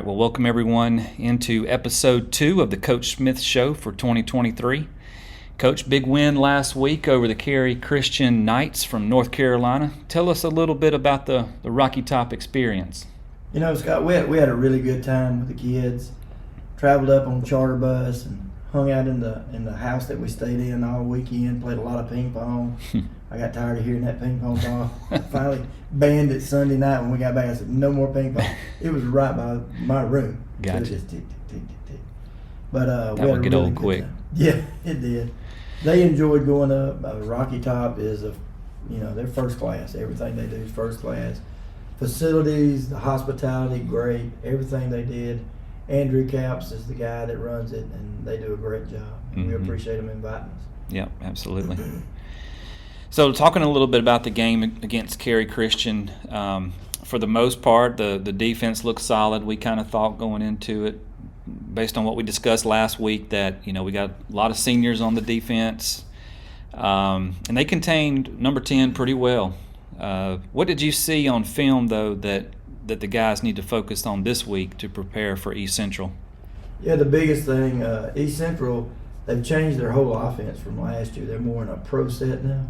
well, welcome everyone into episode 2 of the Coach Smith Show for 2023. Coach, big win last week over the Cary Christian Knights from North Carolina. Tell us a little bit about the Rocky Top experience. You know, Scott, we had a really good time with the kids. Traveled up on a charter bus and hung out in the house that we stayed in all weekend. Played a lot of ping pong. I got tired of hearing that ping pong ball. Finally banned it Sunday night when we got back. I said, no more ping pong. It was right by my room. Gotcha. So it just tick, tick, tick, tick, tick. But that would get old quick. Yeah, it did. They enjoyed going up. Rocky Top is they're first class. Everything they do is first class. Facilities, the hospitality, great. Everything they did. Andrew Caps is the guy that runs it, and they do a great job. Mm-hmm. We appreciate them inviting us. Yep, absolutely. So talking a little bit about the game against Cary Christian, for the most part, the defense looked solid. We kind of thought going into it, based on what we discussed last week, that we got a lot of seniors on the defense, and they contained number 10 pretty well. What did you see on film, though, that the guys need to focus on this week to prepare for East Central? Yeah, the biggest thing, East Central, they've changed their whole offense from last year. They're more in a pro set now.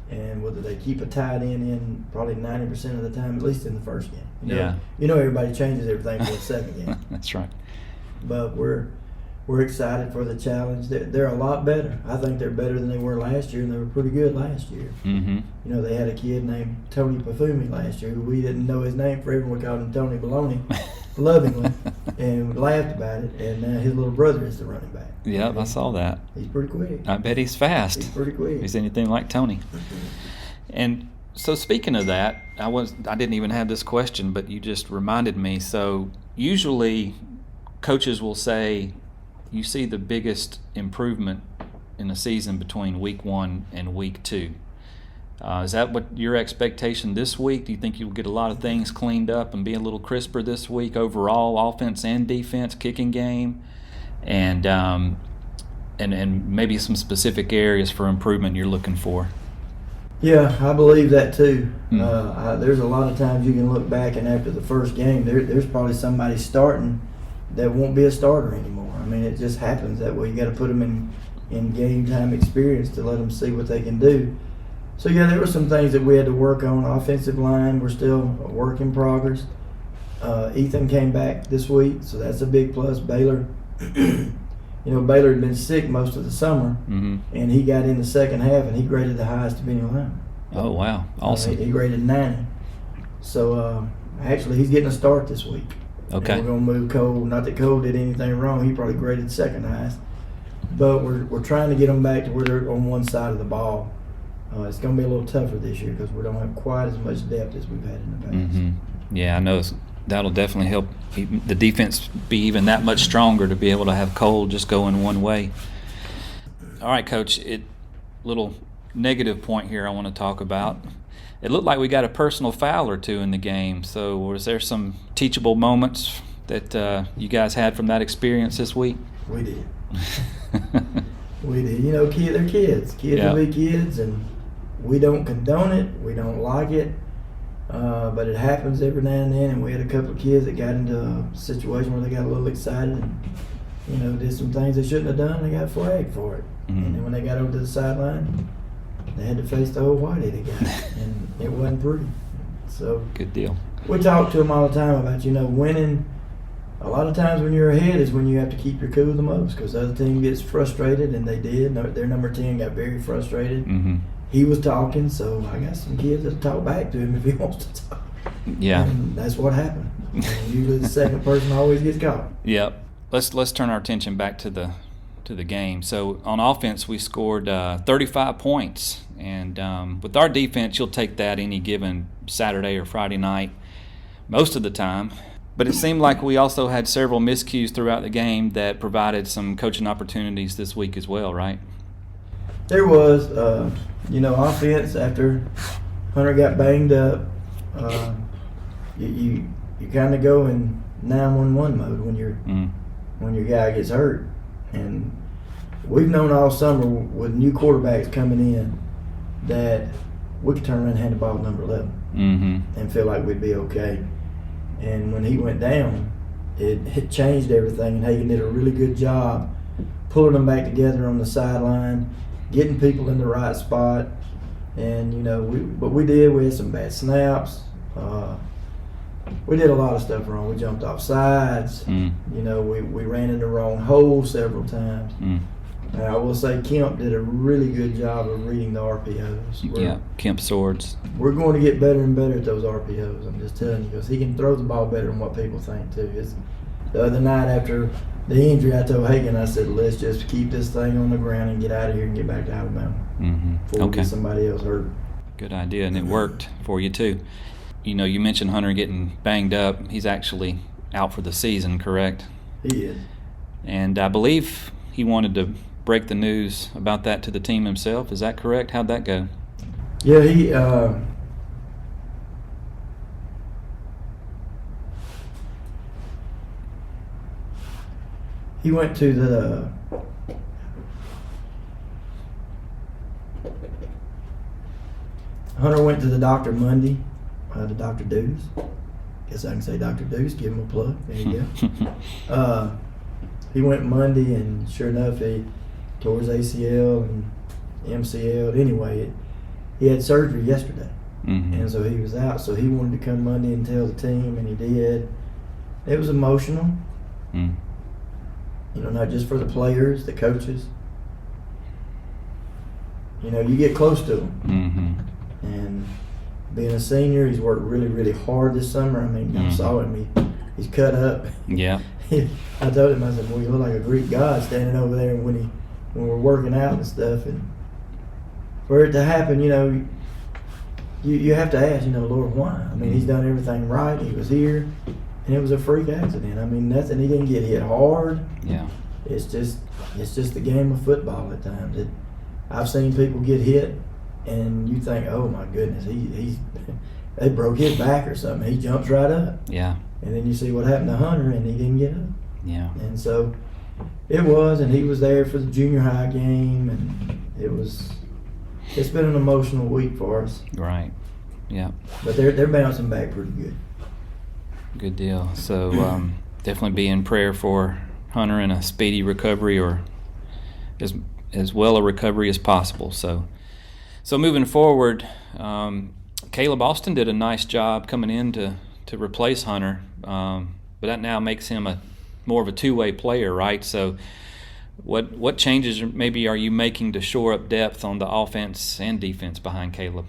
And whether they keep a tight end in probably 90% of the time, at least in the first game. Everybody changes everything for the second game. That's right. But we're excited for the challenge. They're a lot better. I think they're better than they were last year, and they were pretty good last year. Mm-hmm. They had a kid named Tony Pafumi last year who we didn't know his name forever. We called him Tony Baloney lovingly and laughed about it. And now his little brother is the running back. Yep, I saw that. He's pretty quick. I bet he's fast. He's pretty quick. He's anything like Tony. And so speaking of that, I didn't even have this question, but you just reminded me. So usually coaches will say you see the biggest improvement in the season between week 1 and week 2. Is that what your expectation this week? Do you think you'll get a lot of things cleaned up and be a little crisper this week overall, offense and defense, kicking game, and maybe some specific areas for improvement you're looking for? Yeah, I believe that too. There's a lot of times you can look back and after the first game, there's probably somebody starting that won't be a starter anymore. I mean, it just happens that way. You got to put them in game time experience to let them see what they can do. So yeah, there were some things that we had to work on. Offensive line, we're still a work in progress. Ethan came back this week, so that's a big plus. Baylor, Baylor had been sick most of the summer, and he got in the second half, and he graded the highest of any line. Oh, wow. Awesome. He graded 90. So actually, he's getting a start this week. Okay. And we're going to move Cole. Not that Cole did anything wrong. He probably graded second highest. But we're trying to get them back to where they're on one side of the ball. It's going to be a little tougher this year because we don't have quite as much depth as we've had in the past. Mm-hmm. Yeah, I know that'll definitely help the defense be even that much stronger to be able to have Cole just going one way. All right, Coach, little negative point here I want to talk about. It looked like we got a personal foul or two in the game. So was there some teachable moments that you guys had from that experience this week? We did. We did. They're kids. Kids will be kids, and we don't condone it. We don't like it. But it happens every now and then, and we had a couple of kids that got into a situation where they got a little excited and, did some things they shouldn't have done. They got flagged for it. Mm-hmm. And then when they got over to the sideline, they had to face the whole white-headed guy, and it wasn't pretty. So good deal. We talk to them all the time about, winning. A lot of times when you're ahead is when you have to keep your cool the most because the other team gets frustrated, and they did. Their number 10 got very frustrated. Mm-hmm. He was talking, so I got some kids that talk back to him if he wants to talk. Yeah. And that's what happened. Usually the second person always gets caught. Yep. Let's turn our attention back to the game. So on offense, we scored 35 points, and with our defense, you'll take that any given Saturday or Friday night most of the time. But it seemed like we also had several miscues throughout the game that provided some coaching opportunities this week as well, right? There was, offense after Hunter got banged up. You kind of go in 911 mode when your guy gets hurt, and we've known all summer with new quarterbacks coming in that we could turn around and hand the ball to number 11 and feel like we'd be okay. And when he went down, it changed everything, and Hagan did a really good job pulling them back together on the sideline, getting people in the right spot. And we had some bad snaps. We did a lot of stuff wrong. We jumped off sides. We ran in the wrong hole several times. I will say Kemp did a really good job of reading the RPOs. Kemp Swords. We're going to get better and better at those RPOs. I'm just telling you, because he can throw the ball better than what people think too. The other night after the injury, I told Hagan, I said, let's just keep this thing on the ground and get out of here and get back to Alabama before we get somebody else hurt. Good idea, and it worked for you too. You mentioned Hunter getting banged up. He's actually out for the season, correct? He is. And I believe he wanted to break the news about that to the team himself. Is that correct? How'd that go? Yeah, he went to the Hunter went to the doctor Monday, to Dr. Deuce. Guess I can say Dr. Deuce, give him a plug. There you go. He went Monday, and sure enough, he tore his ACL and MCL. Anyway, he had surgery yesterday, and so he was out. So he wanted to come Monday and tell the team, and he did. It was emotional, not just for the players, the coaches. You get close to him, and being a senior, he's worked really, really hard this summer. I mean, I saw him. He's cut up. Yeah. I told him, I said, "Well, you look like a Greek god standing over there when we're working out and stuff." And for it to happen, you have to ask, Lord, why? I mean, he's done everything right. He was here, and it was a freak accident. I mean, and he didn't get hit hard. Yeah. It's just the game of football at times. I've seen people get hit, and you think, oh my goodness, they broke his back or something. He jumps right up. Yeah. And then you see what happened to Hunter, and he didn't get up. Yeah. And so and he was there for the junior high game, and it's been an emotional week for us. Right. Yeah. But they're bouncing back pretty good. Good deal. So definitely be in prayer for Hunter and a speedy recovery, or as well a recovery as possible. So moving forward, Caleb Austin did a nice job coming in to replace Hunter, but that now makes him more of a two-way player, right? So what changes maybe are you making to shore up depth on the offense and defense behind Caleb?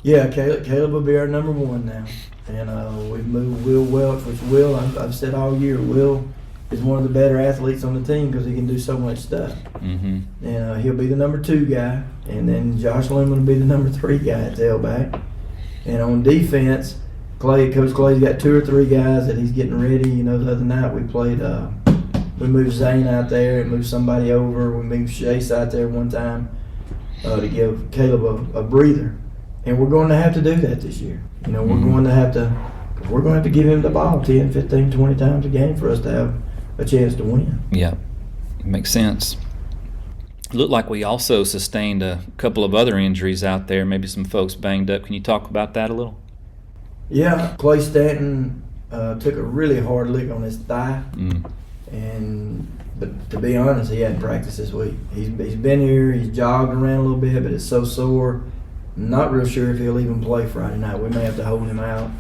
Yeah, Caleb will be our number one now, and we've moved Will Welch, which I've said all year, Will is one of the better athletes on the team because he can do so much stuff. And he'll be the number 2 guy, and then Josh Lemon will be the number 3 guy at tailback. And on defense, Coach Clay's got 2 or 3 guys that he's getting ready. The other night we moved Zane out there and moved somebody over. We moved Chase out there one time to give Caleb a breather. And we're going to have to do that this year. We're going to have to give him the ball 10, 15, 20 times a game for us to have a chance to win. Yeah, makes sense. It looked like we also sustained a couple of other injuries out there, maybe some folks banged up. Can you talk about that a little? Yeah, Clay Stanton took a really hard lick on his thigh, but to be honest, he hadn't practiced this week. He's been here, he's jogged around a little bit, but it's so sore. Not real sure if he'll even play Friday night. We may have to hold him out.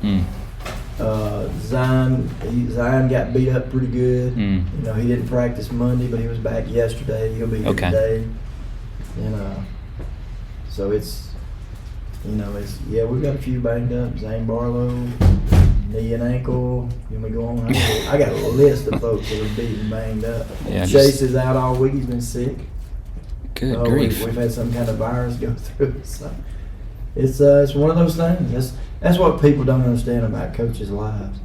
Zion got beat up pretty good. He didn't practice Monday, but he was back yesterday. He'll be here today. And so we've got a few banged up. Zane Barlow, knee and ankle. Then we go on. I got a list of folks that are beat and banged up. Yeah, Chase is out all week. He's been sick. Good grief. We've had some kind of virus go through. So it's one of those things. That's what people don't understand about coaches' lives.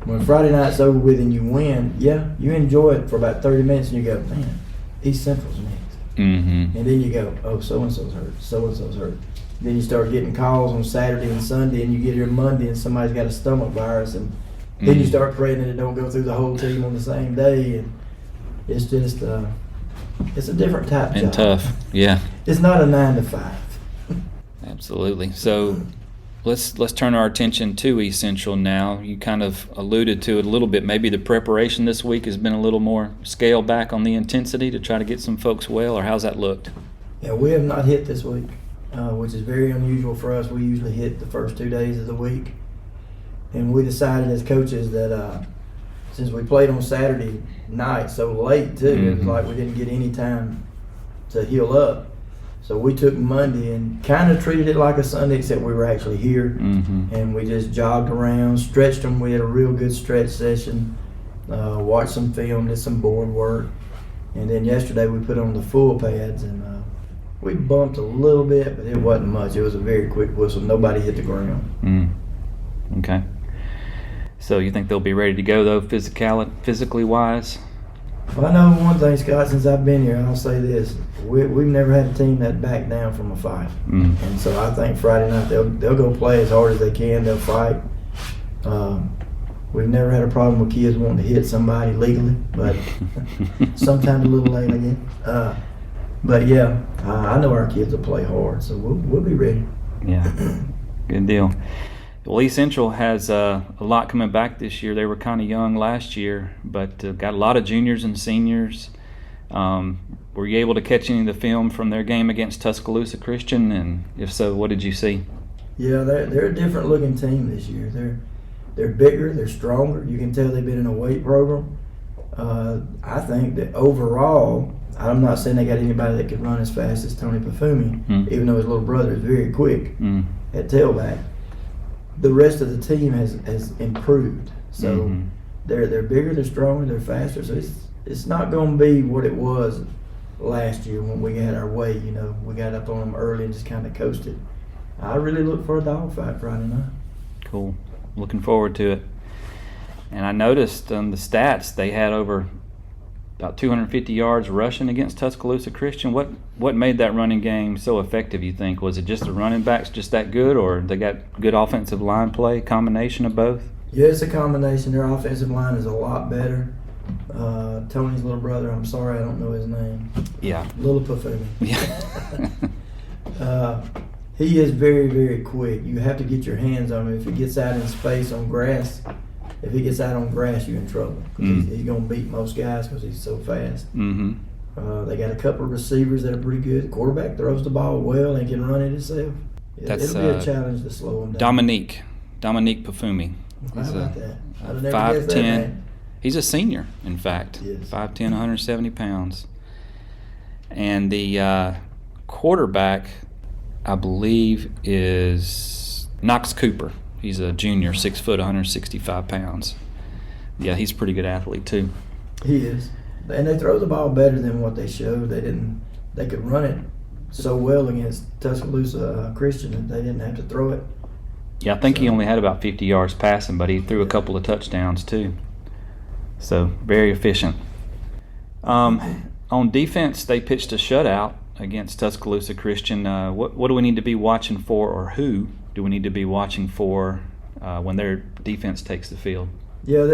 When Friday night's over with and you win, you enjoy it for about 30 minutes and you go, man, East Central's next. And then you go, oh, so-and-so's hurt, so-and-so's hurt. Then you start getting calls on Saturday and Sunday, and you get here Monday and somebody's got a stomach virus, and then you start praying that it don't go through the whole team on the same day. And it's just it's a different type and job. Tough, yeah. It's not a 9 to 5. Absolutely. So let's turn our attention to East Central now. You kind of alluded to it a little bit. Maybe the preparation this week has been a little more scaled back on the intensity to try to get some folks well, or how's that looked? Yeah, we have not hit this week, which is very unusual for us. We usually hit the first 2 days of the week. And we decided as coaches that since we played on Saturday night so late too, it was like we didn't get any time to heal up. So we took Monday and kind of treated it like a Sunday, except we were actually here. And we just jogged around, stretched them. We had a real good stretch session, watched some film, did some board work. And then yesterday we put on the full pads and we bumped a little bit, but it wasn't much. It was a very quick whistle. Nobody hit the ground. Okay. So you think they'll be ready to go, though, physically wise? Well, I know one thing, Scott, since I've been here, I'll say this. We've never had a team that backed down from a fight. And so I think Friday night they'll go play as hard as they can. They'll fight. We've never had a problem with kids wanting to hit somebody legally, but sometimes a little late again. But, yeah, I know our kids will play hard, so we'll be ready. Yeah, good deal. Well, East Central has a lot coming back this year. They were kind of young last year, but got a lot of juniors and seniors. Were you able to catch any of the film from their game against Tuscaloosa Christian? And if so, what did you see? Yeah, they're a different looking team this year. They're bigger, they're stronger. You can tell they've been in a weight program. I think that overall, I'm not saying they got anybody that could run as fast as Tony Pafumi, even though his little brother is very quick at tailback. The rest of the team has improved. So they're bigger, they're stronger, they're faster. So it's not going to be what it was last year when we had our way. You know, we got up on them early and just kind of coasted. I really look for a dogfight Friday night. Cool. Looking forward to it. And I noticed on the stats they had over about 250 yards rushing against Tuscaloosa Christian. What made that running game so effective, you think? Was it just the running backs just that good, or they got good offensive line play, combination of both? Yeah, it's a combination. Their offensive line is a lot better. Tony's little brother, I'm sorry, I don't know his name. Yeah. Little Pafumi. Yeah. He is very, very quick. You have to get your hands on him. If he gets out in space on grass, you're in trouble. He's going to beat most guys because he's so fast. They got a couple of receivers that are pretty good. The quarterback throws the ball well and can run it himself. It'll be a challenge to slow him down. Dominique Pafumi. How about that? I'd never guessed 5'10". that, man. He's a senior, in fact. Yes. 5'10", 170 pounds. And the quarterback, I believe, is Knox Cooper. He's a junior, 6 foot, 165 pounds. Yeah, he's a pretty good athlete too. He is, and they throw the ball better than what they showed. They could run it so well against Tuscaloosa Christian that they didn't have to throw it. Yeah, I think he only had about 50 yards passing, but he threw a couple of touchdowns too. So very efficient. On defense, they pitched a shutout against Tuscaloosa Christian. What do we need to be watching for, or who do we need to be watching for when their defense takes the field? Yeah,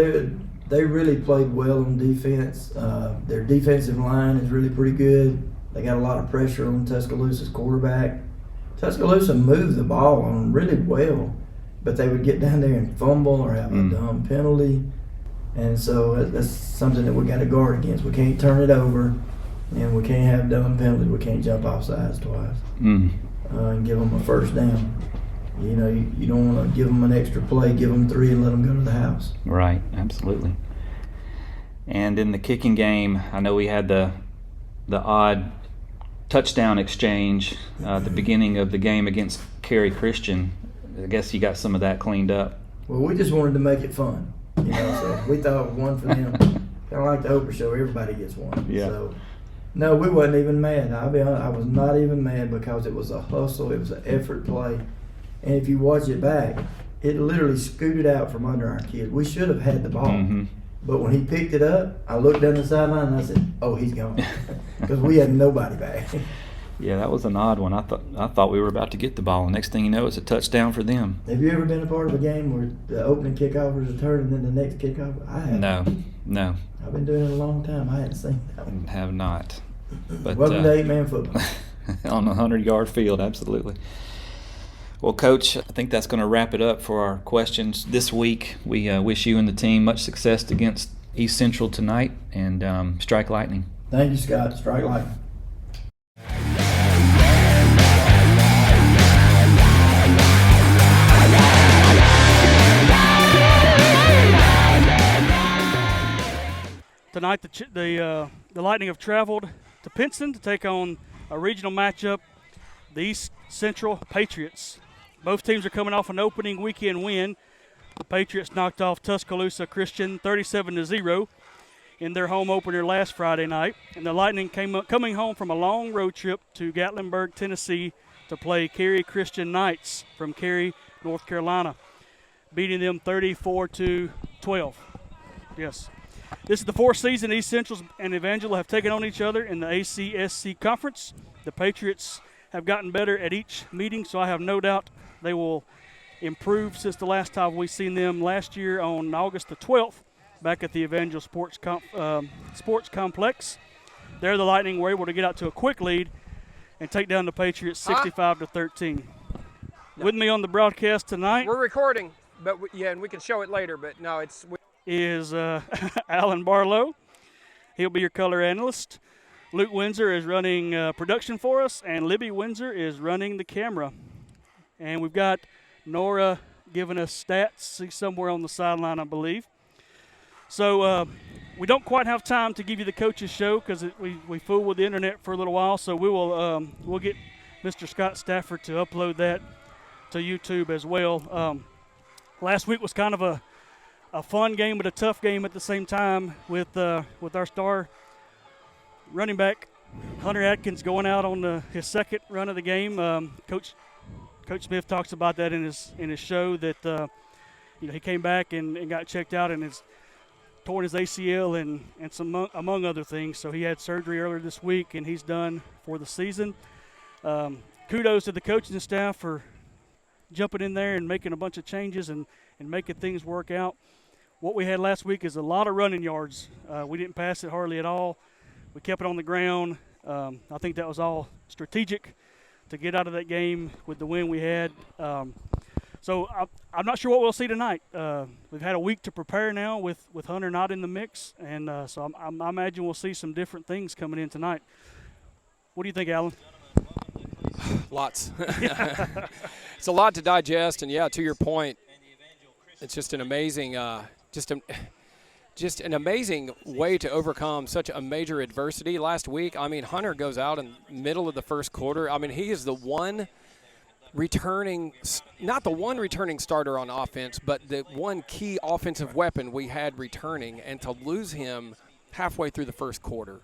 they really played well on defense. Their defensive line is really pretty good. They got a lot of pressure on Tuscaloosa's quarterback. Tuscaloosa moved the ball on them really well, but they would get down there and fumble or have a dumb penalty. And so that's something that we got to guard against. We can't turn it over, and we can't have dumb penalties. We can't jump off sides twice and give them a first down. You know, you don't want to give them an extra play, give them 3 and let them go to the house. Right, absolutely. And in the kicking game, I know we had the odd touchdown exchange at the beginning of the game against Cary Christian. I guess you got some of that cleaned up. Well, we just wanted to make it fun, you know, so we thought one for them. Kind of like the Oprah show, everybody gets one. Yeah. So, no, we wasn't even mad. I'll be honest, I was not even mad because it was a hustle, it was an effort play. And if you watch it back, it literally scooted out from under our kids. We should have had the ball. But when he picked it up, I looked down the sideline and I said, oh, he's gone. Because we had nobody back. Yeah, that was an odd one. I thought we were about to get the ball. Next thing you know, it's a touchdown for them. Have you ever been a part of a game where the opening kickoff was returned and then the next kickoff? I haven't. No. I've been doing it a long time. I hadn't seen that one. Have not. But welcome to 8-man football. On a 100-yard field, absolutely. Well, Coach, I think that's going to wrap it up for our questions this week. We wish you and the team much success against East Central tonight, and strike lightning. Thank you, Scott. Strike lightning. Tonight, the Lightning have traveled to Pinson to take on a regional matchup, the East Central Patriots. Both teams are coming off an opening weekend win. The Patriots knocked off Tuscaloosa Christian 37-0 in their home opener last Friday night. And the Lightning coming home from a long road trip to Gatlinburg, Tennessee to play Cary Christian Knights from Cary, North Carolina, beating them 34-12. Yes. This is the fourth season East Central and Evangel have taken on each other in the ACSC Conference. The Patriots have gotten better at each meeting, so I have no doubt they will improve since the last time we seen them last year on August the 12th back at the Evangel Sports Complex. There the Lightning were able to get out to a quick lead and take down the Patriots 65-13. With me on the broadcast tonight, we're recording, but and we can show it later, but no, is Alan Barlow. He'll be your color analyst. Luke Windsor is running production for us, and Libby Windsor is running the camera. And we've got Nora giving us stats. She's somewhere on the sideline, I believe. So we don't quite have time to give you the coaches show because we fooled with the internet for a little while. So we will we'll get Mr. Scott Stafford to upload that to YouTube as well. Last week was kind of a fun game but a tough game at the same time with our star running back Hunter Atkins going out on his second run of the game. Coach Smith talks about that in his show that he came back and got checked out and has torn his ACL and some among other things. So he had surgery earlier this week and he's done for the season. Kudos to the coaching staff for jumping in there and making a bunch of changes and making things work out. What we had last week is a lot of running yards. We didn't pass it hardly at all. We kept it on the ground. I think that was all strategic to get out of that game with the win we had. So I'm not sure what we'll see tonight. We've had a week to prepare now with Hunter not in the mix, and so I imagine we'll see some different things coming in tonight. What do you think, Alan? Lots. It's a lot to digest, and yeah, to your point, it's just an amazing just an amazing way to overcome such a major adversity last week. I mean, Hunter goes out in the middle of the first quarter. I mean, he is the one returning, not the one returning starter on offense, but the one key offensive weapon we had returning, and to lose him halfway through the first quarter.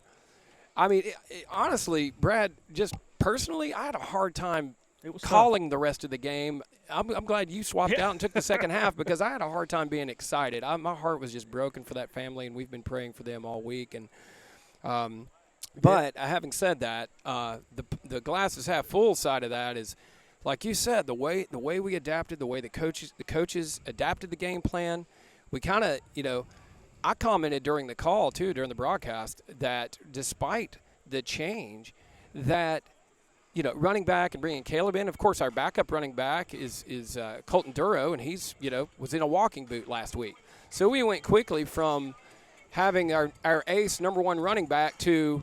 I mean, honestly, Brad, just personally, I had a hard time calling the rest of the game. I'm glad you swapped out and took the second half because I had a hard time being excited. My heart was just broken for that family, and we've been praying for them all week. And but having said that, the glass is half full side of that is, like you said, the way we adapted, the way the coaches adapted the game plan. We kind of, I commented during the call too, during the broadcast, that despite the change, that running back and bringing Caleb in. Of course, our backup running back is Colton Duro, and he's, was in a walking boot last week. So we went quickly from having our ace number one running back to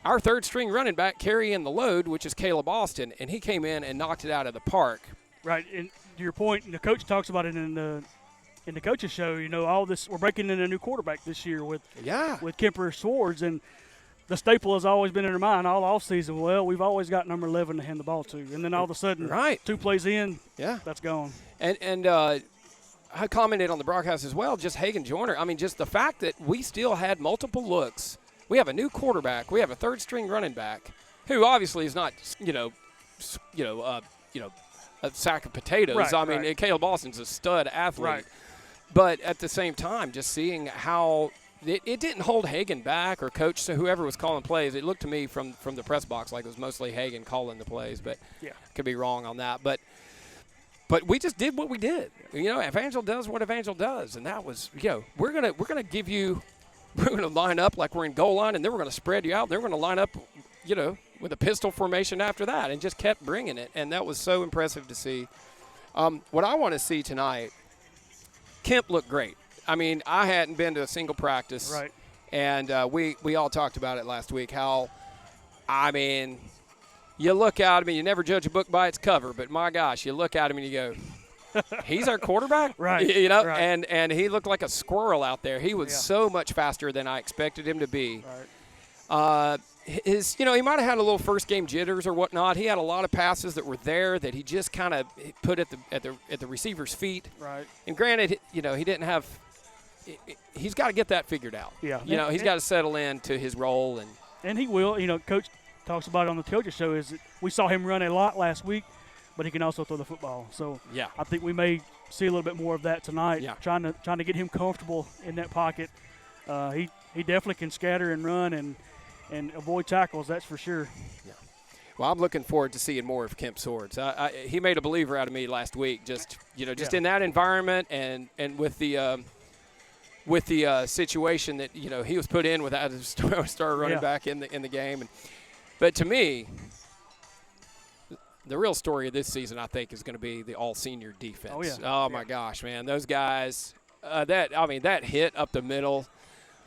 our third string running back carrying the load, which is Caleb Austin, and he came in and knocked it out of the park. Right, and to your point, the coach talks about it in the coaches show. All this, we're breaking in a new quarterback this year with Kemper Swords, and the staple has always been in her mind all offseason. Well, we've always got number 11 to hand the ball to. And then all of a sudden, 2 plays in, that's gone. And I commented on the broadcast as well, just Hagen Joyner. I mean, just the fact that we still had multiple looks. We have a new quarterback. We have a third-string running back who obviously is not, a sack of potatoes. Right, I mean, Caleb Austin's a stud athlete. Right. But at the same time, just seeing how – it didn't hold Hagen back or coach, so whoever was calling plays. It looked to me from the press box like it was mostly Hagen calling the plays, but could be wrong on that. But we just did what we did. Evangel does what Evangel does, and that was we're gonna give you, we're gonna line up like we're in goal line, and then we're gonna spread you out. Then we're gonna line up, with a pistol formation after that and just kept bringing it, and that was so impressive to see. What I want to see tonight, Kemp looked great. I mean, I hadn't been to a single practice. Right. And we all talked about it last week, how, I mean, you look at him and you never judge a book by its cover, but my gosh, you look at him and you go, he's our quarterback? Right. You know, right. and he looked like a squirrel out there. He was so much faster than I expected him to be. Right. You know, he might have had a little first game jitters or whatnot. He had a lot of passes that were there that he just kind of put at the receiver's feet. Right. And granted, you know, he didn't have – he's got to get that figured out. Yeah. You know, he's got to settle into his role. And he will. You know, Coach talks about it on the Coaches Show is that we saw him run a lot last week, but he can also throw the football. So yeah, I think we may see a little bit more of that tonight. Yeah. Trying to get him comfortable in that pocket. He definitely can scatter and run and avoid tackles. That's for sure. Yeah. Well, I'm looking forward to seeing more of Kemp Swords. He made a believer out of me last week. Just in that environment and with the situation that he was put in without a star running back in the game. But to me, the real story of this season, I think, is going to be the all-senior defense. Oh, yeah. Oh, my gosh, man. Those guys, that hit up the middle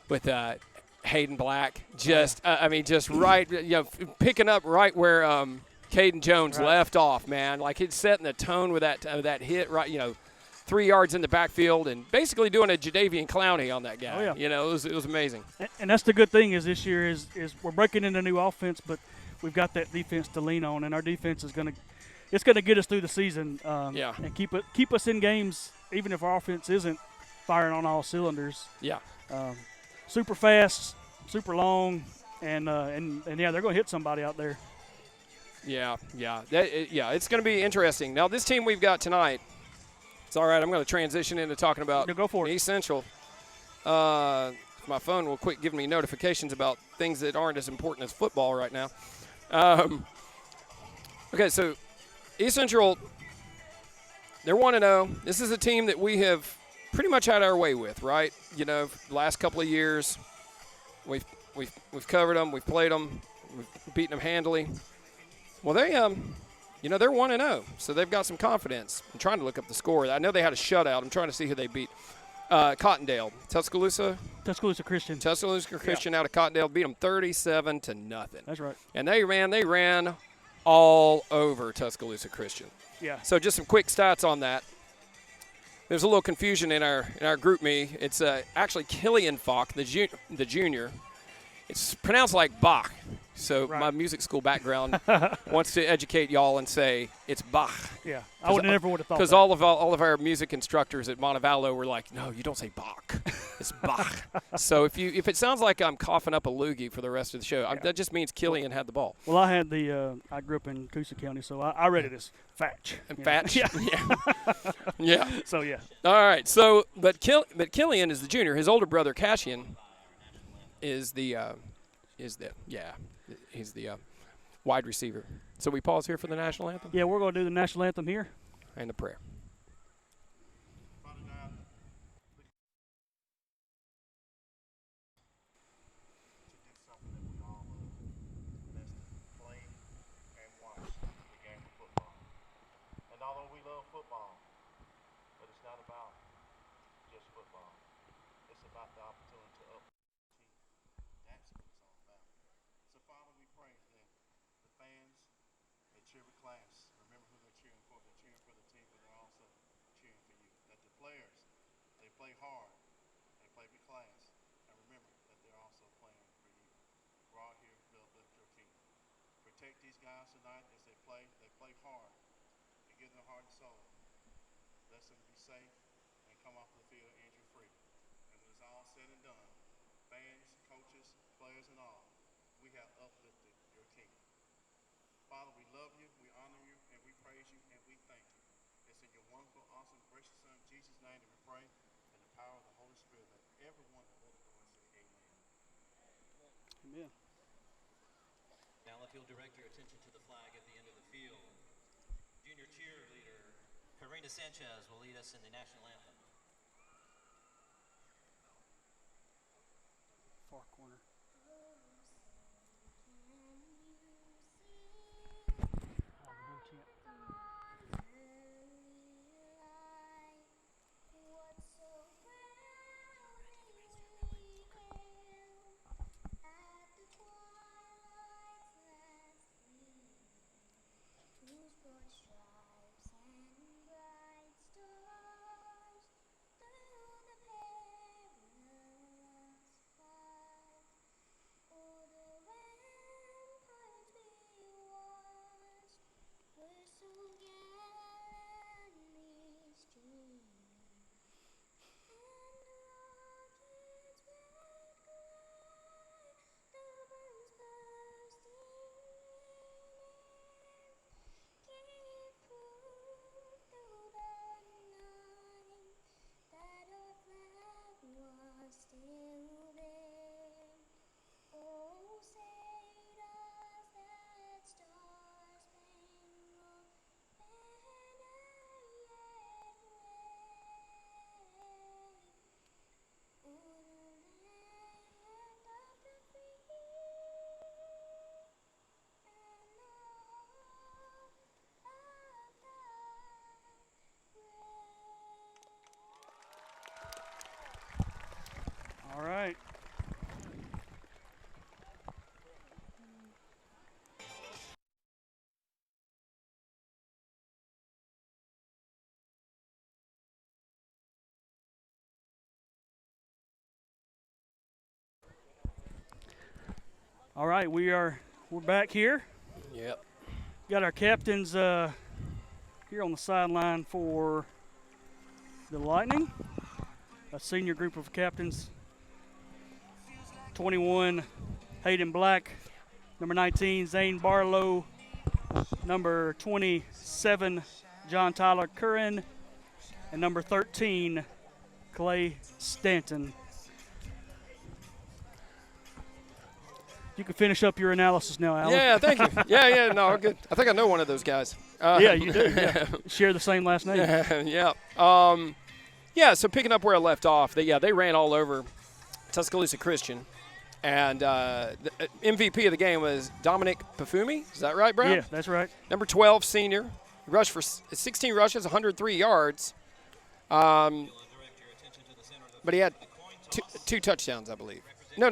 with Hayden Black, just right, picking up right where Caden Jones left off, man. Like, it's setting the tone with that hit, right, 3 yards in the backfield and basically doing a Jadeveon Clowney on that guy. Oh, yeah. It was amazing. And that's the good thing is this year is we're breaking into a new offense, but we've got that defense to lean on, and our defense is gonna get us through the season. And keep us in games even if our offense isn't firing on all cylinders. Yeah. Super fast, super long, and they're gonna hit somebody out there. Yeah. It's gonna be interesting. Now this team we've got tonight. It's all right. I'm going to transition into talking about go for it. East Central. My phone will quit giving me notifications about things that aren't as important as football right now. Okay, so East Central, they're 1-0. This is a team that we have pretty much had our way with, right? The last couple of years, we've covered them, we've played them, we've beaten them handily. Well, they're 1-0, so they've got some confidence. I'm trying to look up the score. I know they had a shutout. I'm trying to see who they beat. Cottondale. Tuscaloosa Christian. Tuscaloosa Christian out of Cottondale beat them 37-0. That's right. And they ran all over Tuscaloosa Christian. Yeah. So just some quick stats on that. There's a little confusion in our group me. It's actually Killian Falk, the junior. It's pronounced like Bach. So my music school background wants to educate y'all and say it's Bach. Yeah, I never would have thought that. Because all of our music instructors at Montevallo were like, no, you don't say Bach. It's Bach. So if it sounds like I'm coughing up a loogie for the rest of the show, that just means Killian had the ball. Well, I grew up in Coosa County, so I read it as Fatch. Fatch? Yeah. Yeah. So, yeah. All right. So, but Killian is the junior. His older brother, Cassian, is the wide receiver. So we pause here for the national anthem? Yeah, we're going to do the national anthem here. And the prayer. Protect these guys tonight as they play. They play hard. They give their heart and soul. Let them be safe and come off the field injury-free. And when it's all said and done, fans, coaches, players, and all, we have uplifted your kingdom. Father, we love you, we honor you, and we praise you, and we thank you. It's in your wonderful, awesome, gracious Son, Jesus' name, that we pray, and the power of the Holy Spirit, that everyone that let it go and say amen. Amen. Now if you'll direct your attention to the flag at the end of the field. Junior cheerleader Karina Sanchez will lead us in the national anthem. Far corner. Can you All right. All right, we're back here. Yep. Got our captains here on the sideline for the Lightning. A senior group of captains. 21, Hayden Black. Number 19, Zane Barlow. Number 27, John Tyler Curran. And number 13, Clay Stanton. You can finish up your analysis now, Alan. Yeah, thank you. Yeah, no, good. I think I know one of those guys. Yeah, you do. Yeah. Share the same last name. Yeah. So picking up where I left off, they ran all over Tuscaloosa Christian. And the MVP of the game was Dominic Pafumi. Is that right, Brad? Yeah, that's right. Number 12, senior. He rushed for 16 rushes, 103 yards. But he had two touchdowns, I believe. No.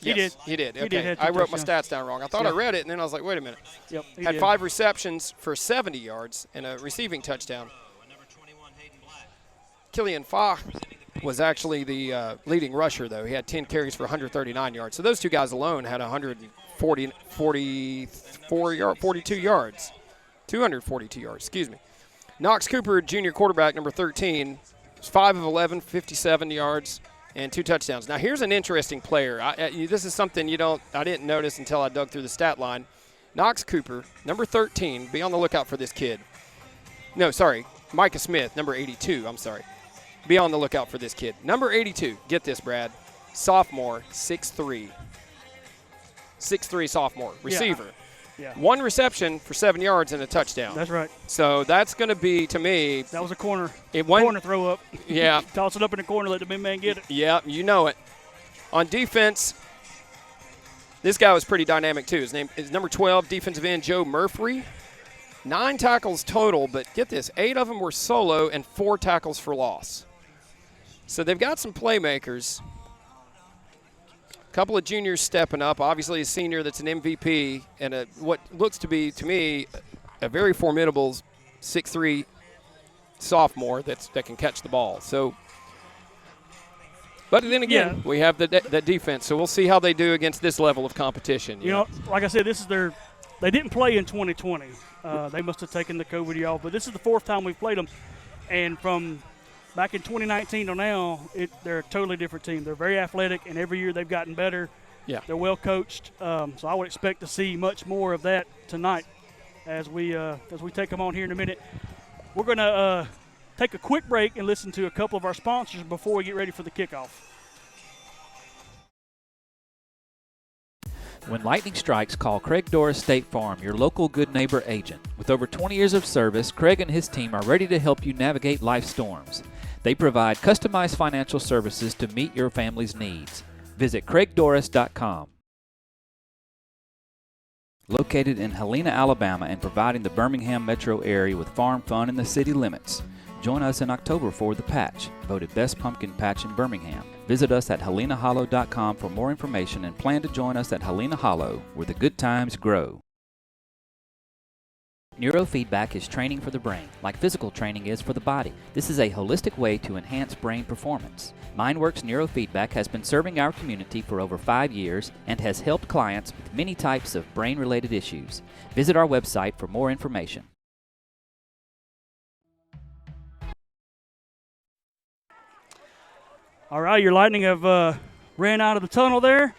He did. He did. He Okay. did have two I wrote my touchdowns. stats down wrong. I thought I read it, and then I was like, wait a minute. Yep. He Had did. 5 receptions for 70 yards and a receiving touchdown. Killian Fa was actually the leading rusher, though. He had 10 carries for 139 yards. So those two guys alone had 42 yards. 242 yards, excuse me. Knox Cooper, junior quarterback, number 13, was 5 of 11, 57 yards, and 2 touchdowns. Now, here's an interesting player. This is something I didn't notice until I dug through the stat line. Knox Cooper, number 13, be on the lookout for this kid. No, sorry, Micah Smith, number 82, I'm sorry. Be on the lookout for this kid. Number 82, get this, Brad, sophomore, 6'3". 6'3" sophomore, receiver. Yeah. 1 reception for 7 yards and a touchdown. That's right. So that's going to be, to me, That was a corner corner throw up. Yeah. Toss it up in the corner, let the big man get it. Yeah, you know it. On defense, this guy was pretty dynamic too. His name is number 12, defensive end Joe Murphy. 9 tackles total, but get this, 8 of them were solo and 4 tackles for loss. So they've got some playmakers. A couple of juniors stepping up. Obviously a senior that's an MVP and what looks to be, to me, a very formidable 6'3" sophomore that can catch the ball. So, but then again, we have that defense, so we'll see how they do against this level of competition. You know, like I said, this is they didn't play in 2020. They must have taken the COVID off, but this is the 4th time we've played them. And from back in 2019 to now, they're a totally different team. They're very athletic, and every year they've gotten better. Yeah. They're well coached. So I would expect to see much more of that tonight as we take them on here in a minute. We're going to take a quick break and listen to a couple of our sponsors before we get ready for the kickoff. When lightning strikes, call Craig Doris State Farm, your local good neighbor agent. With over 20 years of service, Craig and his team are ready to help you navigate life's storms. They provide customized financial services to meet your family's needs. Visit CraigDoris.com. Located in Helena, Alabama, and providing the Birmingham metro area with farm fun in the city limits. Join us in October for The Patch, voted Best Pumpkin Patch in Birmingham. Visit us at HelenaHollow.com for more information and plan to join us at Helena Hollow, where the good times grow. Neurofeedback is training for the brain, like physical training is for the body. This is a holistic way to enhance brain performance. MindWorks Neurofeedback has been serving our community for over 5 years and has helped clients with many types of brain-related issues. Visit our website for more information. All right, your Lightning have ran out of the tunnel there,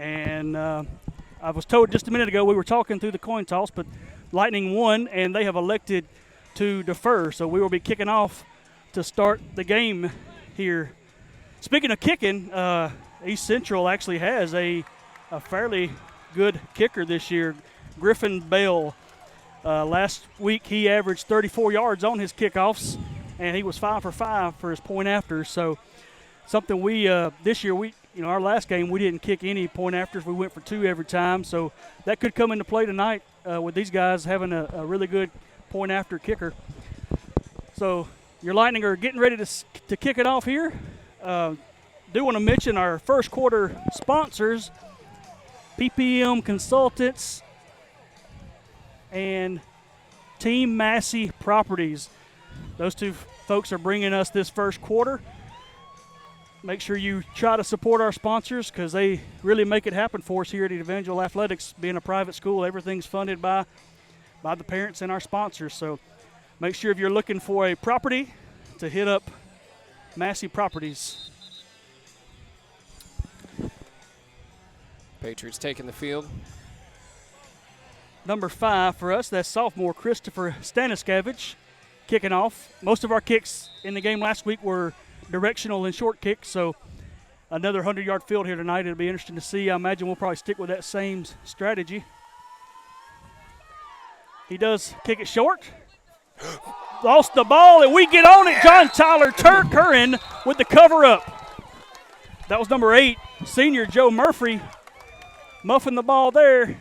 and I was told just a minute ago we were talking through the coin toss, but Lightning won, and they have elected to defer, so we will be kicking off to start the game here. Speaking of kicking, East Central actually has a fairly good kicker this year, Griffin Bell. Last week he averaged 34 yards on his kickoffs, and he was 5 for 5 for his point afters. So something we this year our last game we didn't kick any point afters. We went for 2 every time, so that could come into play tonight with these guys having a really good point after kicker. So your Lightning are getting ready to kick it off here. do want to mention our first quarter sponsors, PPM Consultants and Team Massey Properties. Those two folks are bringing us this first quarter. Make sure you try to support our sponsors because they really make it happen for us here at Evangel Athletics. Being a private school, everything's funded by the parents and our sponsors. So make sure if you're looking for a property to hit up Massey Properties. Patriots taking the field. Number 5 for us, that's sophomore Christopher Staniskevich kicking off. Most of our kicks in the game last week were directional and short kicks, so another 100-yard field here tonight. It'll be interesting to see. I imagine we'll probably stick with that same strategy. He does kick it short. Lost the ball, and we get on it. John Tyler Curran with the cover-up. That was number 8, senior Joe Murphy, muffing the ball there.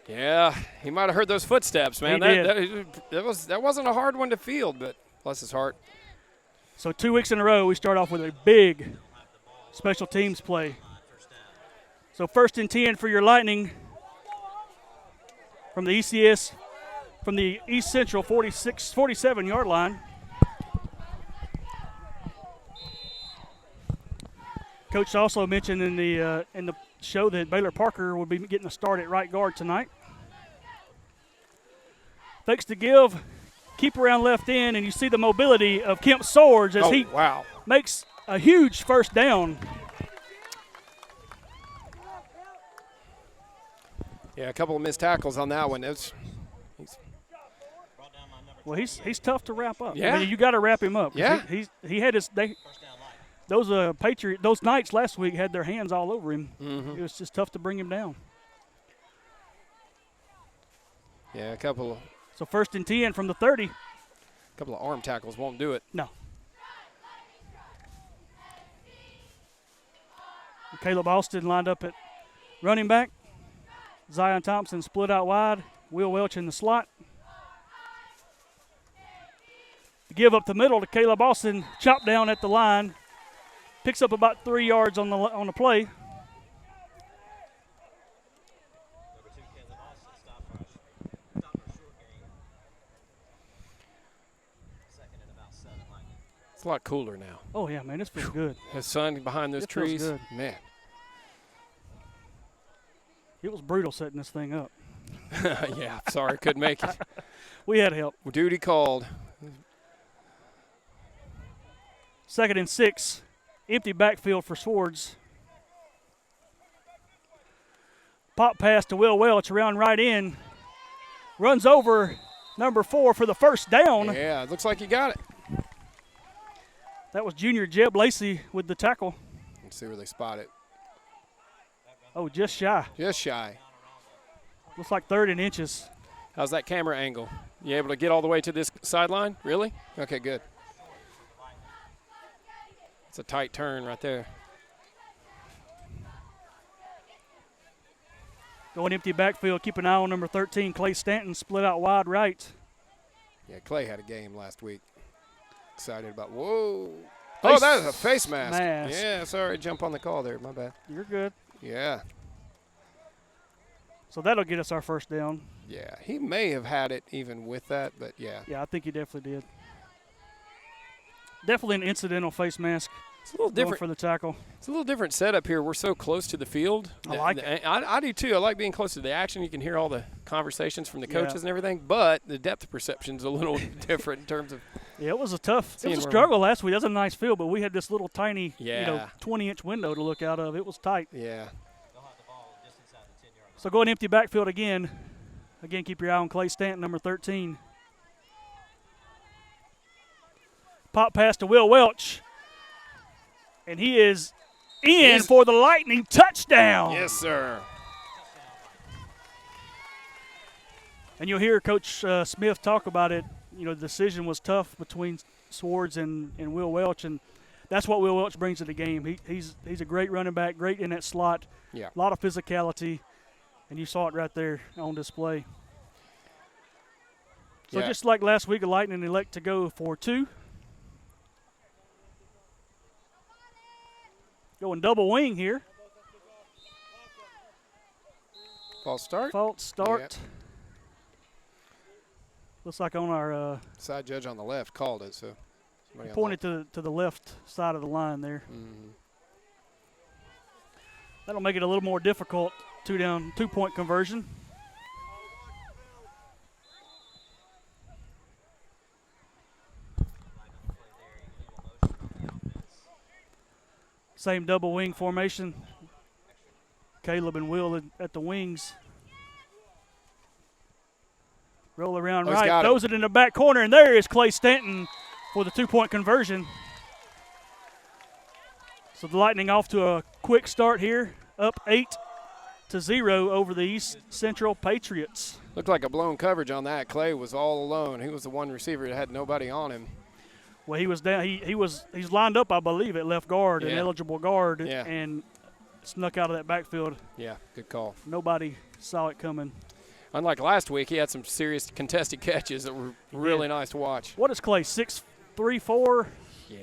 Yeah, he might have heard those footsteps, man. He did. That wasn't a hard one to field, but bless his heart. So 2 weeks in a row, we start off with a big special teams play. So 1st and 10 for your Lightning from the ECS, from the East Central 47-yard line. Coach also mentioned in the show that Baylor Parker will be getting a start at right guard tonight. Thanks to give, keep around left end, and you see the mobility of Kemp Swords as he makes a huge first down. Yeah, a couple of missed tackles on that one. He's tough to wrap up. Yeah. I mean, you got to wrap him up. Yeah. He had his those Knights last week had their hands all over him. Mm-hmm. It was just tough to bring him down. Yeah, a couple So 1st and 10 from the 30. of arm tackles won't do it. No. Caleb Austin lined up at running back. Zion Thompson split out wide. Will Welch in the slot. Give up the middle to Caleb Austin. Chop down at the line. Picks up about 3 yards on the play. Number 2, Caleb Austin, stop rush short gain. 2nd and about 7, Lightning. It's a lot cooler now. Oh, yeah, man, this feels good. His son behind those It feels trees. good. Man. It was brutal setting this thing up. Yeah, sorry, couldn't make it. We had help. Duty called. 2nd and 6. Empty backfield for Swords. Pop pass to Will Welch around right in. Runs over number 4 for the first down. Yeah, it looks like you got it. That was junior Jeb Lacey with the tackle. Let's see where they spot it. Oh, just shy. Just shy. Looks like 3rd and inches. How's that camera angle? You able to get all the way to this sideline? Really? Okay, good. It's a tight turn right there. Going empty backfield. Keep an eye on number 13, Clay Stanton, split out wide right. Yeah, Clay had a game last week. Excited about, whoa. Oh, that is a face mask. Yeah, sorry, jump on the call there. My bad. You're good. Yeah. So that'll get us our first down. Yeah, he may have had it even with that, but yeah. Yeah, I think he definitely did. Definitely an incidental face mask. It's a little different for the tackle. It's a little different setup here. We're so close to the field. I like it. I do too. I like being close to the action. You can hear all the conversations from the coaches and everything, but the depth perception's a little different in terms of. Yeah, it was a struggle last week. That was a nice field, but we had this little tiny, 20-inch window to look out of. It was tight. Yeah. So going empty backfield again. Again, keep your eye on Clay Stanton, number 13. Pop pass to Will Welch. And he is in for the Lightning touchdown. Yes, sir. And you'll hear Coach Smith talk about it. You know, the decision was tough between Swords and Will Welch, and that's what Will Welch brings to the game. He's a great running back, great in that slot. Yeah. A lot of physicality, and you saw it right there on display. So just like last week, the Lightning elect to go for 2. Going double wing here. False start. False start. Yep. Looks like on our Side judge on the left called it, so somebody on pointed to the left side of the line there. Mhm. That'll make it a little more difficult. 2-point conversion. Same double wing formation. Caleb and Will at the wings. Roll around Oh, he's right, got it. throws it in the back corner, and there is Clay Stanton for the 2-point conversion. So the Lightning off to a quick start here, up 8-0 over the East Central Patriots. Looked like a blown coverage on that. Clay was all alone. He was the one receiver that had nobody on him. Well, he was down. He's lined up, I believe, at left guard, an Yeah. eligible guard, Yeah. and snuck out of that backfield. Yeah, good call. Nobody saw it coming. Unlike last week, he had some serious contested catches that were really nice to watch. What is Clay? 6'3", 4"?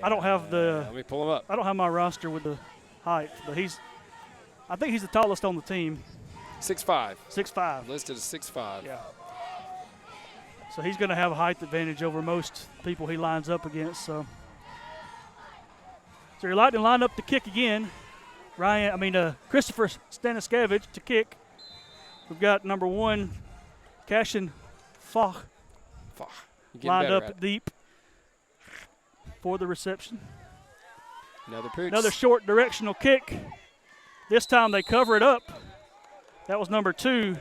I don't have Let me pull him up. I don't have my roster with the height, but I think he's the tallest on the team. 6'5". 6'5". Listed as 6'5". Yeah. So he's going to have a height advantage over most people he lines up against. So your Lightning line up to kick again. Christopher Staniskevich to kick. We've got number 1, Cashin Foch, You're getting lined better up at it. deep for the reception. Another pooch. Another short directional kick. This time they cover it up. That was number 2,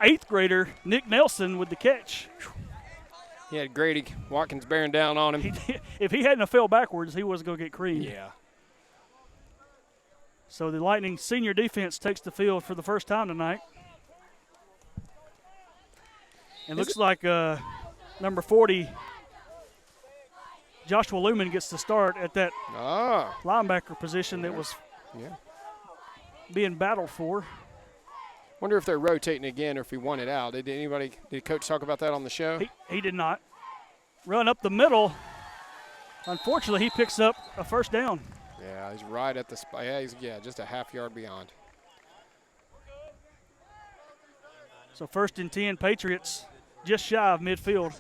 8th grader Nick Nelson with the catch. He had Grady Watkins bearing down on him. If he hadn't have fell backwards, he was going to get creamed. Yeah. So the Lightning senior defense takes the field for the first time tonight. It looks like number 40, Joshua Lumen, gets to start at that linebacker position that was being battled for. Wonder if they're rotating again or if he won it out. Did Coach talk about that on the show? He did not. Run up the middle. Unfortunately, he picks up a first down. Yeah, he's right at the spot. Yeah, he's just a half yard beyond. So 1st and 10, Patriots just shy of midfield.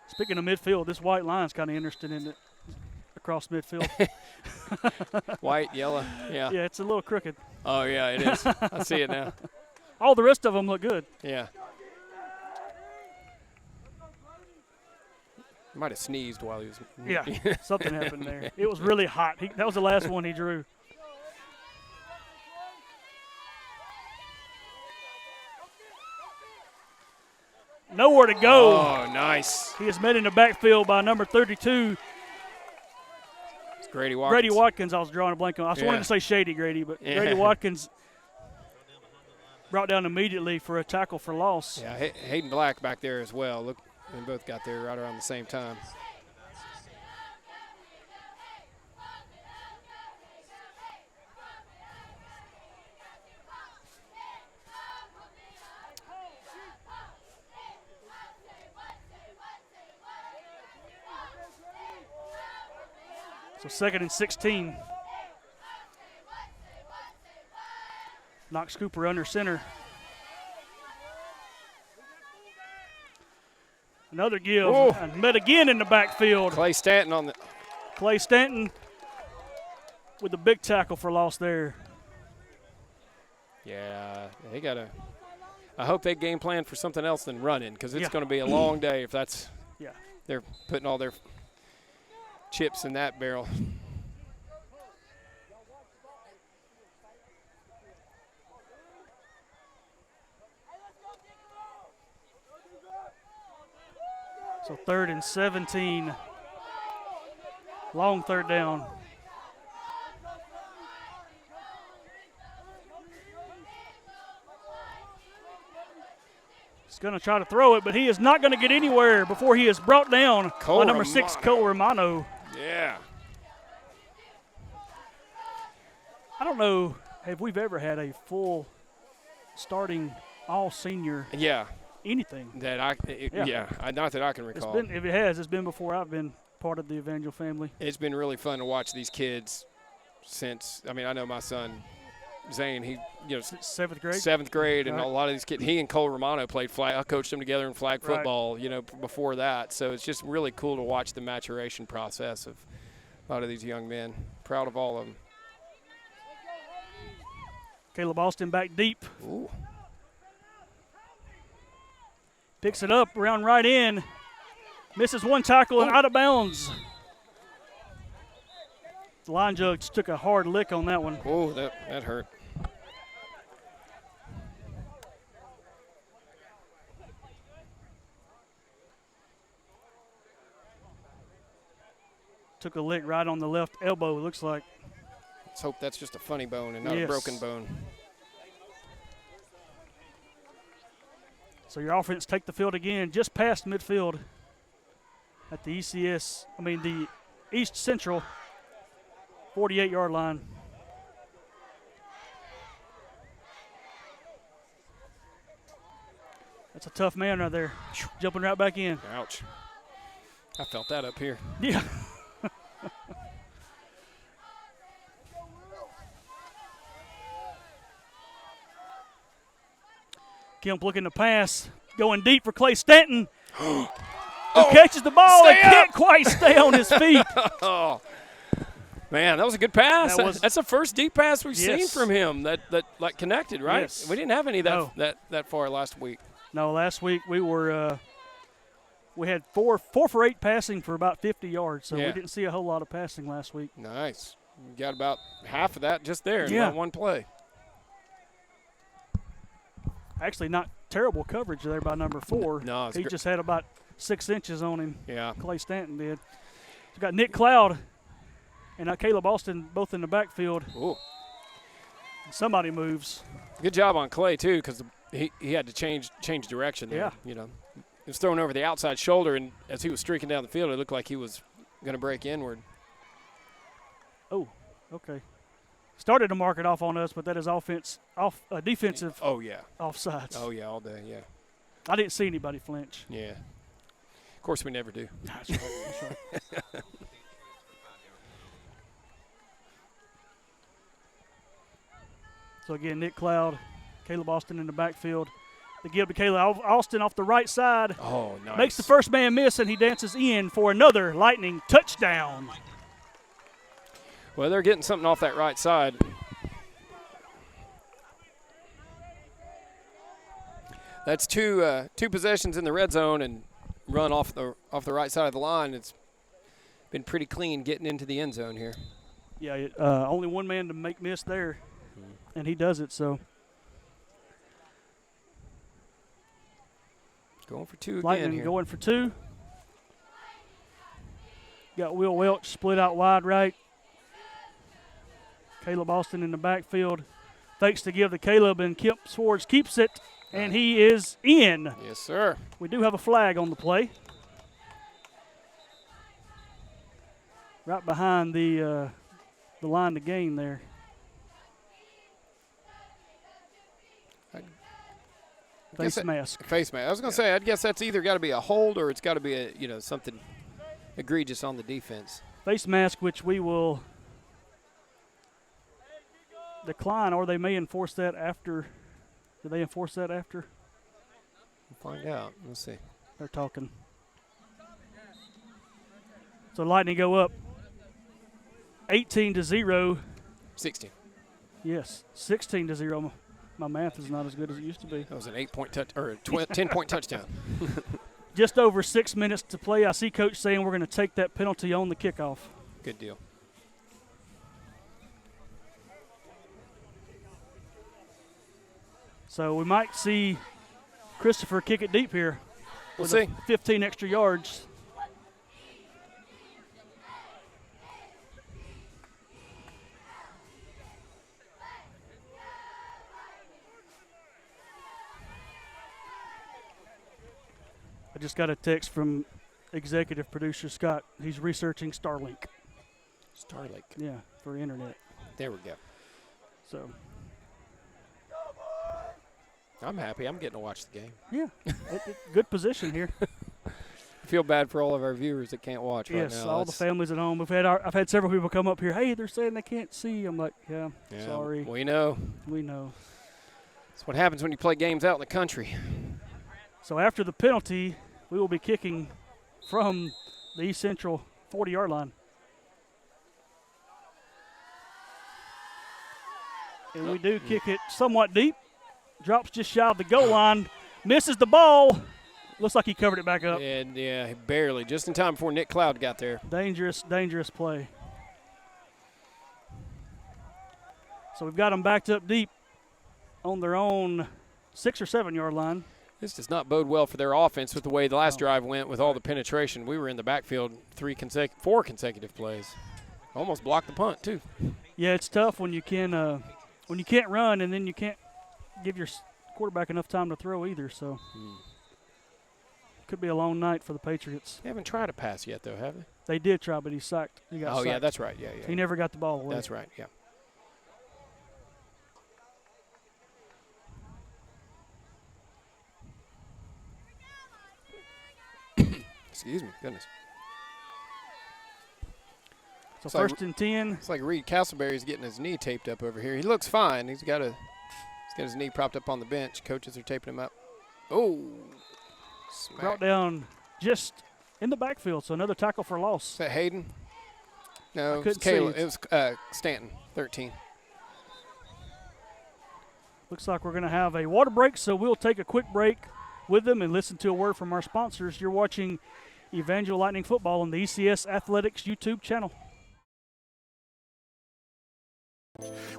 Speaking of midfield, this white line's kind of interesting, isn't it? Across midfield. White, yellow, yeah. Yeah, it's a little crooked. Oh, yeah, it is. I see it now. All the rest of them look good. Yeah. He might have sneezed while he was. Yeah, something happened there. It was really hot. That was the last one he drew. Nowhere to go. Oh, nice. He is met in the backfield by number 32, It's Grady Watkins. Grady Watkins. I was drawing a blank on. I was wanting to say Shady Grady, but Grady Watkins brought down immediately for a tackle for loss. Yeah, Hayden Black back there as well. Look, they both got there right around the same time. So 2nd and 16. Knox Cooper under center. Another give. Whoa. And met again in the backfield. Clay Stanton on the. Clay Stanton with the big tackle for loss there. Yeah, they got to. I hope they game plan for something else than running, because it's Yeah. going to be a long day if that's. Yeah. They're putting all their chips in that barrel. So 3rd and 17. Long 3rd down. He's going to try to throw it, but he is not going to get anywhere before he is brought down by number 6, Cole Romano. Yeah. I don't know if we've ever had a full starting all-senior Yeah. anything. Not that I can recall. If it has, it's been before I've been part of the Evangel family. It's been really fun to watch these kids since, I mean, I know my son, Zane, he, you know, 7th grade. 7th grade, and Right. a lot of these kids, he and Cole Romano played flag. I coached them together in flag Right. football, you know, before that. So it's just really cool to watch the maturation process of a lot of these young men. Proud of all of them. Caleb Austin back deep. Ooh. Picks it up, around right in. Misses one tackle and out of bounds. The line judge took a hard lick on that one. Oh, that hurt. Took a lick right on the left elbow, it looks like. Let's hope that's just a funny bone and not Yes. a broken bone. So your offense take the field again, just past midfield at the the East Central 48-yard line. That's a tough man right there, jumping right back in. Ouch. I felt that up here. Yeah. Kemp looking to pass, going deep for Clay Stanton. Who catches the ball and stay up. can't quite stay on his feet. Oh, man, that was a good pass. That's the first deep pass we've seen Yes. from him that like connected, right? Yes. We didn't have any of No. that far last week. No, last week we had 4 for 8 passing for about 50 yards, so Yeah. we didn't see a whole lot of passing last week. Nice. You got about half of that just there in Yeah. that one play. Actually, not terrible coverage there by number 4. No, it's he gr- just had about 6 inches on him. Yeah. Clay Stanton did. We got Nick Cloud and Caleb Austin both in the backfield. Ooh. Somebody moves. Good job on Clay, too, because he had to change direction there. Yeah. You know, he was thrown over the outside shoulder, and as he was streaking down the field, it looked like he was going to break inward. Oh, okay. Started to mark it off on us, but that is defensive Oh, yeah. offsides. Oh, yeah, all day, yeah. I didn't see anybody flinch. Yeah. Of course, we never do. That's right. That's right. So again, Nick Cloud, Caleb Austin in the backfield. They give to Caleb Austin off the right side. Oh, nice. Makes the first man miss, and he dances in for another Lightning touchdown. Well, they're getting something off that right side. That's two possessions in the red zone and run off the right side of the line. It's been pretty clean getting into the end zone here. Yeah, only one man to make miss there, and he does it. So Going for 2 again Lightning here. going for 2. Got Will Welch split out wide right. Caleb Austin in the backfield. Fakes to give to Caleb, and Kemp Swords keeps it, and he is in. Yes, sir. We do have a flag on the play. Right behind the line to gain there. Face mask. Face mask. I was going to say, I guess that's either got to be a hold or it's got to be something egregious on the defense. Face mask, which we will decline, or they may enforce that after. Do they enforce that after? We'll find out. Let's see. They're talking. So Lightning go up 18-0. 16. Yes, 16-0. My math is not as good as it used to be. That was an 8-point touch or a 10-point touchdown. Just over 6 minutes to play. I see Coach saying we're going to take that penalty on the kickoff. Good deal. So we might see Christopher kick it deep here. We'll with see. 15 extra yards. I just got a text from executive producer Scott. He's researching Starlink. Starlink. Yeah, for internet. There we go. So, I'm happy. I'm getting to watch the game. yeah, good position here. If feel bad for all of our viewers that can't watch right now. Yes, all the families at home. I've had several people come up here. Hey, they're saying they can't see. I'm like, yeah. Sorry. We know. We know. That's what happens when you play games out in the country. So after the penalty, we will be kicking from the East Central 40-yard line. And we do kick it somewhat deep. Drops just shy of the goal line. Misses the ball. Looks like he covered it back up. And, yeah, barely. Just in time before Nick Cloud got there. Dangerous, dangerous play. So we've got them backed up deep on their own 6 or 7 yard line. This does not bode well for their offense with the way the last drive went with all the penetration. We were in the backfield 4 consecutive plays. Almost blocked the punt, too. Yeah, it's tough when you can't run and then you can't give your quarterback enough time to throw either. So could be a long night for the Patriots. They haven't tried a pass yet, though, have they? They did try, but he sacked. He got sacked. Yeah, that's right. Yeah. He never got the ball away. That's right, yeah. Excuse me, goodness. So It's first and 10. It's like Reed Castleberry's getting his knee taped up over here. He looks fine. He's got his knee propped up on the bench. Coaches are taping him up. Oh, smack. Brought down just in the backfield, so another tackle for loss. Is that Hayden? No, it was couldn't see. Caleb. It was Stanton, 13. Looks like we're going to have a water break, so we'll take a quick break with them and listen to a word from our sponsors. You're watching Evangel Lightning Football on the ECS Athletics YouTube channel.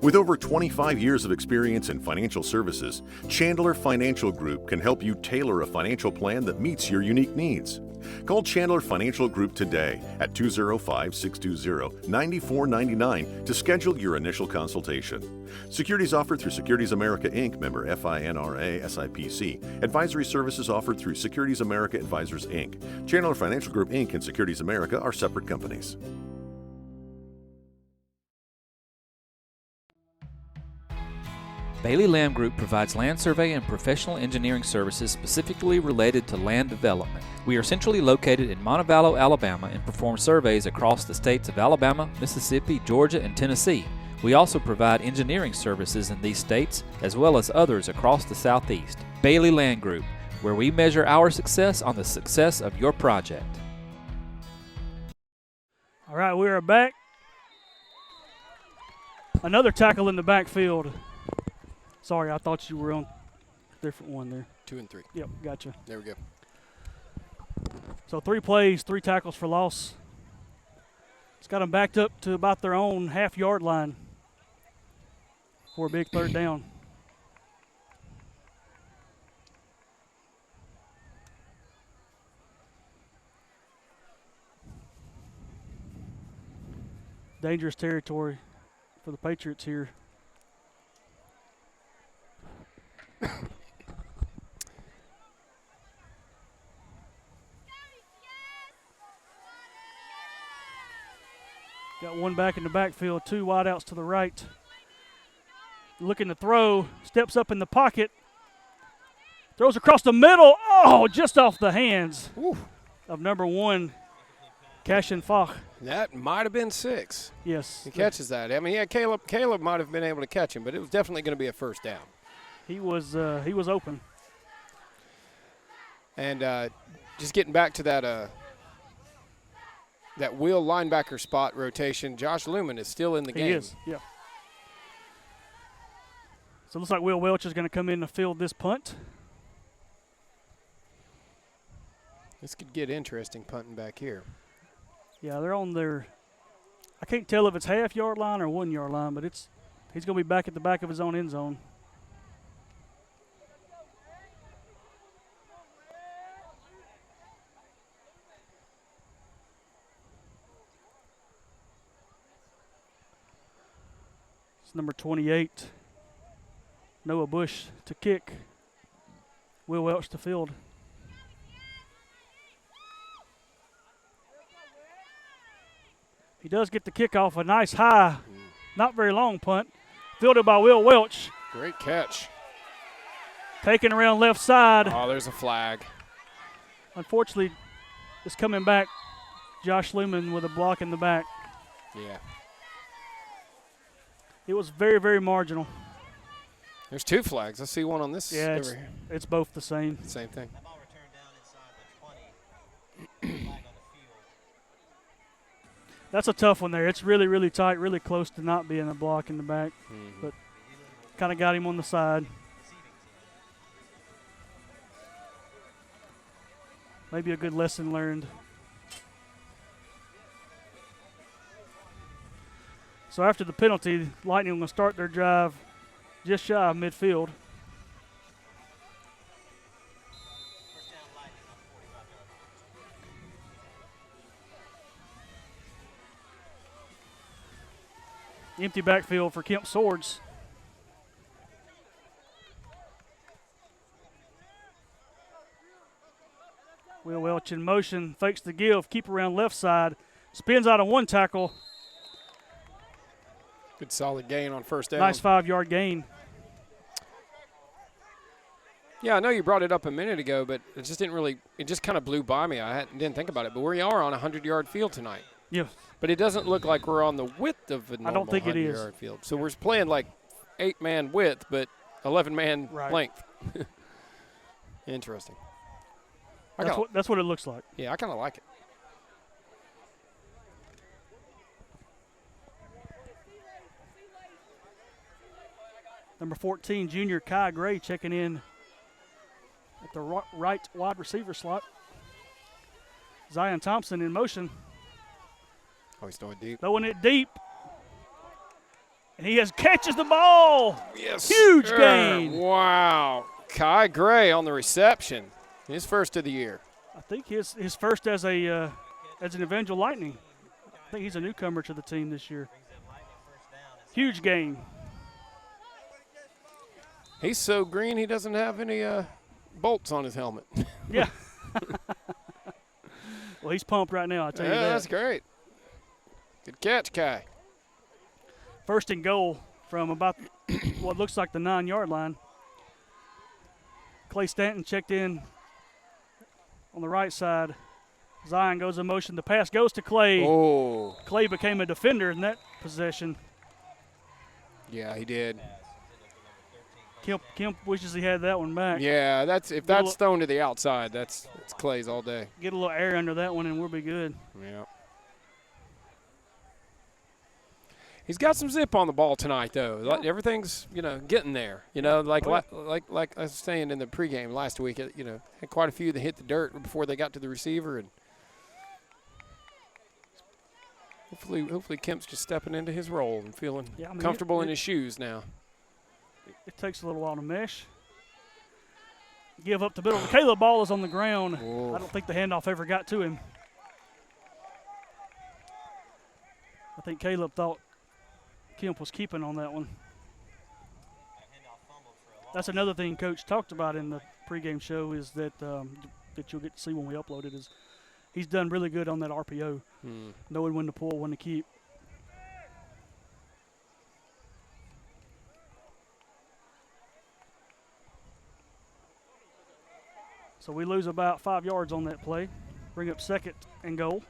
With over 25 years of experience in financial services, Chandler Financial Group can help you tailor a financial plan that meets your unique needs. Call Chandler Financial Group today at 205-620-9499 to schedule your initial consultation. Securities offered through Securities America Inc., member FINRA SIPC. Advisory services offered through Securities America Advisors Inc. Chandler Financial Group Inc. and Securities America are separate companies. Bailey Land Group provides land survey and professional engineering services specifically related to land development. We are centrally located in Montevallo, Alabama, and perform surveys across the states of Alabama, Mississippi, Georgia, and Tennessee. We also provide engineering services in these states as well as others across the Southeast. Bailey Land Group, where we measure our success on the success of your project. All right, we are back. Another tackle in the backfield. Sorry, I thought you were on a different one there. 2 and 3. Yep, gotcha. There we go. So 3 plays, 3 tackles for loss. It's got them backed up to about their own half-yard line for a big third down. Dangerous territory for the Patriots here. Got one back in the backfield, 2 wideouts to the right. Looking to throw, steps up in the pocket, throws across the middle. Oh, just off the hands of number 1, Cashin Fach. That might have been 6. Yes. He catches that. I mean, yeah, Caleb might have been able to catch him, but it was definitely going to be a first down. He was open. And just getting back to that wheel linebacker spot rotation, Josh Lumen is still in the game. He is, yeah. So it looks like Will Welch is going to come in to field this punt. This could get interesting punting back here. Yeah, they're on their – I can't tell if it's half-yard line or 1 yard line, but he's going to be back at the back of his own end zone. Number 28, Noah Bush to kick. Will Welch to field. He does get the kickoff, a nice high, not very long punt. Fielded by Will Welch. Great catch. Taken around left side. Oh, there's a flag. Unfortunately, is coming back. Josh Lumen with a block in the back. Yeah. It was very, very marginal. There's 2 flags. I see one on this Yeah, over here. it's both the same. Same thing. That ball returned down inside the 20. Flag on the field. That's a tough one there. It's really, really tight, really close to not being a block in the back. But kind of got him on the side. Maybe a good lesson learned. So after the penalty, Lightning will start their drive just shy of midfield. First down, Lightning on the 45-yard line. Empty backfield for Kemp Swords. Will Welch in motion, fakes the give, keep around left side, spins out of one tackle. Good solid gain on first down. Nice 5-yard gain. Yeah, I know you brought it up a minute ago, but it just didn't really – it just kind of blew by me. Didn't think about it. But we are on a 100-yard field tonight. Yeah. But it doesn't look like we're on the width of a normal I don't think it is. 100-yard field. So we're playing like 8-man width, but 11-man Right. length. Interesting. That's what it looks like. Yeah, I kind of like it. Number 14, junior Kai Gray checking in at the right wide receiver slot. Zion Thompson in motion, Oh, he's throwing deep. throwing it deep. And he catches the ball. Yes. Huge sir. gain. Wow. Kai Gray on the reception. His first of the year. I think his first as an Evangel Lightning. I think he's a newcomer to the team this year. Huge gain. He's so green he doesn't have any bolts on his helmet. Yeah. Well, he's pumped right now, I tell you that. That's great. Good catch, Kai. First and goal from about what looks like the 9-yard line. Clay Stanton checked in on the right side. Zion goes in motion. The pass goes to Clay. Oh. Clay became a defender in that possession. Yeah, he did. Kemp wishes he had that one back. Yeah, if that's thrown to the outside, that's Clay's all day. Get a little air under that one and we'll be good. Yeah. He's got some zip on the ball tonight, though. Like, everything's, getting there. Like I was saying in the pregame last week, had quite a few that hit the dirt before they got to the receiver, and hopefully Kemp's just stepping into his role and feeling comfortable in his shoes now. It takes a little while to mesh. Give up the middle. Caleb ball is on the ground. Whoa. I don't think the handoff ever got to him. I think Caleb thought Kemp was keeping on that one. That's another thing Coach talked about in the pregame show is that that you'll get to see when we upload it is he's done really good on that RPO, knowing when to pull, when to keep. So we lose about 5 yards on that play. Bring up second and goal.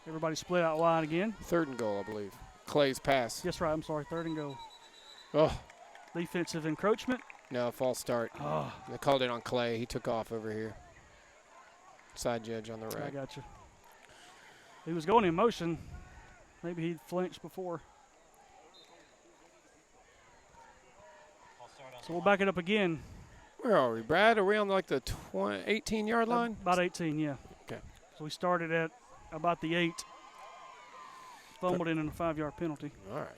Everybody split out wide again. Third and goal, I believe. Clay's pass. Yes, right. I'm sorry. Third and goal. Oh. Defensive encroachment. No, false start. Oh. They called it on Clay. He took off over here. Side judge on the right. I got you. He was going in motion. Maybe he'd flinched before. So we'll back it up again. Where are we, Brad? Are we on like the 18-yard line? About 18, yeah. Okay. So we started at about the 8. Fumbled in a 5-yard penalty. All right.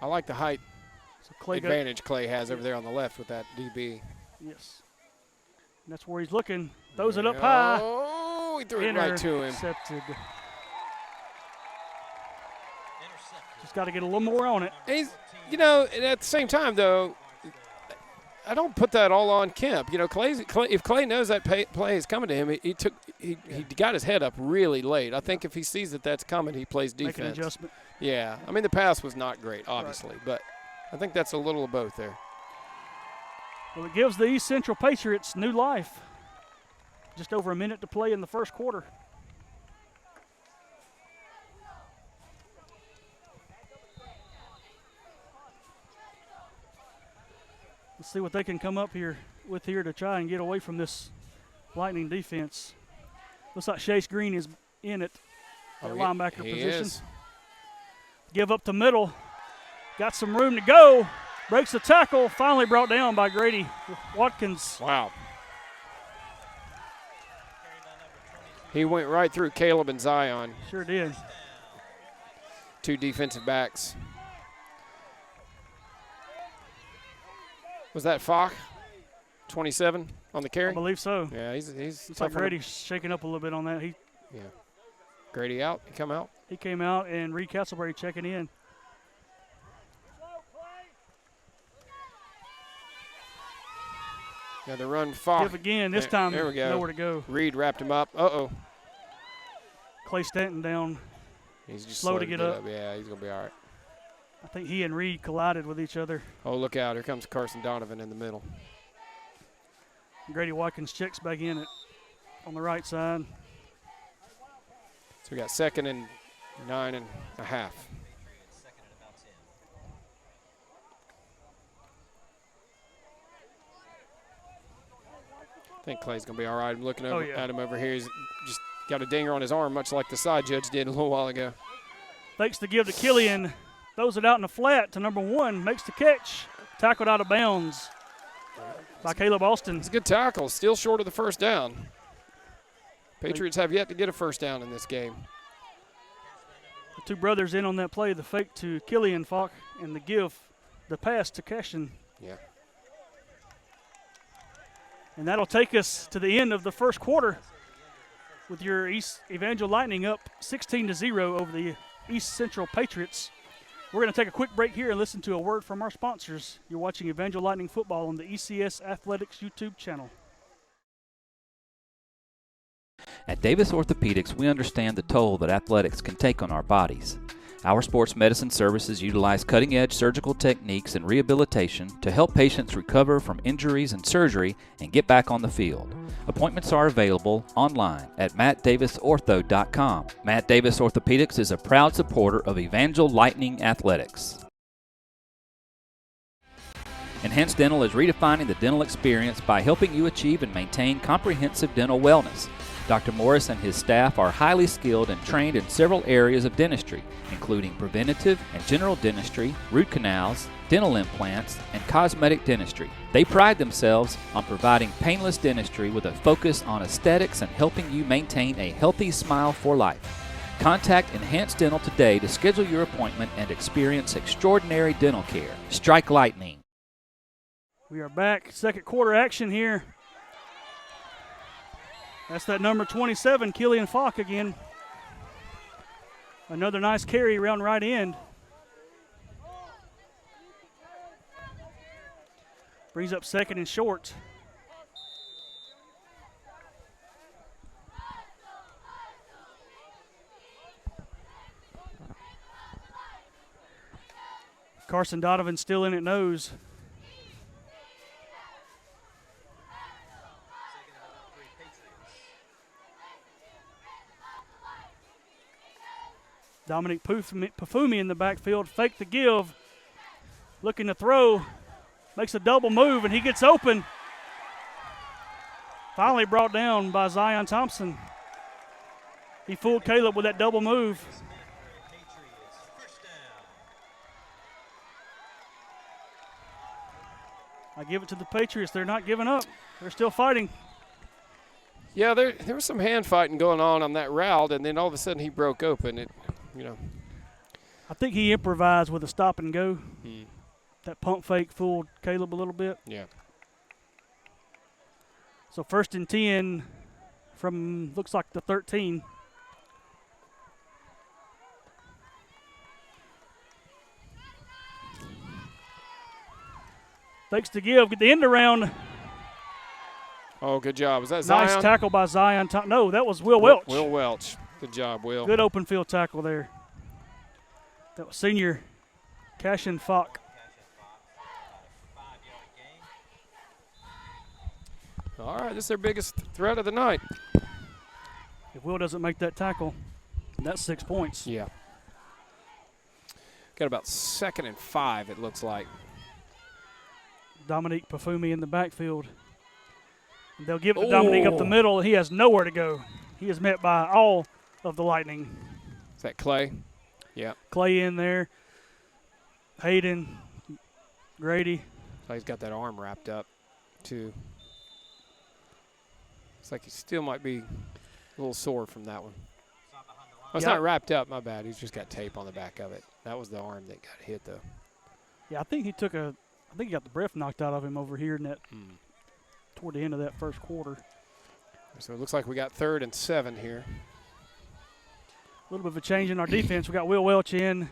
I like the height advantage Clay has over there on the left with that DB. Yes. And that's where he's looking. Throws it up high. Oh, he threw it right to him. Intercepted. Just got to get a little more on it. He's, at the same time, though, I don't put that all on Kemp. If Clay knows that play is coming to him, he got his head up really late. I think if he sees that that's coming, he plays defense. Make an adjustment. Yeah. I mean, the pass was not great, obviously, but I think that's a little of both there. Well, it gives the East Central Patriots new life. Just over a minute to play in the first quarter. Let's see what they can come up here to try and get away from this Lightning defense. Looks like Chase Green is in it at linebacker he position. is. Give up the middle. Got some room to go. Breaks the tackle. Finally brought down by Grady Watkins. Wow. He went right through Caleb and Zion, Sure did. two defensive backs. Was that Falk? 27 on the I carry? believe so. Yeah, he's Looks like Grady's shaking up a little bit on that. Yeah. Grady out. He come out. He came out, and Reed Castleberry checking in. Got the run Falk. Give again. This time, there we go. nowhere to go. Reed wrapped him up. Uh-oh. Clay Stanton down. He's just Slow to get up. Yeah, he's going to be all right. I think he and Reed collided with each other. Oh, look out. Here comes Carson Donovan in the middle. Grady Watkins checks back in on the right side. So we got 2nd and 9.5. I think Clay's going to be all right. I'm looking over at him over here. He's just got a dinger on his arm, much like the side judge did a little while ago. Fakes the give to Killian. Throws it out in the flat to number 1. Makes the catch. Tackled out of bounds by Caleb Austin. It's a good tackle. Still short of the first down. Patriots have yet to get a first down in this game. The two brothers in on that play. The fake to Killian Falk and the pass to Cashin. Yeah. And that'll take us to the end of the first quarter with your East Evangel Lightning up 16-0 over the East Central Patriots. We're going to take a quick break here and listen to a word from our sponsors. You're watching Evangel Lightning Football on the ECS Athletics YouTube channel. At Davis Orthopedics, we understand the toll that athletics can take on our bodies. Our sports medicine services utilize cutting-edge surgical techniques and rehabilitation to help patients recover from injuries and surgery and get back on the field. Appointments are available online at mattdavisortho.com. Matt Davis Orthopedics is a proud supporter of Evangel Lightning Athletics. Enhanced Dental is redefining the dental experience by helping you achieve and maintain comprehensive dental wellness. Dr. Morris and his staff are highly skilled and trained in several areas of dentistry, including preventative and general dentistry, root canals, dental implants, and cosmetic dentistry. They pride themselves on providing painless dentistry with a focus on aesthetics and helping you maintain a healthy smile for life. Contact Enhanced Dental today to schedule your appointment and experience extraordinary dental care. Strike lightning. We are back. Second quarter action here. That's that number 27, Killian Falk again. Another nice carry around right end. Brings up 2nd and short. Carson Donovan still in at nose. Dominic Pafumi in the backfield. Fake the give. Looking to throw. Makes a double move, and he gets open. Finally brought down by Zion Thompson. He fooled Caleb with that double move. I give it to the Patriots. They're not giving up. They're still fighting. Yeah, there was some hand fighting going on that route, and then all of a sudden he broke open. I think he improvised with a stop and go. That pump fake fooled Caleb a little bit. Yeah. So 1st and 10 from, looks like the 13. Fakes to give, get the end around. Oh, good job. Was that Zion? Nice tackle by Zion. No, that was Will Welch. Will Welch. Good job, Will. Good open field tackle there. That was senior Cashin Falk. All right, this is their biggest threat of the night. If Will doesn't make that tackle, that's 6 points. Yeah. Got about 2nd and 5, it looks like. Dominique Pafumi in the backfield. They'll give it to Dominique up the middle. He has nowhere to go. He is met by all of the Lightning. Is that Clay? Yeah. Clay in there. Hayden. Grady. Clay's got that arm wrapped up, too. Looks like he still might be a little sore from that one. Oh, it's not wrapped up, my bad. He's just got tape on the back of it. That was the arm that got hit, though. Yeah, I think he got the breath knocked out of him over here in that toward the end of that first quarter. So it looks like we got 3rd and 7 here. A little bit of a change in our defense. We got Will Welch in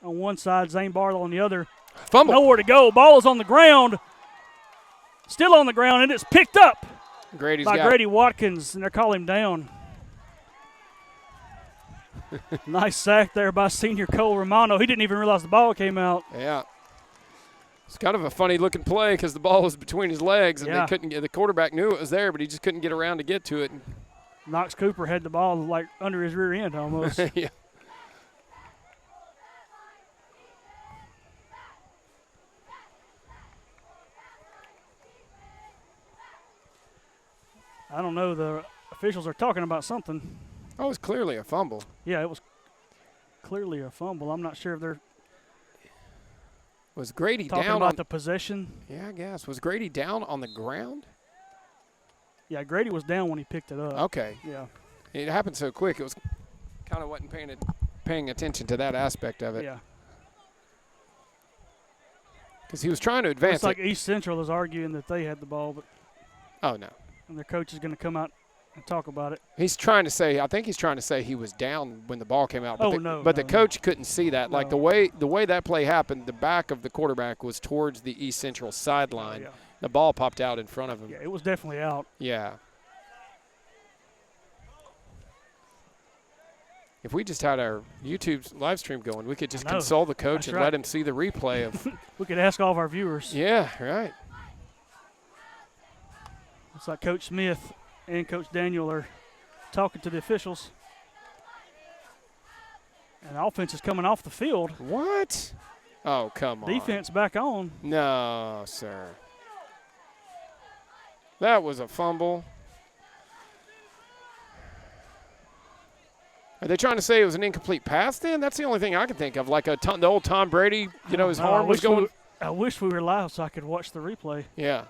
on one side, Zane Barlow on the other. Fumble. Nowhere to go. Ball is on the ground. Still on the ground, and it's picked up by Grady Watkins, and they're calling him down. Nice sack there by senior Cole Romano. He didn't even realize the ball came out. Yeah. It's kind of a funny-looking play because the ball was between his legs, and they couldn't get. The quarterback knew it was there, but he just couldn't get around to get to it. Knox Cooper had the ball like under his rear end almost. Yeah. I don't know. The officials are talking about something. Oh, it was clearly a fumble. Yeah, it was clearly a fumble. I'm not sure if they're Was Grady talking down about on the possession. Yeah, I guess. Was Grady down on the ground? Yeah, Grady was down when he picked it up. Okay. Yeah. It happened so quick. It was kind of wasn't paying attention to that aspect of it. Yeah. Because he was trying to advance It's like East Central is arguing that they had the ball, but Oh, no. and their coach is going to come out and talk about it. He's trying to say, I think he's trying to say he was down when the ball came out. But the coach couldn't see that. No. Like the way that play happened, the back of the quarterback was towards the East Central sideline. Oh, yeah. The ball popped out in front of him. Yeah, it was definitely out. Yeah. If we just had our YouTube live stream going, we could just console the coach and let him see the replay of. We could ask all of our viewers. Yeah, right. It's like Coach Smith and Coach Daniel are talking to the officials. And the offense is coming off the field. What? Oh, come on. Defense back on. No, sir. That was a fumble. Are they trying to say it was an incomplete pass then? That's the only thing I can think of. Like the old Tom Brady, his arm was going. I wish we were live so I could watch the replay. Yeah.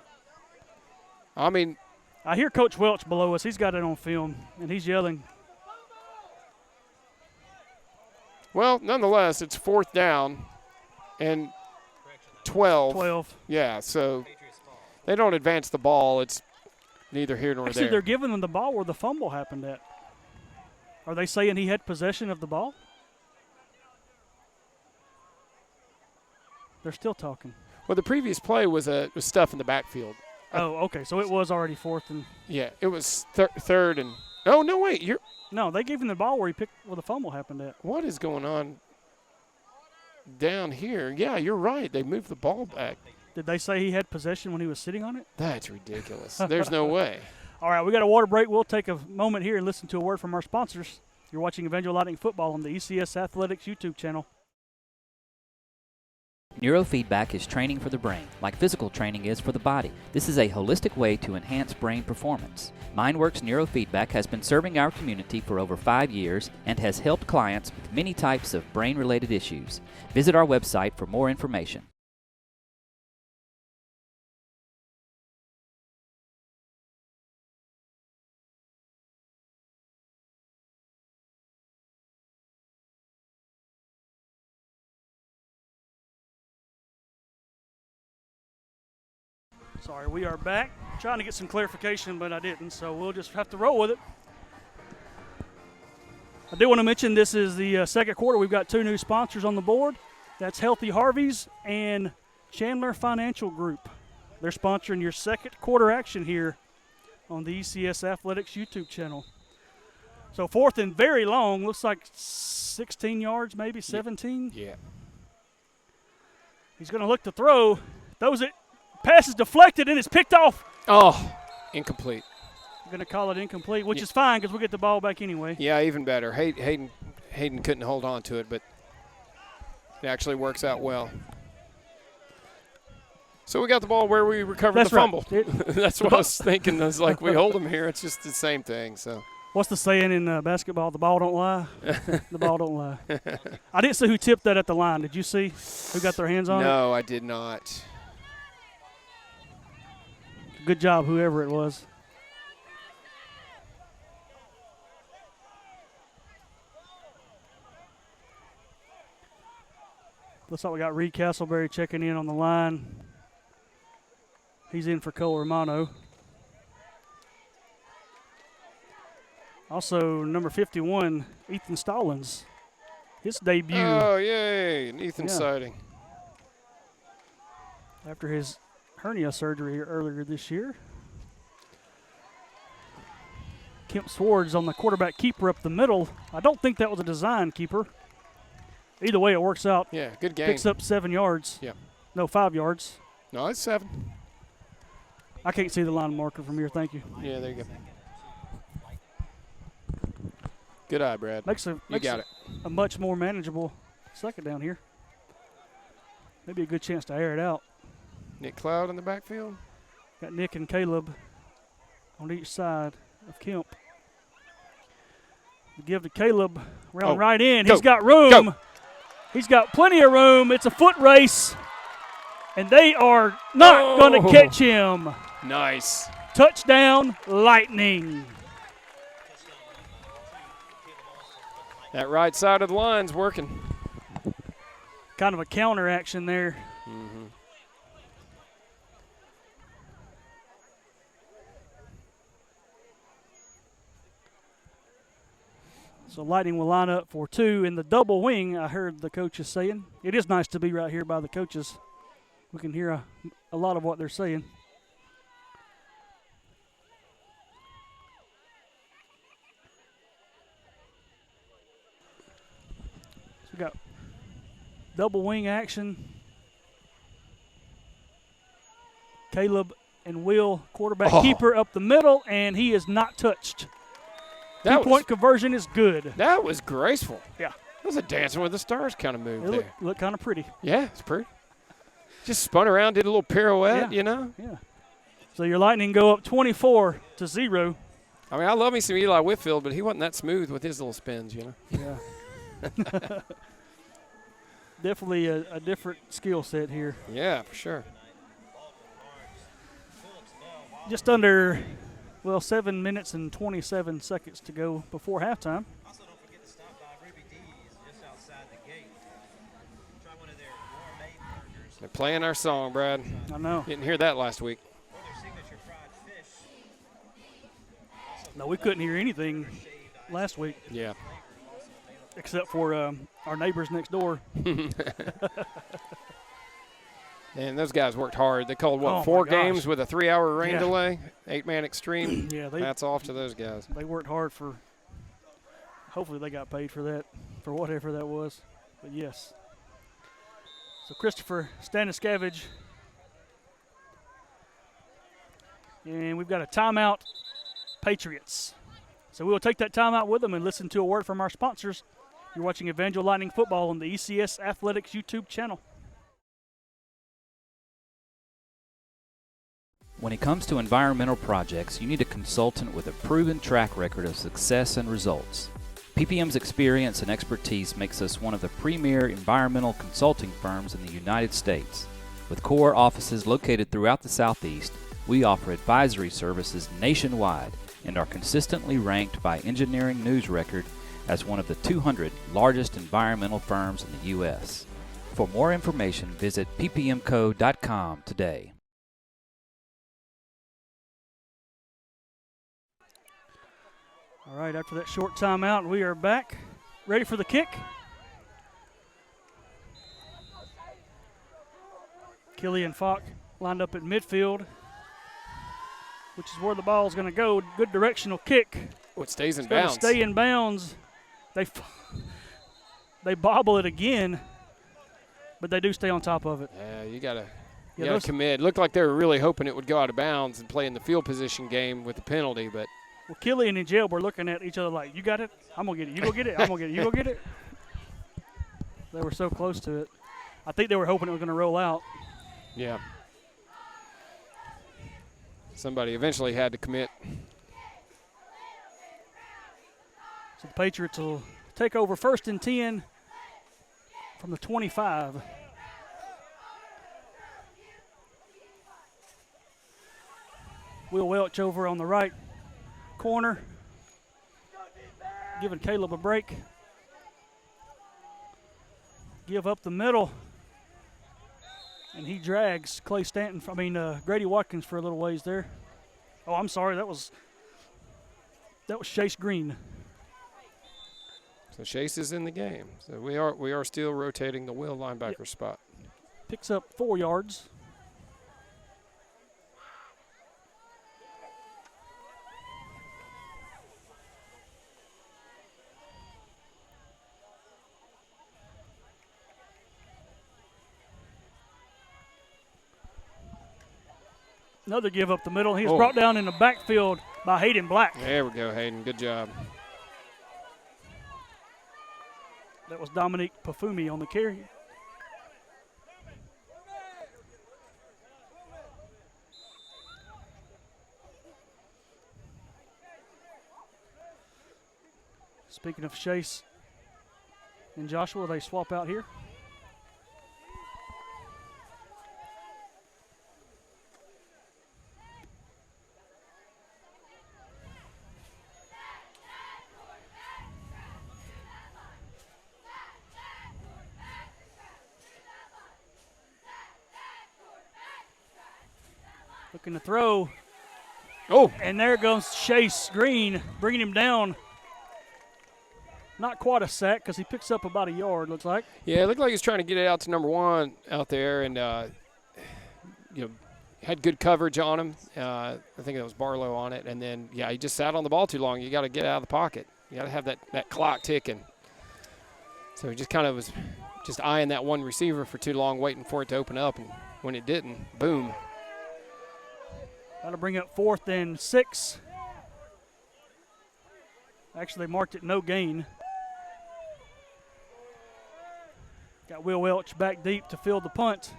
I mean. I hear Coach Welch below us. He's got it on film, and he's yelling. Well, nonetheless, it's 4th down and 12. 12. Yeah, so they don't advance the ball. It's neither here nor Actually, there. they're giving them the ball where the fumble happened at. Are they saying he had possession of the ball? They're still talking. Well, the previous play was stuff in the backfield. Oh, okay. So it was already 4th and. Yeah, it was 3rd and. Oh no, wait! No, they gave him the ball where the fumble happened at. What is going on down here? Yeah, you're right. They moved the ball back. Did they say he had possession when he was sitting on it? That's ridiculous. There's no way. All right, we got a water break. We'll take a moment here and listen to a word from our sponsors. You're watching Evangel Lightning Football on the ECS Athletics YouTube channel. Neurofeedback is training for the brain, like physical training is for the body. This is a holistic way to enhance brain performance. MindWorks Neurofeedback has been serving our community for over 5 years and has helped clients with many types of brain-related issues. Visit our website for more information. Sorry, we are back. Trying to get some clarification, but I didn't, so we'll just have to roll with it. I do want to mention this is the second quarter. We've got 2 new sponsors on the board. That's Healthy Harvey's and Chandler Financial Group. They're sponsoring your second quarter action here on the ECS Athletics YouTube channel. So 4th and very long. Looks like 16 yards, maybe 17. Yeah. He's going to look to throw. Throws it. Pass is deflected and it's picked off. Oh. Incomplete. Going to call it incomplete, which is fine because we'll get the ball back anyway. Yeah, even better. Hayden couldn't hold on to it, but it actually works out well. So we got the ball where we recovered That's the fumble. right. That's what I was thinking. I was like, we hold them here. It's just the same thing. So. What's the saying in basketball? The ball don't lie. The ball don't lie. I didn't see who tipped that at the line. Did you see who got their hands on it? No, I did not. Good job, whoever it was. Looks like we got Reed Castleberry checking in on the line. He's in for Cole Romano. Also, number 51, Ethan Stallings. His debut. Oh, yay. An Ethan sighting. After his hernia surgery earlier this year. Kemp Swords on the quarterback keeper up the middle. I don't think that was a design keeper. Either way, it works out. Yeah, good game. Picks up 7 yards. Yeah. No, 5 yards. No, it's 7. I can't see the line marker from here. Thank you. Yeah, there you go. Good eye, Brad. Makes you got it. A much more manageable second down here. Maybe a good chance to air it out. Nick Cloud in the backfield. Got Nick and Caleb on each side of Kemp. We give to Caleb around right in. Go. He's got room. Go. He's got plenty of room. It's a foot race. And they are not going to catch him. Nice. Touchdown, Lightning. That right side of the line's working. Kind of a counter action there. Mm-hmm. So Lightning will line up for 2 in the double wing, I heard the coaches saying. It is nice to be right here by the coaches. We can hear a lot of what they're saying. So we got double wing action. Caleb and Will, quarterback keeper up the middle, and he is not touched. Two-point conversion is good. That was graceful. Yeah. That was a Dancing with the Stars kind of move It there. looked kind of pretty. Yeah, it's pretty. Just spun around, did a little pirouette, you know? Yeah. So your Lightning go up 24-0. I mean, I love me some Eli Whitfield, but he wasn't that smooth with his little spins, you know? Yeah. Definitely a different skill set here. Yeah, for sure. Just under, 7 minutes and 27 seconds to go before halftime. Also, don't forget to stop by Ruby D's just outside the gate. Try one of their gourmet burgers. They're playing our song, Brad. I know. Didn't hear that last week. Or their signature fried fish. No, we couldn't hear anything last week Yeah. except for our neighbors next door. And those guys worked hard. They called, Oh, 4 my gosh. games with a 3-hour rain Yeah. delay? 8-man extreme. Yeah, Hats off to those guys. They worked hard for. Hopefully, they got paid for that, for whatever that was. But yes. So Christopher Staniscavage, and we've got a timeout, Patriots. So we will take that timeout with them and listen to a word from our sponsors. You're watching Evangel Lightning Football on the ECS Athletics YouTube channel. When it comes to environmental projects, you need a consultant with a proven track record of success and results. PPM's experience and expertise makes us one of the premier environmental consulting firms in the United States. With core offices located throughout the Southeast, we offer advisory services nationwide and are consistently ranked by Engineering News-Record as one of the 200 largest environmental firms in the U.S. For more information, visit ppmco.com today. All right, after that short timeout, we are back, ready for the kick. Killian Falk lined up at midfield, which is where the ball is going to go. Good directional kick. Oh, it stays in It's gonna bounds. stay in bounds. They bobble it again, but they do stay on top of it. Yeah, you got to Yeah, You got to commit. Looked like they were really hoping it would go out of bounds and play in the field position game with the penalty, but Well, Killian and Jeb were looking at each other like, you got it? I'm going to get it. You go get it? I'm going to get it. You go get it? They were so close to it. I think they were hoping it was going to roll out. yeah. Somebody eventually had to commit. So the Patriots will take over 1st and 10 from the 25. Will Welch over on the right corner, giving Caleb a break. Give up the middle, and he drags Clay Stanton. Grady Watkins for a little ways there. Oh, I'm sorry, that was Chase Green. So Chase is in the game. So we are still rotating the Will linebacker spot. Picks up 4 yards. Another give up the middle. He's brought down in the backfield by Hayden Black. There we go, Hayden. Good job. That was Dominique Pafumi on the carry. Speaking of Chase and Joshua, they swap out here. Looking to throw. Oh! And there goes Chase Green, bringing him down. Not quite a sack because he picks up about a yard, looks like. Yeah, it looked like he was trying to get it out to number 1 out there, and had good coverage on him. I think it was Barlow on it, and then he just sat on the ball too long. You got to get out of the pocket. You got to have that clock ticking. So he just kind of was just eyeing that one receiver for too long, waiting for it to open up, and when it didn't, boom. That'll bring up 4th and 6. Actually, they marked it no gain. Got Will Welch back deep to field the punt.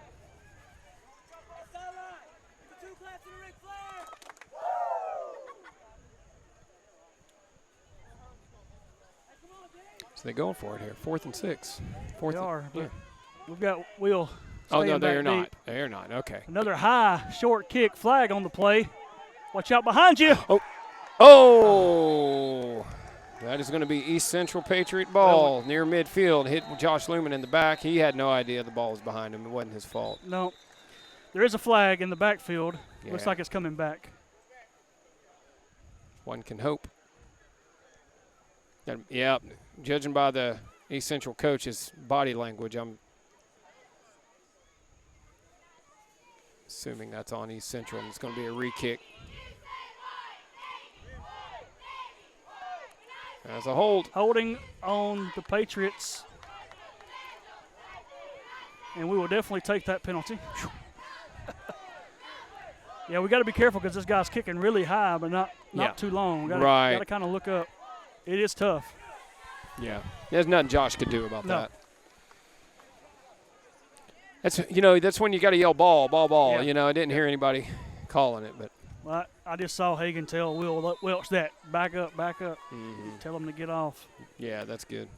So they're going for it here. 4th and 6. They are. But we've got Will. Oh, no, they they're not. They're not. Okay. Another high, short kick flag on the play. Watch out behind you. Oh! That is going to be East Central Patriot ball near midfield. Hit Josh Lumen in the back. He had no idea the ball was behind him. It wasn't his fault. No. There is a flag in the backfield. Yeah. Looks like it's coming back. One can hope. Yeah, judging by the East Central coach's body language, I'm assuming that's on East Central, and it's going to be a re-kick. As a hold. Holding on the Patriots. And we will definitely take that penalty. Yeah, we got to be careful because this guy's kicking really high, but not too long. Got to kind of look up. It is tough. Yeah, there's nothing Josh could do about that. That's when you got to yell ball. Yeah. I didn't hear anybody calling it, but. Well, I just saw Hagan tell Will Welch that. Back up. Mm-hmm. Tell him to get off. Yeah, that's good.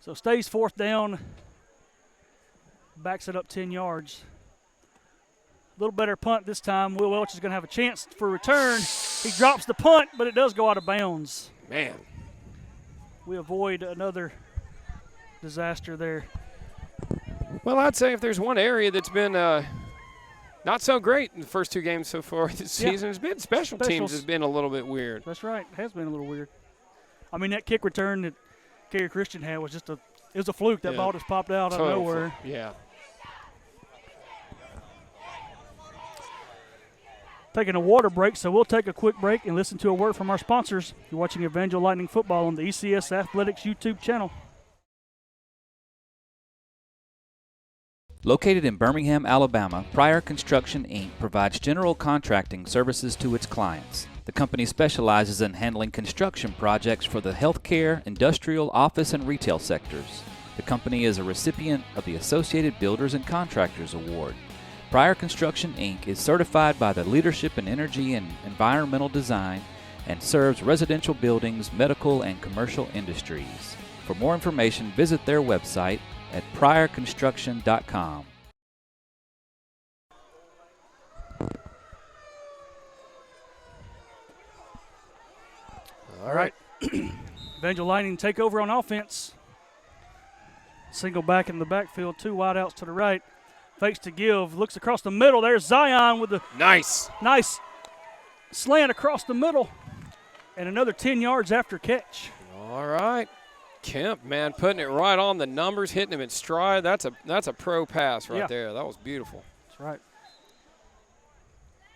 So stays 4th down. Backs it up 10 yards. A little better punt this time. Will Welch is going to have a chance for return. He drops the punt, but it does go out of bounds. Man. We avoid another disaster there. Well, I'd say if there's one area that's been not so great in the first 2 games so far this season, it's been special teams has been a little bit weird. That's right. It has been a little weird. I mean, that kick return that Kerry Christian had was it was a fluke. That ball just popped out of nowhere. Yeah. Taking a water break, so we'll take a quick break and listen to a word from our sponsors. You're watching Evangel Lightning Football on the ECS Athletics YouTube channel. Located in Birmingham, Alabama, Pryor Construction, Inc. provides general contracting services to its clients. The company specializes in handling construction projects for the healthcare, industrial, office, and retail sectors. The company is a recipient of the Associated Builders and Contractors Award. Pryor Construction, Inc. is certified by the Leadership in Energy and Environmental Design and serves residential buildings, medical, and commercial industries. For more information, visit their website at pryorconstruction.com. All right. Evangel Lightning take over on offense. Single back in the backfield, 2 wideouts to the right. Fakes to give, looks across the middle. There's Zion with the nice slant across the middle. And another 10 yards after catch. All right. Kemp, man, putting it right on the numbers, hitting him in stride. That's a pro pass right there. That was beautiful. That's right.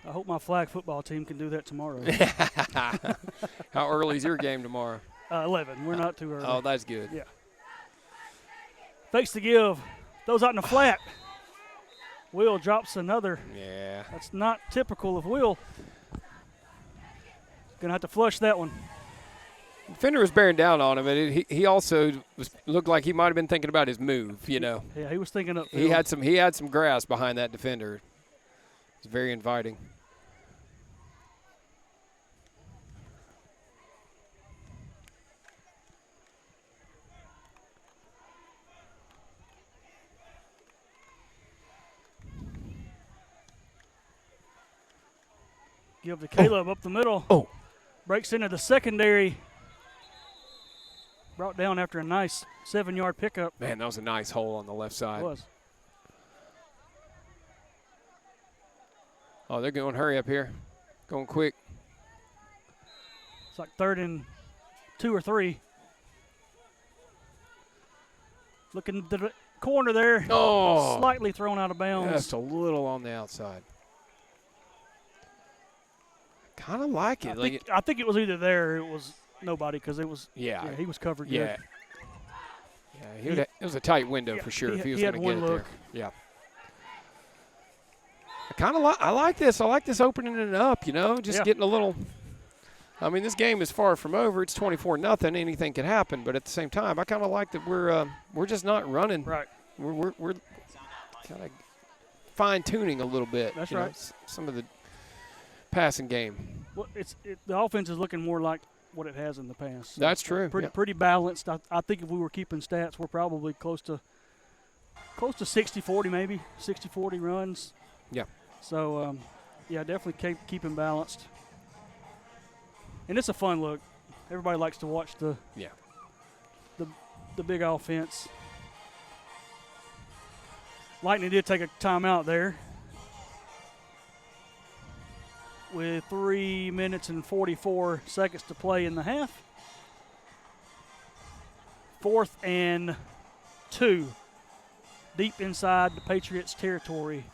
I hope my flag football team can do that tomorrow. How early is your game tomorrow? 11. We're not too early. Oh, that's good. Yeah. Fakes to give. Throws out in the flat. Will drops another. Yeah. That's not typical of Will. Going to have to flush that one. Defender was bearing down on him, and he also looked like he might have been thinking about his move, you know. Yeah, he was thinking up. He had some grass behind that defender. It's very inviting. Give to Caleb up the middle. Oh. Breaks into the secondary. Brought down after a nice 7-yard pickup. Man, that was a nice hole on the left side. It was. Oh, they're going hurry up here. Going quick. It's like 3rd and 2 or 3. Looking to the corner there. Oh. Slightly thrown out of bounds. Just a little on the outside. Kind of like it. I think it was either there or it was nobody because it was. Yeah. He was covered Yeah. good. Yeah, it was a tight window for sure if he was going to get it there. Yeah. I like this. I like this opening it up, you know, just getting a little. I mean, this game is far from over. It's 24-0. Anything could happen, but at the same time, I kind of like that we're just not running. Right. We're kind of fine tuning a little bit. That's you right. know, some of the passing game. Well, the offense is looking more like what it has in the past. So That's true. Pretty balanced. I think if we were keeping stats, we're probably close to 60-40 maybe, 60-40 runs. Yeah. So, definitely keep him balanced. And it's a fun look. Everybody likes to watch the big offense. Lightning did take a timeout there with 3 minutes and 44 seconds to play in the half. 4th and 2, deep inside the Patriots' territory.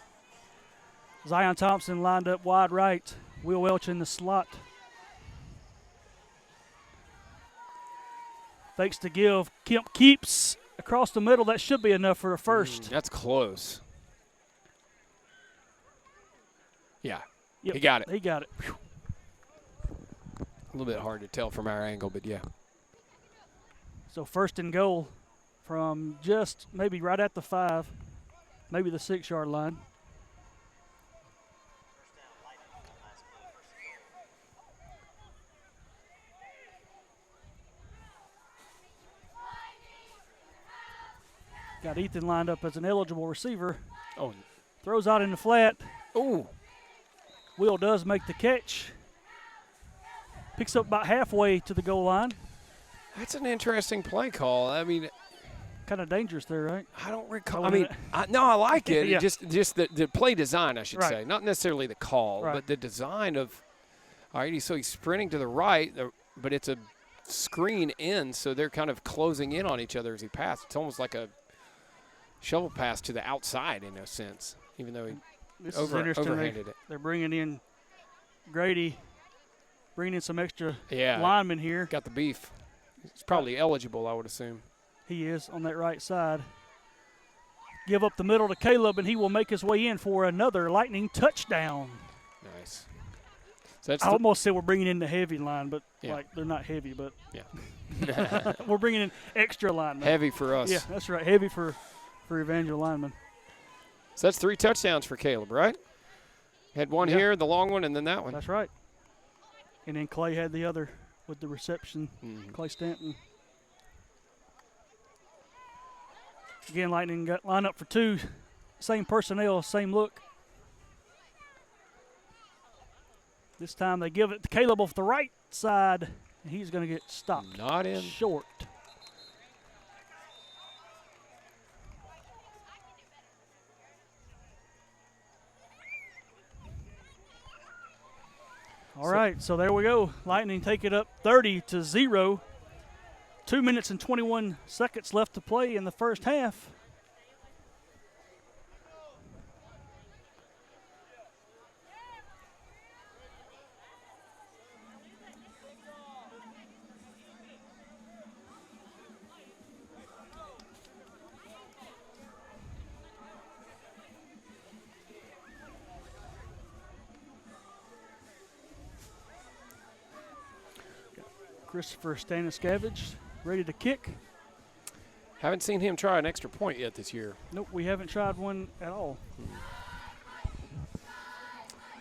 Zion Thompson lined up wide right. Will Welch in the slot. Fakes to give. Kemp keeps across the middle. That should be enough for a first. That's close. Yeah. Yep, He got it. He got it. A little bit hard to tell from our angle, but yeah. So 1st and goal from just maybe right at the 5, maybe the 6-yard line. Got Ethan lined up as an eligible receiver. Oh. Throws out in the flat. Ooh. Will does make the catch. Picks up about halfway to the goal line. That's an interesting play call. I mean, kind of dangerous there, right? I don't recall. I mean, I like it. Yeah. Just the play design, I should say. Not necessarily the call, Right. but the design of, all right, so he's sprinting to the right, but it's a screen in, so they're kind of closing in on each other as he passes. It's almost like a shovel pass to the outside in a sense, even though he overhanded it. They're bringing in Grady, bringing in some extra Yeah. linemen here. Got the beef. He's probably eligible, I would assume. He is on that right side. Give up the middle to Caleb, and he will make his way in for another Lightning touchdown. Nice. So that's I almost said we're bringing in the heavy line, but Yeah. like they're not heavy, but yeah. we're bringing in extra linemen. Heavy for us. Yeah, that's right. Heavy for Evangel linemen. So that's 3 touchdowns for Caleb, right? Had one Yeah. here, the long one, and then that one. That's right. And then Clay had the other with the reception. Mhm. Clay Stanton. Again, Lightning got line up for 2. Same personnel, same look. This time they give it to Caleb off the right side, and he's going to get stopped. Not in. Short. All right, so there we go. Lightning take it up 30-0. 2 minutes and 21 seconds left to play in the first half. Christopher Staniscavage ready to kick. Haven't seen him try an extra point yet this year. Nope, we haven't tried one at all.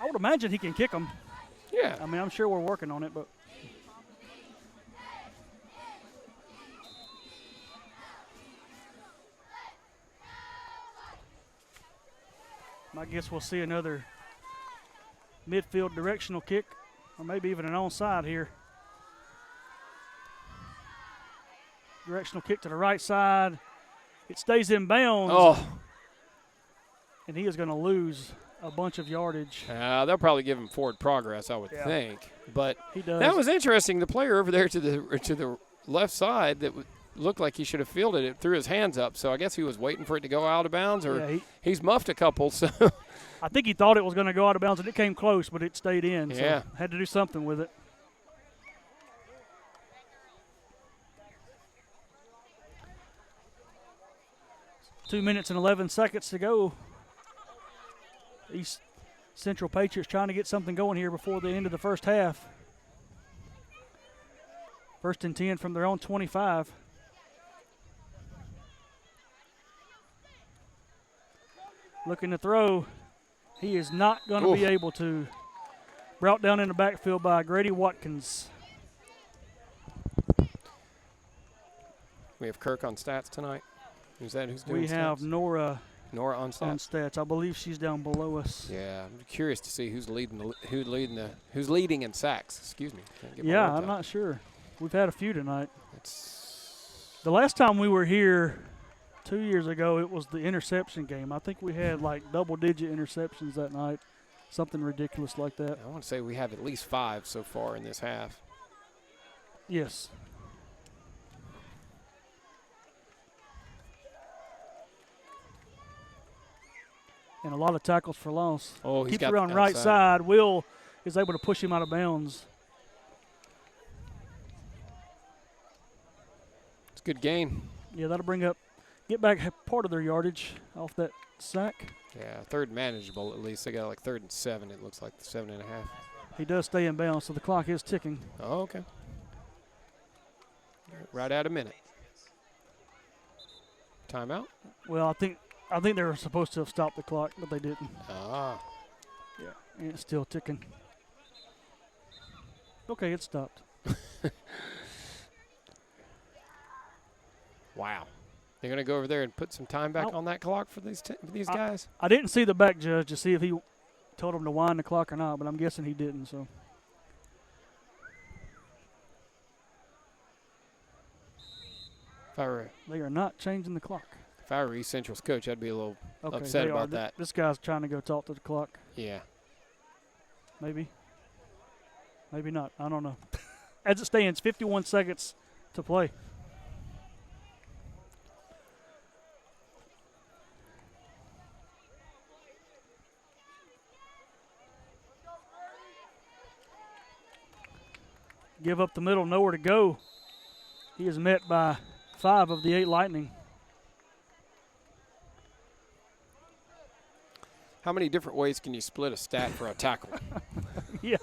I would imagine he can kick them. Yeah. I mean, I'm sure we're working on it, but I guess we'll see another midfield directional kick, or maybe even an onside here. Directional kick to the right side. It stays in bounds. Oh. And he is going to lose a bunch of yardage. They'll probably give him forward progress, I would Yeah. think. But He does. that was interesting. The player over there to the left side that looked like he should have fielded it threw his hands up. So I guess he was waiting for it to go out of bounds, or Yeah, he's muffed a couple. So I think he thought it was going to go out of bounds, and it came close, but it stayed in. Yeah. So had to do something with it. Two minutes and 11 seconds to go. East Central Patriots trying to get something going here before the end of the first half. 1st and 10 from their own 25. Looking to throw. He is not going to be able to. Brought down in the backfield by Grady Watkins. we have Kirk on stats tonight. Who's that? Who's doing We have stats? Nora Nora on stats. on stats. I believe she's down below us. Yeah, I'm curious to see who's leading in sacks. Excuse me. Can't get my Yeah, words I'm out. not sure. We've had a few tonight. It's The last time we were here 2 years ago, it was the interception game. I think we had like double-digit interceptions that night, something ridiculous like that. I want to say we have at least 5 so far in this half. Yes. And a lot of tackles for loss. Oh, he's Keeps got around right outside. side. Will is able to push him out of bounds. It's a good gain. Yeah, that'll get back part of their yardage off that sack. Yeah, 3rd manageable at least. They got like 3rd and 7. It looks like 7.5. He does stay in bounds, so the clock is ticking. Oh, okay. Right at a minute. Timeout. Well, I think they were supposed to have stopped the clock, but they didn't. Ah. Yeah, and it's still ticking. Okay, it stopped. Wow. They're going to go over there and put some time back on that clock for these guys? I didn't see the back judge to see if he told him to wind the clock or not, but I'm guessing he didn't. So. They are not changing the clock. If I were East Central's coach, I'd be a little Okay, upset they are. about that. This guy's trying to go talk to the clock. Yeah. Maybe. Maybe not. I don't know. As it stands, 51 seconds to play. Give up the middle, nowhere to go. He is met by 5 of the 8 Lightning. How many different ways can you split a stat for a tackle? Yeah.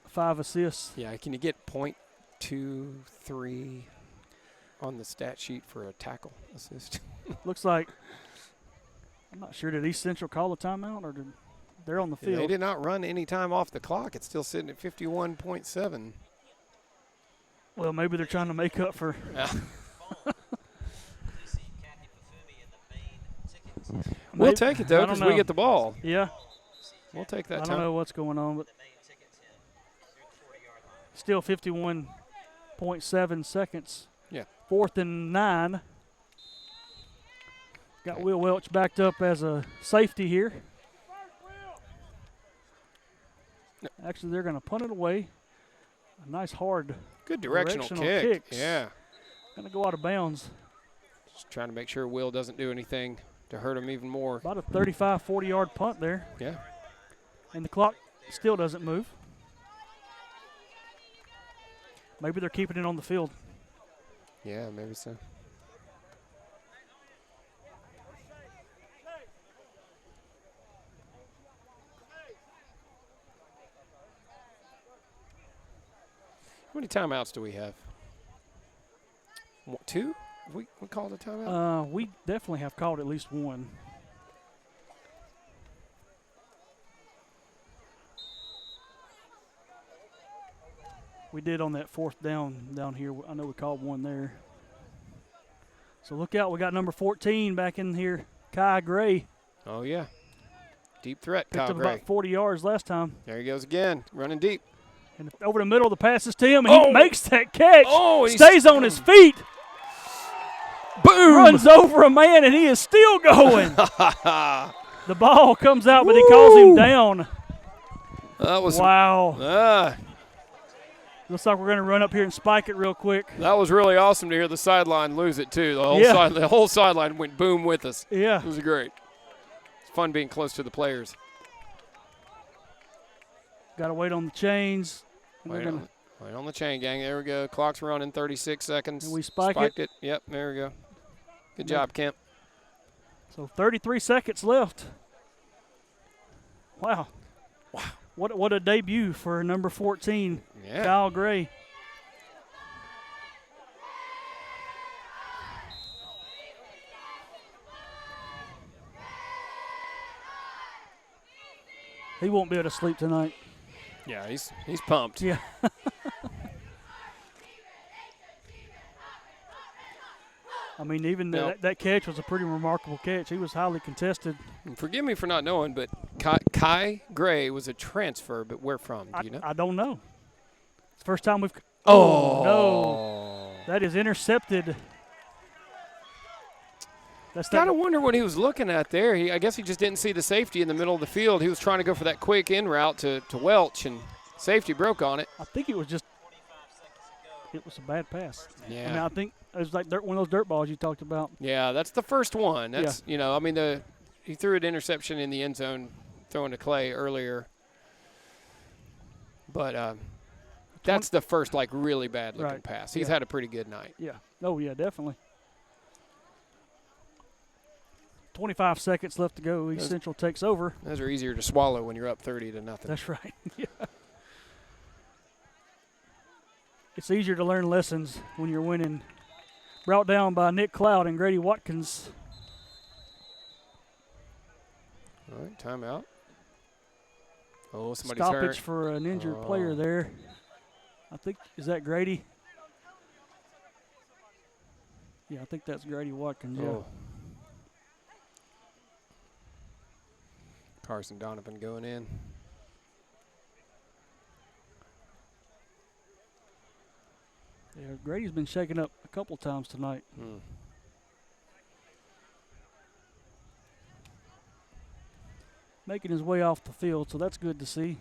5 assists. Yeah, can you get 0.23 on the stat sheet for a tackle assist? Looks like, I'm not sure, did East Central call a timeout or did they're on the Yeah, field? they did not run any time off the clock. It's still sitting at 51.7. Well, maybe they're trying to make up for. Yeah. Maybe- We'll take it, though, I don't because we know. get the ball. Yeah. We'll take that I don't time. know what's going on, but still 51.7 seconds. Yeah. 4th and 9. Got Will Welch backed up as a safety here. Actually, they're going to punt it away. A nice hard Good directional kick. kicks. Yeah. Going to go out of bounds. Just trying to make sure Will doesn't do anything to hurt him even more. About a 35, 40-yard punt there. Yeah. And the clock still doesn't move. Maybe they're keeping it on the field. Yeah, maybe so. How many timeouts do we have? 2? We called a timeout? We definitely have called at least one. We did on that 4th down here. I know we called one there. So look out. We got number 14 back in here, Kai Gray. Oh, yeah. Deep threat, Picked Kyle up Gray. about 40 yards last time. There he goes again, running deep. And over the middle of the pass is Tim, and he makes that catch. Oh, and he stays on his feet. Boom! Runs over a man, and he is still going. The ball comes out, but he calls him down. That was wow. Looks like we're going to run up here and spike it real quick. That was really awesome to hear the sideline lose it too. The whole sideline went boom with us. Yeah. It was great. It's fun being close to the players. Got to wait on the chains. Wait on the chain, gang. There we go. Clock's running, 36 seconds. And we spiked it. Yep, there we go. Good job, Kemp. So 33 seconds left. Wow. What a debut for number 14, Kyle Gray. He won't be able to sleep tonight. Yeah, he's pumped. Yeah. I mean, even that catch was a pretty remarkable catch. He was highly contested. And forgive me for not knowing, but Kai Gray was a transfer, but where from? Do you know? I don't know. It's the first time we've – Oh. No. That is intercepted. That's Gotta wonder what he was looking at there. I guess he just didn't see the safety in the middle of the field. He was trying to go for that quick in route to Welch, and safety broke on it. I think it was just – it was a bad pass. Yeah. I mean, I think it was like one of those dirt balls you talked about. Yeah, that's the first one. That's I mean, he threw an interception in the end zone, throwing to Clay earlier. But that's the first really bad looking pass. He's had a pretty good night. Yeah. Oh yeah, definitely. 25 seconds left to go. East Central takes over. Those are easier to swallow when you're up 30-0. That's right. Yeah. It's easier to learn lessons when you're winning. Brought down by Nick Cloud and Grady Watkins. All right, timeout. Oh, somebody's Stoppage hurt. for an injured player there. I think, is that Grady? Yeah, I think that's Grady Watkins, yeah. Carson Donovan going in. Yeah, Grady's been shaken up a couple times tonight. Making his way off the field, so that's good to see.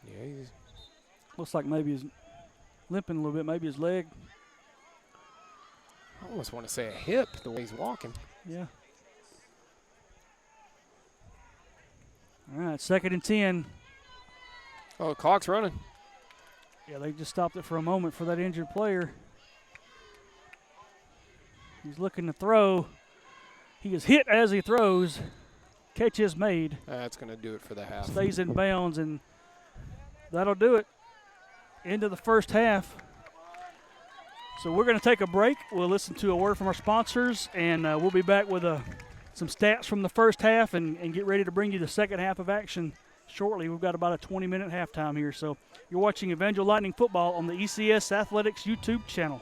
Yeah, he's looks like maybe he's limping a little bit, maybe his leg. I almost want to say a hip the way he's walking. Yeah. All right, 2nd and 10. Oh, clock's running. Yeah, they just stopped it for a moment for that injured player. He's looking to throw. He is hit as he throws. Catch is made. That's going to do it for the half. Stays in bounds, and that'll do it. Into the first half. So we're going to take a break. We'll listen to a word from our sponsors, and we'll be back with some stats from the first half and get ready to bring you the second half of action shortly. We've got about a 20-minute halftime here. So you're watching Evangel Lightning Football on the ECS Athletics YouTube channel.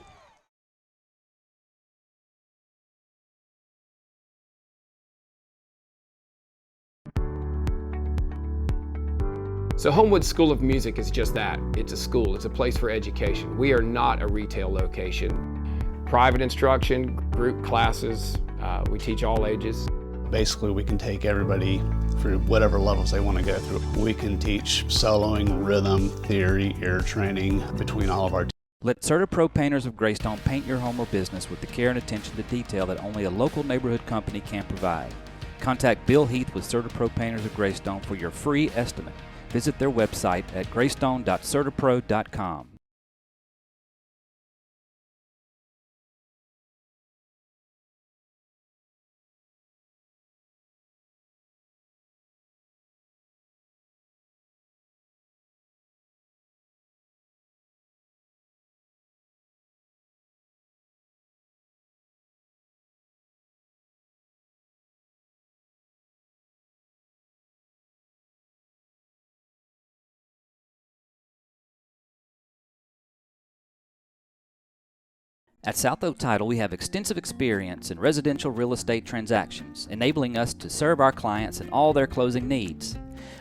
So Homewood School of Music is just that. It's a school. It's a place for education. We are not a retail location. Private instruction, group classes, we teach all ages. Basically, we can take everybody through whatever levels they want to go through. We can teach soloing, rhythm, theory, ear training between all of our. Let CertaPro Painters of Greystone paint your home or business with the care and attention to detail that only a local neighborhood company can provide. Contact Bill Heath with CertaPro Painters of Greystone for your free estimate. Visit their website at greystone.certapro.com. At South Oak Title, we have extensive experience in residential real estate transactions, enabling us to serve our clients in all their closing needs.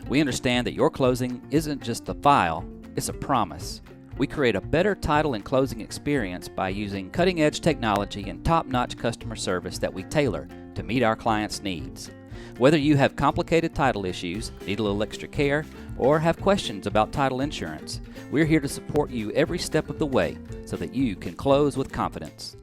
We understand that your closing isn't just a file, it's a promise. We create a better title and closing experience by using cutting-edge technology and top-notch customer service that we tailor to meet our clients' needs. Whether you have complicated title issues, need a little extra care, or have questions about title insurance, we're here to support you every step of the way so that you can close with confidence.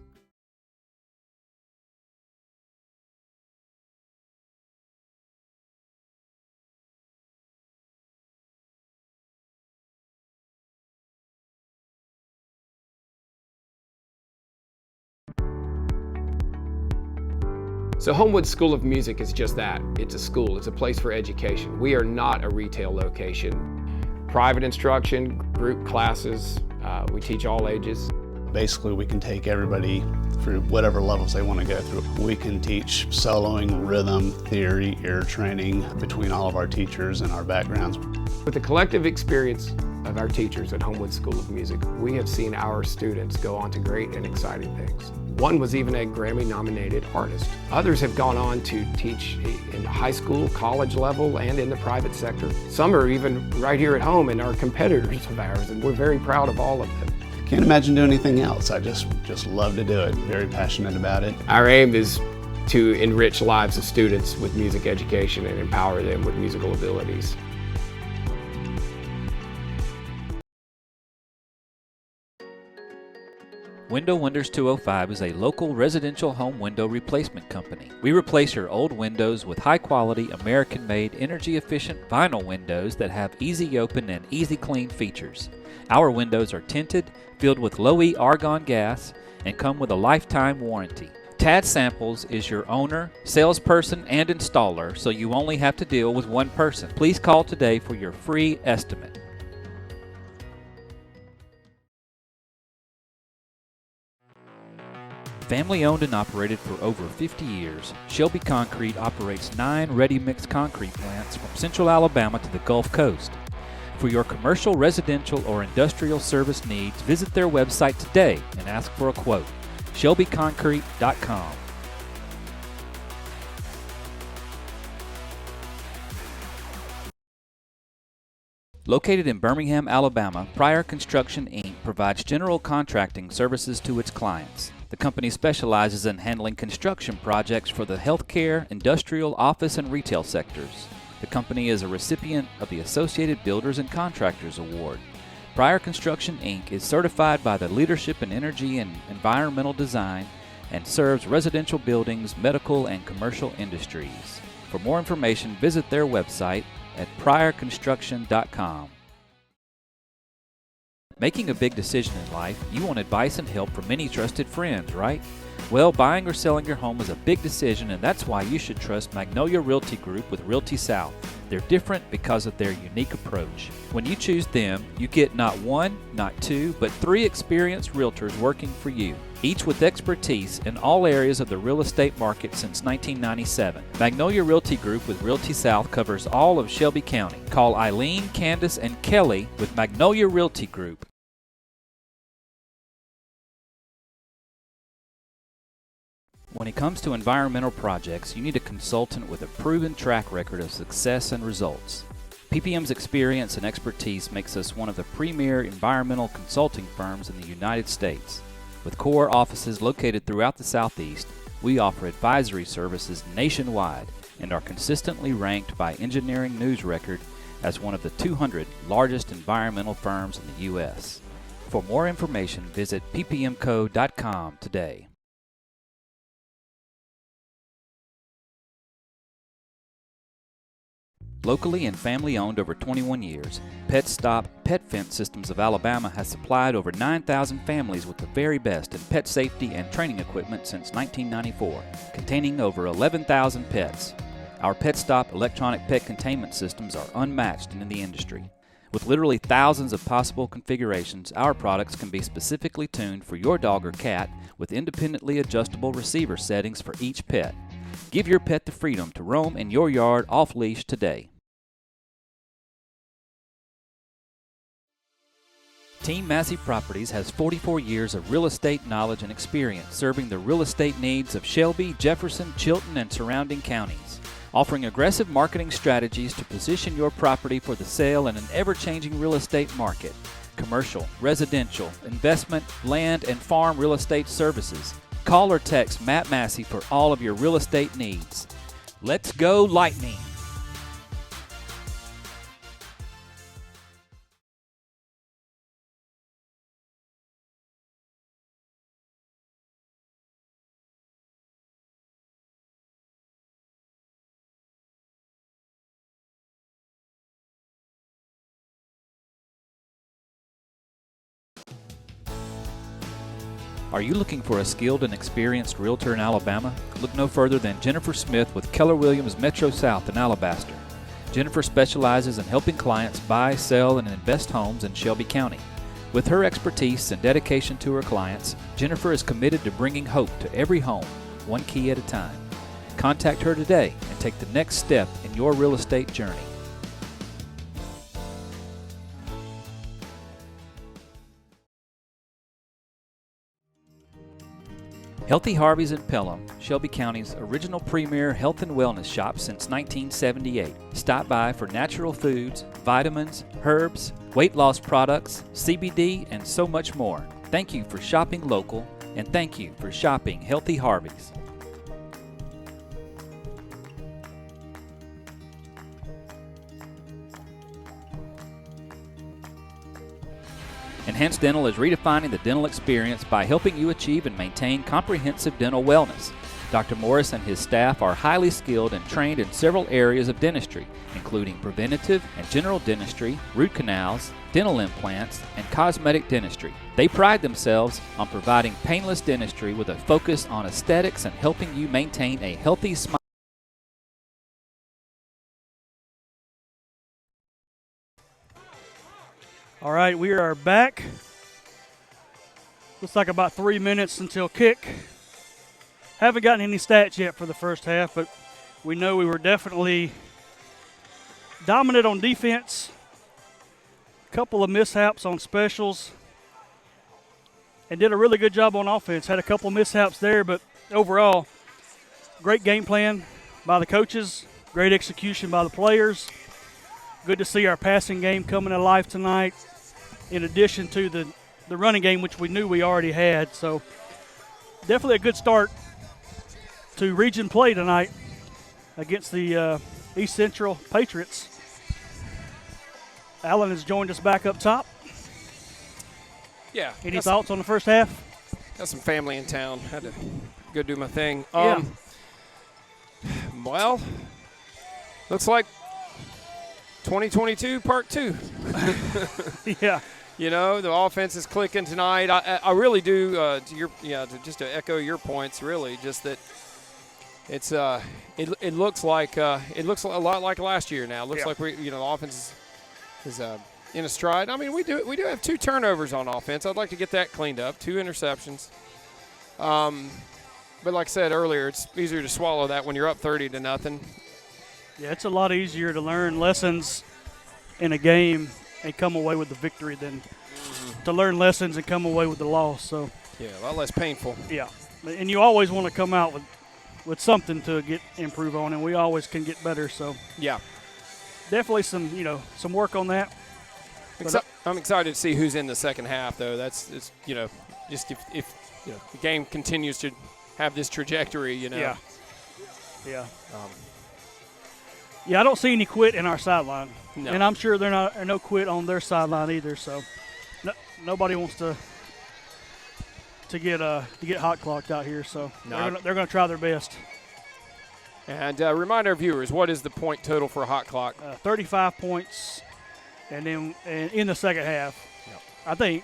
So Homewood School of Music is just that. It's a school. It's a place for education. We are not a retail location. Private instruction, group classes, we teach all ages. Basically, we can take everybody through whatever levels they want to go through. We can teach soloing, rhythm, theory, ear training between all of our teachers and our backgrounds. With the collective experience of our teachers at Homewood School of Music, we have seen our students go on to great and exciting things. One was even a Grammy-nominated artist. Others have gone on to teach in high school, college level, and in the private sector. Some are even right here at home and are competitors of ours, and we're very proud of all of them. Can't imagine doing anything else. I just love to do it. Very passionate about it. Our aim is to enrich lives of students with music education and empower them with musical abilities. Window Wonders 205 is a local residential home window replacement company. We replace your old windows with high-quality, American-made, energy-efficient vinyl windows that have easy open and easy clean features. Our windows are tinted, filled with low-E argon gas, and come with a lifetime warranty. Tad Samples is your owner, salesperson, and installer, so you only have to deal with one person. Please call today for your free estimate. Family owned and operated for over 50 years, Shelby Concrete operates 9 ready-mix concrete plants from Central Alabama to the Gulf Coast. For your commercial, residential, or industrial service needs, visit their website today and ask for a quote. ShelbyConcrete.com. Located in Birmingham, Alabama, Pryor Construction, Inc. provides general contracting services to its clients. The company specializes in handling construction projects for the healthcare, industrial, office, and retail sectors. The company is a recipient of the Associated Builders and Contractors Award. Pryor Construction, Inc. is certified by the Leadership in Energy and Environmental Design and serves residential buildings, medical, and commercial industries. For more information, visit their website at pryorconstruction.com. Making a big decision in life, you want advice and help from many trusted friends, right? Well, buying or selling your home is a big decision, and that's why you should trust Magnolia Realty Group with Realty South. They're different because of their unique approach. When you choose them, you get not one, not two, but 3 experienced realtors working for you, each with expertise in all areas of the real estate market since 1997. Magnolia Realty Group with Realty South covers all of Shelby County. Call Eileen, Candace, and Kelly with Magnolia Realty Group. When it comes to environmental projects, you need a consultant with a proven track record of success and results. PPM's experience and expertise makes us one of the premier environmental consulting firms in the United States. With core offices located throughout the Southeast, we offer advisory services nationwide and are consistently ranked by Engineering News-Record as one of the 200 largest environmental firms in the U.S. For more information, visit ppmco.com today. Locally and family-owned over 21 years, Pet Stop Pet Fence Systems of Alabama has supplied over 9,000 families with the very best in pet safety and training equipment since 1994, containing over 11,000 pets. Our Pet Stop electronic pet containment systems are unmatched in the industry. With literally thousands of possible configurations, our products can be specifically tuned for your dog or cat with independently adjustable receiver settings for each pet. Give your pet the freedom to roam in your yard off-leash today. Team Massey Properties has 44 years of real estate knowledge and experience serving the real estate needs of Shelby, Jefferson, Chilton, and surrounding counties. Offering aggressive marketing strategies to position your property for the sale in an ever-changing real estate market. Commercial, residential, investment, land, and farm real estate services. Call or text Matt Massey for all of your real estate needs. Let's go Lightning! Are you looking for a skilled and experienced realtor in Alabama? Look no further than Jennifer Smith with Keller Williams Metro South in Alabaster. Jennifer specializes in helping clients buy, sell, and invest homes in Shelby County. With her expertise and dedication to her clients, Jennifer is committed to bringing hope to every home, one key at a time. Contact her today and take the next step in your real estate journey. Healthy Harvey's in Pelham, Shelby County's original premier health and wellness shop since 1978. Stop by for natural foods, vitamins, herbs, weight loss products, CBD, and so much more. Thank you for shopping local, and thank you for shopping Healthy Harvey's. Enhanced Dental is redefining the dental experience by helping you achieve and maintain comprehensive dental wellness. Dr. Morris and his staff are highly skilled and trained in several areas of dentistry, including preventative and general dentistry, root canals, dental implants, and cosmetic dentistry. They pride themselves on providing painless dentistry with a focus on aesthetics and helping you maintain a healthy smile. All right, we are back. Looks like about 3 minutes until kick. Haven't gotten any stats yet for the first half, but we know we were definitely dominant on defense. A couple of mishaps on specials. And did a really good job on offense. Had a couple of mishaps there, but overall, great game plan by the coaches. Great execution by the players. Good to see our passing game coming to life tonight, in addition to the running game, which we knew we already had. So definitely a good start to region play tonight against the East Central Patriots. Alan has joined us back up top. Yeah. Any thoughts on the first half? Got some family in town. Had to go do my thing. Yeah. Well, looks like 2022 part 2. Yeah. You know, the offense is clicking tonight. I really do. Just to echo your points, really, just that it's it looks like it looks a lot like last year now. It looks like the offense is in a stride. I mean, we do have 2 turnovers on offense. I'd like to get that cleaned up. 2 interceptions. But like I said earlier, it's easier to swallow that when you're up 30-0. Yeah, it's a lot easier to learn lessons in a game and come away with the victory than to learn lessons and come away with the loss. So yeah, a lot less painful. Yeah, and you always want to come out with something to improve on, and we always can get better. So yeah, definitely some work on that. I'm excited to see who's in the second half, though. Just if the game continues to have this trajectory, Yeah. I don't see any quit in our sideline, and I'm sure there are no quit on their sideline either. So nobody wants to get hot clocked out here. So they're going to try their best. And remind our viewers, what is the point total for Hot Clock? 35 points, and then in the second half. Yep.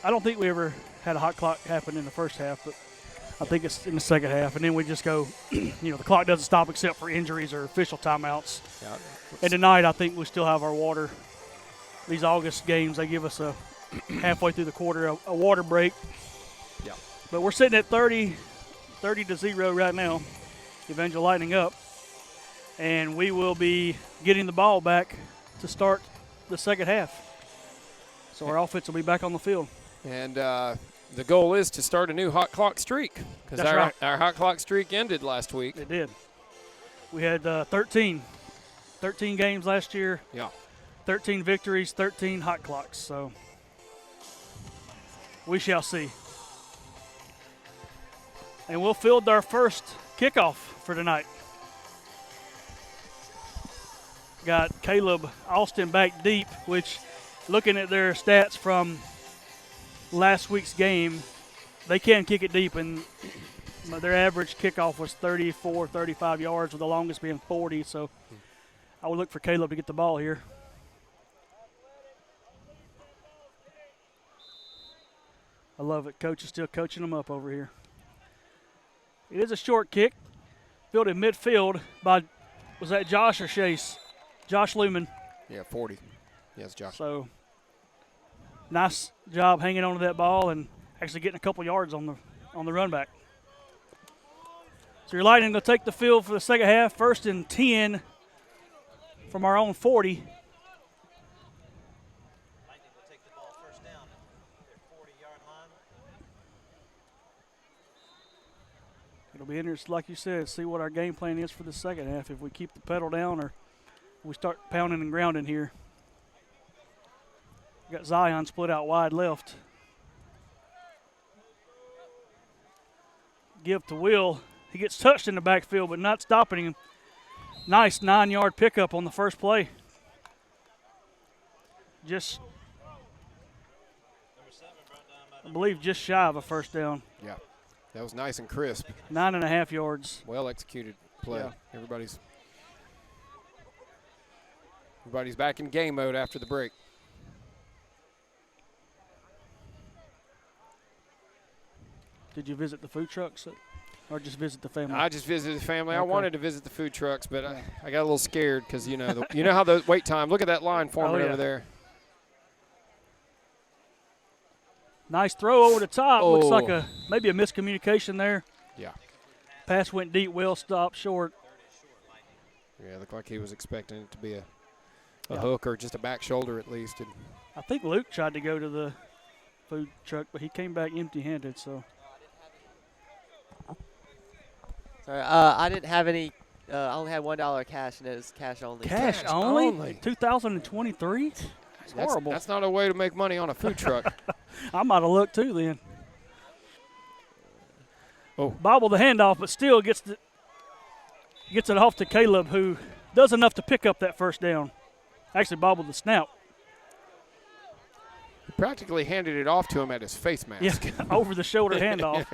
I don't think we ever had a hot clock happen in the first half, but I think it's in the second half, and then we just go. The clock doesn't stop except for injuries or official timeouts. Yeah. And tonight, I think we still have our water. These August games, they give us a halfway through the quarter a water break. Yeah. But we're sitting at 30-0 right now. Evangel Lightning up, and we will be getting the ball back to start the second half. So our offense will be back on the field. And the goal is to start a new hot clock streak, because our hot clock streak ended last week. It did. We had 13 games last year. Yeah. 13 victories, 13 hot clocks. So we shall see. And we'll field our first kickoff for tonight. Got Caleb Austin back deep, which, looking at their stats from last week's game, they can kick it deep, and their average kickoff was 34, 35 yards, with the longest being 40. So I would look for Caleb to get the ball here. I love it. Coach is still coaching them up over here. It is a short kick, fielded midfield by, was that Josh or Chase? Josh Lumen. Yeah, 40. Yes, Josh. So nice job hanging on to that ball and actually getting a couple yards on the run back. So your Lightning will take the field for the second half, 1st and 10 from our own 40. Lightning will take the ball first down at their 40-yard line. It'll be interesting, like you said, see what our game plan is for the second half, if we keep the pedal down or we start pounding and grounding here. We got Zion split out wide left. Give to Will. He gets touched in the backfield, but not stopping him. Nice 9-yard pickup on the first play. Just, I believe, just shy of a first down. Yeah, that was nice and crisp. 9.5 yards. Well executed play. Yeah. Everybody's back in game mode after the break. Did you visit the food trucks or just visit the family? I just visited the family. Okay. I wanted to visit the food trucks, but I got a little scared because, you know how the wait time. Look at that line forming over there. Nice throw over the top. Looks like maybe a miscommunication there. Yeah. Pass went deep. Will stopped short. Yeah, looked like he was expecting it to be a hook or just a back shoulder at least. And I think Luke tried to go to the food truck, but he came back empty-handed. So. Sorry, I didn't have any. I only had $1 cash, and it was cash only. Cash only? 2023? It's horrible. That's not a way to make money on a food truck. I might have looked too then. Bobble the handoff, but still gets it off to Caleb, who does enough to pick up that first down. Actually bobbled the snap. He practically handed it off to him at his face mask. Yeah, over the shoulder handoff.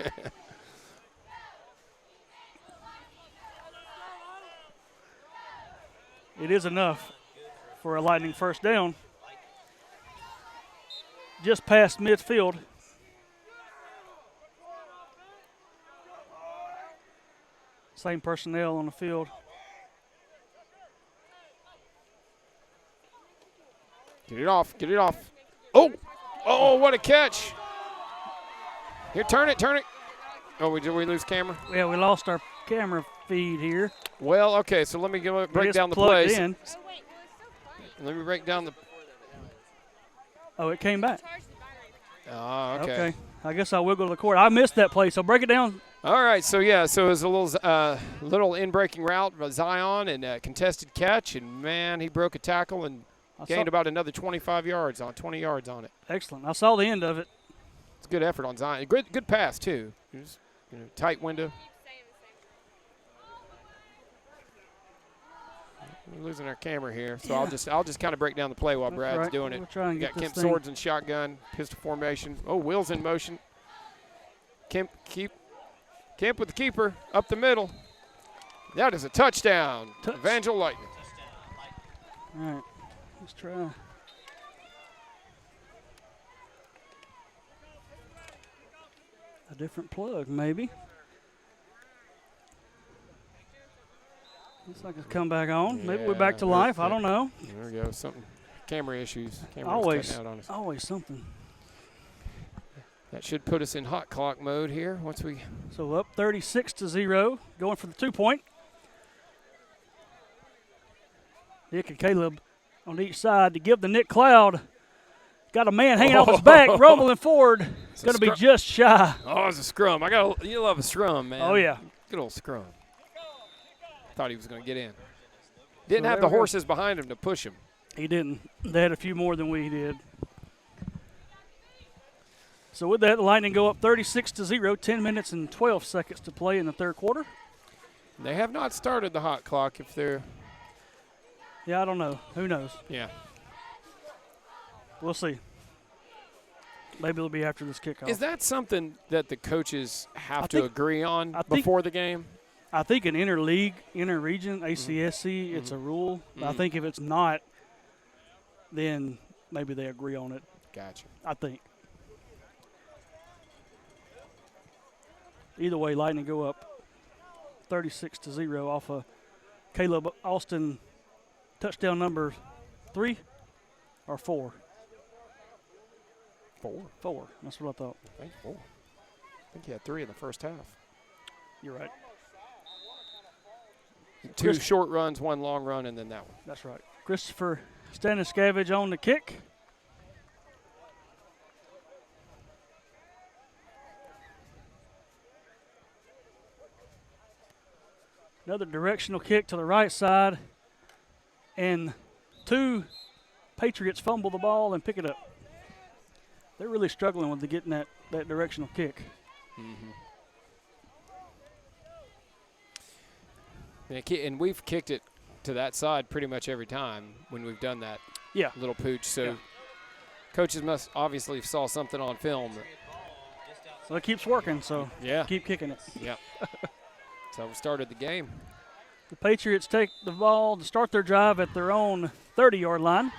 It is enough for a Lightning first down. just past midfield. Same personnel on the field. Get it off. Get it off. Oh, what a catch. Here, turn it. Oh, did we lose camera? Yeah, we lost our camera feed here. Well, okay, so let me break down the plugged plays. in. Let me break down the. Oh, it came back. Oh, okay. I guess I'll wiggle the cord. I missed that play, so break it down. All right, so it was a little in-breaking route by Zion and a contested catch, and man, he broke a tackle and gained about another 20 yards on it. Excellent. I saw the end of it. It's a good effort on Zion. Good pass too. It was, tight window. We're losing our camera here, so I'll just kind of break down the play while Brad's doing it. We'll try and We get got this Kemp swords and shotgun, pistol formation. Oh, Will's in motion. Kemp with the keeper up the middle. That is a touchdown. Evangel Lightning. All right, let's try. A different plug, maybe. Looks like it's come back on. Maybe we're back to life. I don't know. There we go. Something. Camera issues. Camera's Always, cutting out on us. always something. That should put us in hot clock mode here once we. So up 36-0, going for the 2-point. Nick and Caleb on each side to give the Nick Cloud. Got a man hanging off his back, rumbling forward. It's going to be just shy. Oh, it's a scrum. You love a scrum, man. Oh, yeah. Good old scrum. Thought he was going to get in. Didn't have the horses behind him to push him. He didn't. They had a few more than we did. So with that, the Lightning go up 36-0, 10 minutes and 12 seconds to play in the third quarter. They have not started the hot clock if they're. Yeah, I don't know. Who knows? Yeah. We'll see. Maybe it'll be after this kickoff. Is that something that the coaches have to agree on before the game? I think in interleague, interregion, ACSC, it's a rule. I think if it's not, then maybe they agree on it. Gotcha. I think. Either way, Lightning go up 36-0 off of Caleb Austin touchdown number 3 or 4? 4. That's what I thought. I think 4. I think he had 3 in the first half. You're right. 2 short runs, 1 long run, and then that one. That's right. Christopher Staniscavage on the kick. Another directional kick to the right side. And 2 Patriots fumble the ball and pick it up. They're really struggling with getting that directional kick. And we've kicked it to that side pretty much every time when we've done that little pooch. So coaches must obviously saw something on film. So it keeps working, so keep kicking it. Yeah. So we started the game. The Patriots take the ball to start their drive at their own 30-yard line.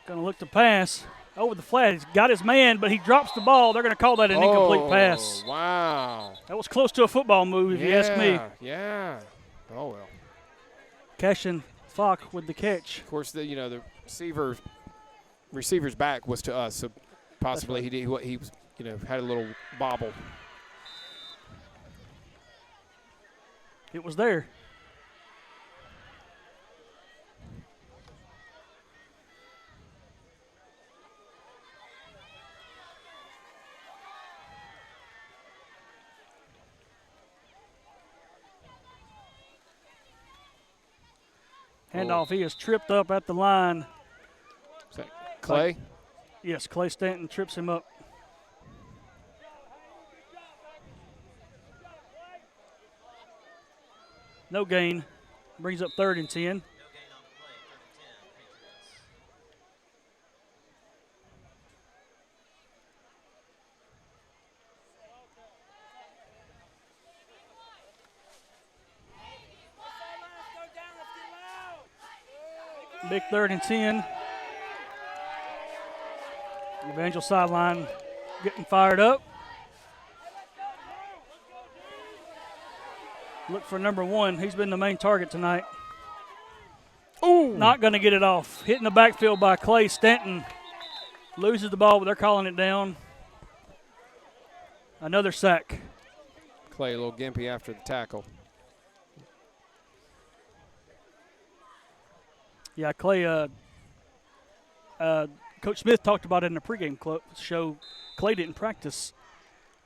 Going to look to pass over the flat. He's got his man, but he drops the ball. They're going to call that an incomplete pass. Wow. That was close to a football move, if you ask me. Yeah. Oh, well. Cashin Falk with the catch. Of course, the receiver's back was to us, so possibly he was had a little bobble. It was there. Handoff, he is tripped up at the line. Is that Clay? Yes, Clay Stanton trips him up. No gain. Brings up 3rd and 10. Big 3rd and 10. Evangel sideline getting fired up. Look for number 1. He's been the main target tonight. Ooh. Not going to get it off. Hitting the backfield by Clay Stanton. Loses the ball, but they're calling it down. Another sack. Clay a little gimpy after the tackle. Yeah, Clay, Coach Smith talked about it in the pregame show. Clay didn't practice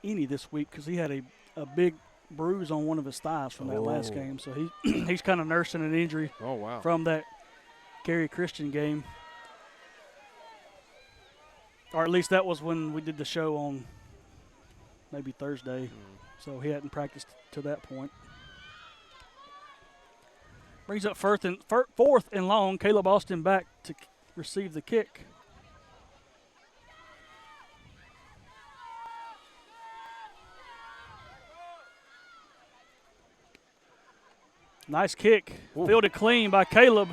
any this week because he had a big bruise on one of his thighs from that last game. So he's kind of nursing an injury from that Gary Christian game. Or at least that was when we did the show on maybe Thursday. So he hadn't practiced to that point. Brings up 4th and long. Caleb Austin back to receive the kick. Nice kick. Ooh. Fielded clean by Caleb.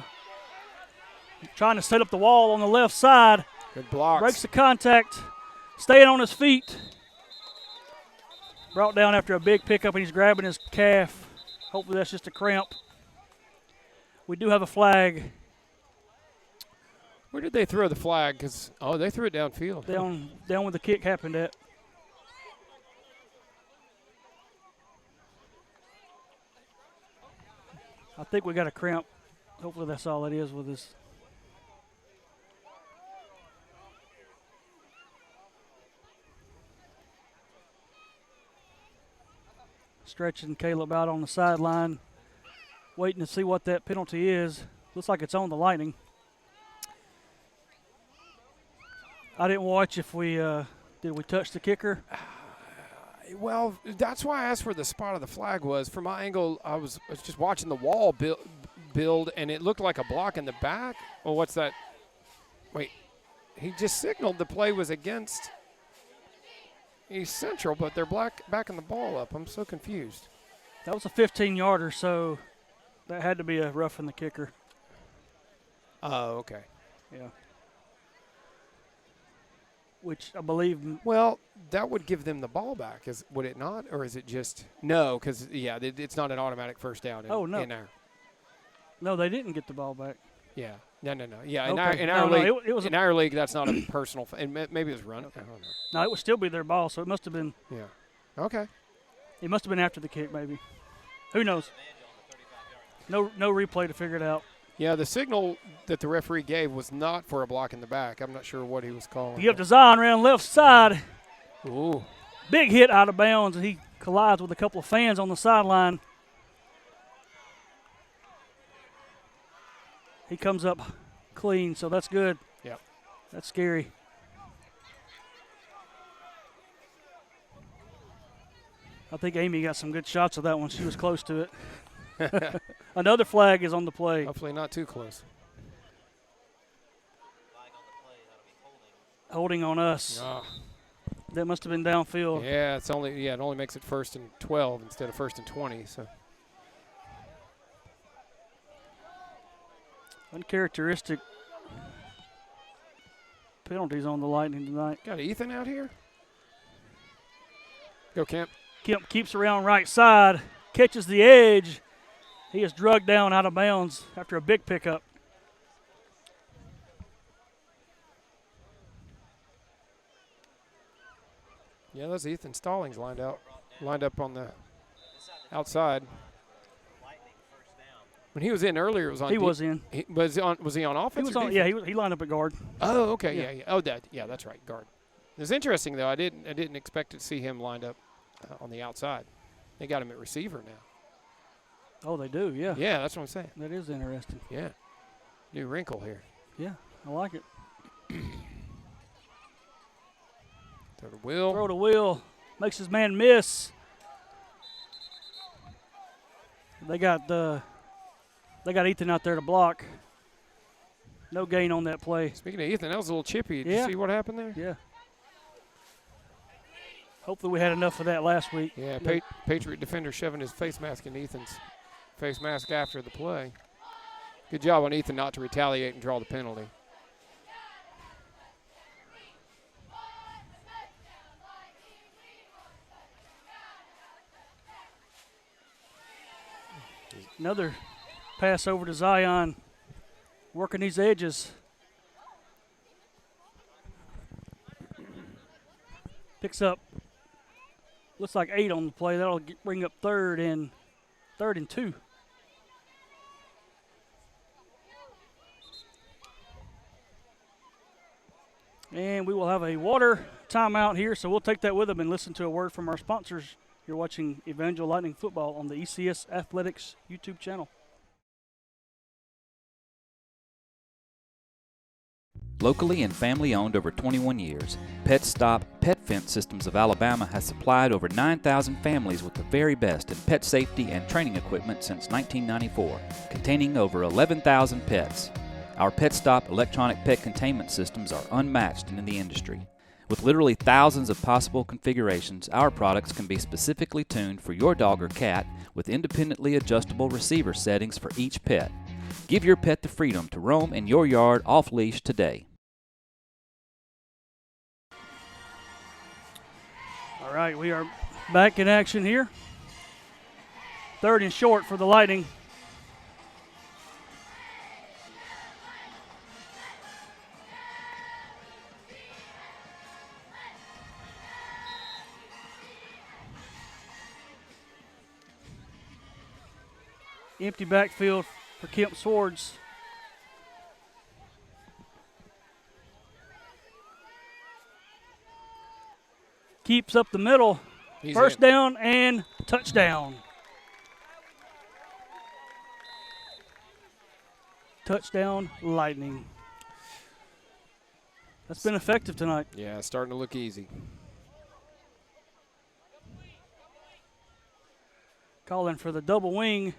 Trying to set up the wall on the left side. Good blocks. Breaks the contact. Staying on his feet. Brought down after a big pickup, and he's grabbing his calf. Hopefully that's just a cramp. We do have a flag. Where did they throw the flag? They threw it downfield. Down where the kick happened at. I think we got a cramp. Hopefully that's all it is with this. Stretching Caleb out on the sideline, waiting to see what that penalty is. Looks like it's on the Lightning. I didn't watch if we did we touch the kicker. Well, that's why I asked where the spot of the flag was. From my angle, I was just watching the wall build, and it looked like a block in the back. Well, what's that? Wait, he just signaled the play was against East Central, but they're backing the ball up. I'm so confused. That was a 15-yarder, so that had to be a roughing the kicker. Oh, okay. Yeah. Which I believe. Well, that would give them the ball back, would it not? Or is it just no? Because it's not an automatic first down. No. In our, no, they didn't get the ball back. Yeah. No. Yeah. Okay. In our league, it was in our league, that's not a personal. And maybe it was run. Okay. I don't know. No, it would still be their ball, so it must have been. Yeah. Okay. It must have been after the kick, maybe. Who knows? No replay to figure it out. Yeah, the signal that the referee gave was not for a block in the back. I'm not sure what he was calling. You have Design around left side. Ooh. Big hit out of bounds, and he collides with a couple of fans on the sideline. He comes up clean, so that's good. Yep. That's scary. I think Amy got some good shots of that one. She was close to it. Another flag is on the play. Hopefully not too close. Holding on us. Oh. That must have been downfield. Yeah, it only makes it 1st and 12 instead of 1st and 20. So uncharacteristic penalties on the Lightning tonight. Got Ethan out here. Go Kemp. Kemp keeps around right side, catches the edge. He is drugged down out of bounds after a big pickup. Yeah, that's Ethan Stallings lined up on the outside. When he was in earlier, it was on. He was in. Was he on offense? He was on. Yeah, he lined up at guard. Oh, okay. Yeah. Oh, that's right, guard. It's interesting though. I didn't expect to see him lined up on the outside. They got him at receiver now. Oh, they do, yeah. Yeah, that's what I'm saying. That is interesting. Yeah. New wrinkle here. Yeah, I like it. Throw to Will. Throw to Will. Makes his man miss. They got Ethan out there to block. No gain on that play. Speaking of Ethan, that was a little chippy. Did you see what happened there? Yeah. Hopefully we had enough of that last week. Yeah, Patriot defender shoving his face mask in Ethan's face mask after the play. Good job on Ethan not to retaliate and draw the penalty. Another pass over to Zion, working these edges. Picks up, looks like 8 on the play. That'll bring up third and 2. And we will have a water timeout here, so we'll take that with them and listen to a word from our sponsors. You're watching Evangel Lightning Football on the ECS Athletics YouTube channel. Locally and family-owned over 21 years, Pet Stop Pet Fence Systems of Alabama has supplied over 9,000 families with the very best in pet safety and training equipment since 1994, containing over 11,000 pets. Our Pet Stop electronic pet containment systems are unmatched in the industry. With literally thousands of possible configurations, our products can be specifically tuned for your dog or cat with independently adjustable receiver settings for each pet. Give your pet the freedom to roam in your yard off-leash today. All right, we are back in action here. 3rd and short for the Lightning. Empty backfield for Kemp Swords. Keeps up the middle. First down and touchdown. Touchdown, Lightning. That's been effective tonight. Yeah, starting to look easy. Calling for the double wing.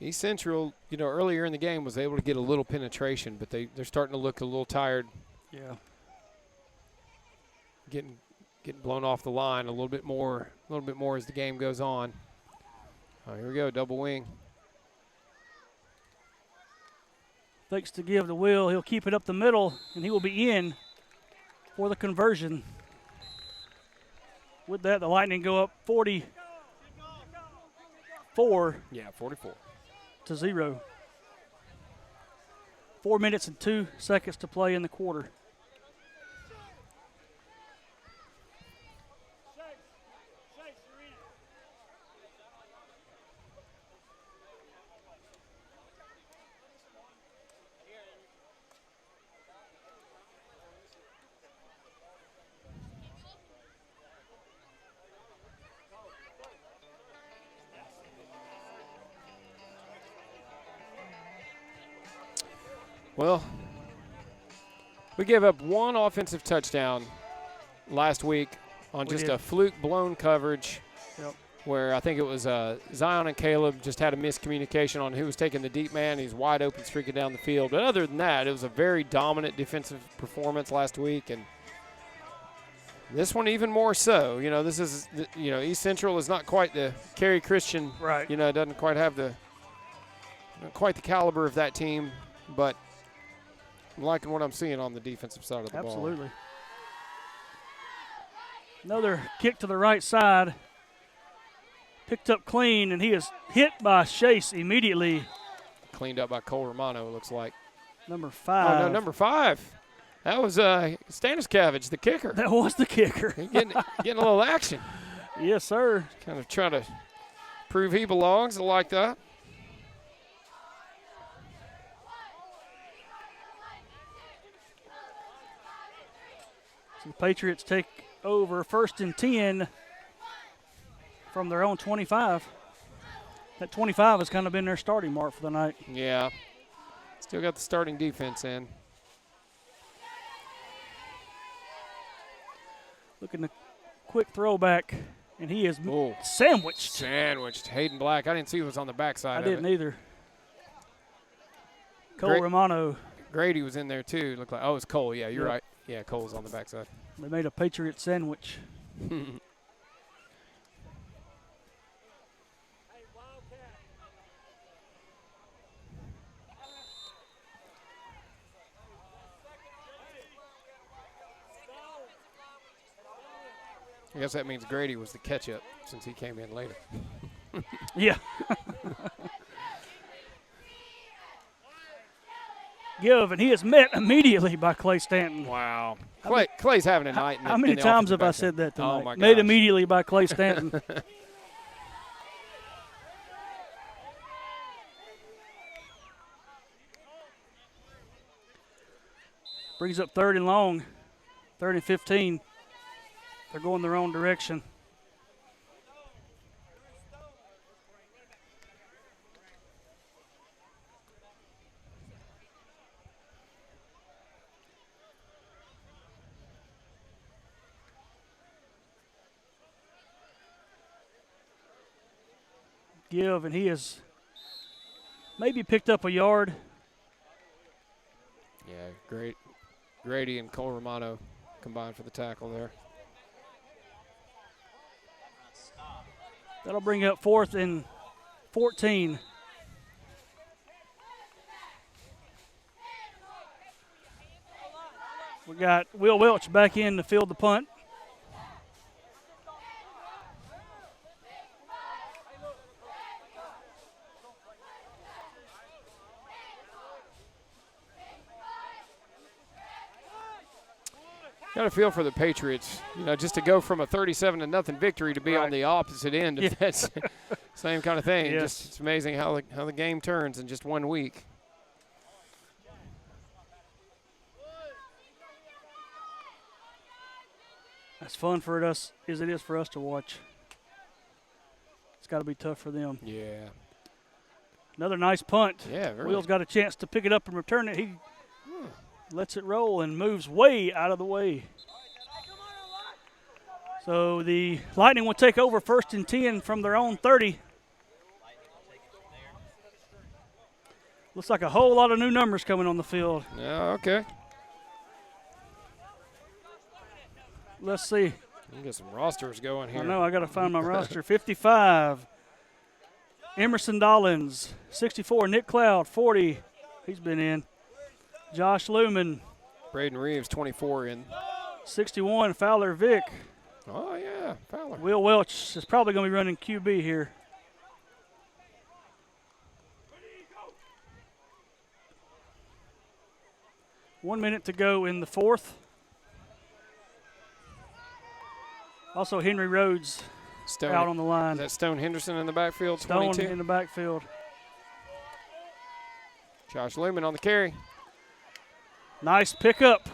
East Central, earlier in the game was able to get a little penetration, but they're starting to look a little tired. Yeah. Getting blown off the line a little bit more as the game goes on. Oh, here we go, double wing. Fakes to give to Will. He'll keep it up the middle, and he will be in for the conversion. With that, the Lightning go up 44. Yeah, 44. To 0. 4 minutes and 2 seconds to play in the quarter. Well, we gave up one offensive touchdown last week on just a fluke blown coverage. Yep. Where I think it was Zion and Caleb just had a miscommunication on who was taking the deep man. He's wide open streaking down the field. But other than that, it was a very dominant defensive performance last week. And this one even more so. This is, East Central is not quite the Cary Christian. Right. Doesn't quite have the caliber of that team. But I'm liking what I'm seeing on the defensive side of the ball. Absolutely. Another kick to the right side. Picked up clean, and he is hit by Chase immediately. Cleaned up by Cole Romano, it looks like. Number 5. Oh, no, number 5. That was Staniskevich, the kicker. That was the kicker. getting a little action. Yes, sir. Kind of trying to prove he belongs. I like that. So the Patriots take over 1st and 10 from their own 25. That 25 has kind of been their starting mark for the night. Yeah. Still got the starting defense in. Looking at the quick throwback, and he is sandwiched. Sandwiched. Hayden Black. I didn't see who was on the backside I of didn't it. either. Cole Romano. Grady was in there too. Looked like, oh, it's Cole. Yeah, you're Yep. right. Yeah, Cole's on the backside. They made a Patriot sandwich. I guess that means Grady was the catch-up since he came in later. Yeah. Give, and he is met immediately by Clay Stanton. Wow. Clay's having a night. How many times have I said that tonight? Oh, my Made gosh. immediately by Clay Stanton. Brings up 3rd and long. 3rd and 15. They're going their own direction. Give, and he has maybe picked up a yard. Yeah, great. Grady and Cole Romano combined for the tackle there. That'll bring up 4th and 14. We got Will Welch back in to field the punt. Got a feel for the Patriots, just to go from a 37-0 victory to be on the opposite end. Yeah. That's same kind of thing. Yes. Just it's amazing how the game turns in just 1 week. As fun for us as it is for us to watch. It's got to be tough for them. Yeah. Another nice punt. Yeah, very. Will's got a chance to pick it up and return it. He lets it roll and moves way out of the way. So the Lightning will take over 1st and 10 from their own 30. Looks like a whole lot of new numbers coming on the field. Yeah, okay. Let's see. You can get some rosters going here. I know, I got to find my roster. 55, Emerson Dollins. 64, Nick Cloud. 40, he's been in. Josh Lumen. Braden Reeves, 24 in. 61, Fowler Vick. Oh, yeah, Fowler. Will Welch is probably going to be running QB here. One minute to go in the 4th. Also, Henry Rhodes Stone, out on the line. Is that Stone Henderson in the backfield, Stone 22? in the backfield. Josh Lumen on the carry. Nice pickup.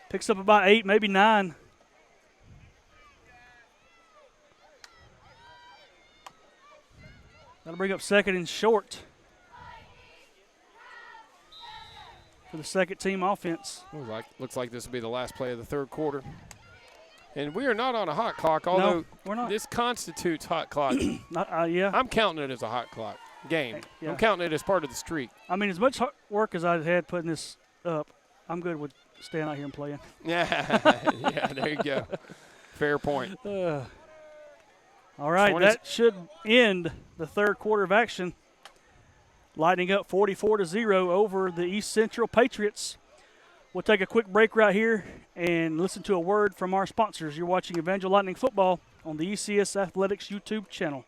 Picks up about 8, maybe 9. That'll bring up 2nd and short for the second team offense. Looks like this will be the last play of the 3rd quarter. And we are not on a hot clock, although we're not. This constitutes hot clock. Yeah. I'm counting it as a hot clock game. Yeah. I'm counting it as part of the streak. I mean, as much work as I had putting this up, I'm good with staying out here and playing. Yeah, yeah, there you go. Fair point. All right, that should end the 3rd quarter of action. Lightning up 44-0 over the East Central Patriots. We'll take a quick break right here and listen to a word from our sponsors. You're watching Evangel Lightning Football on the ECS Athletics YouTube channel.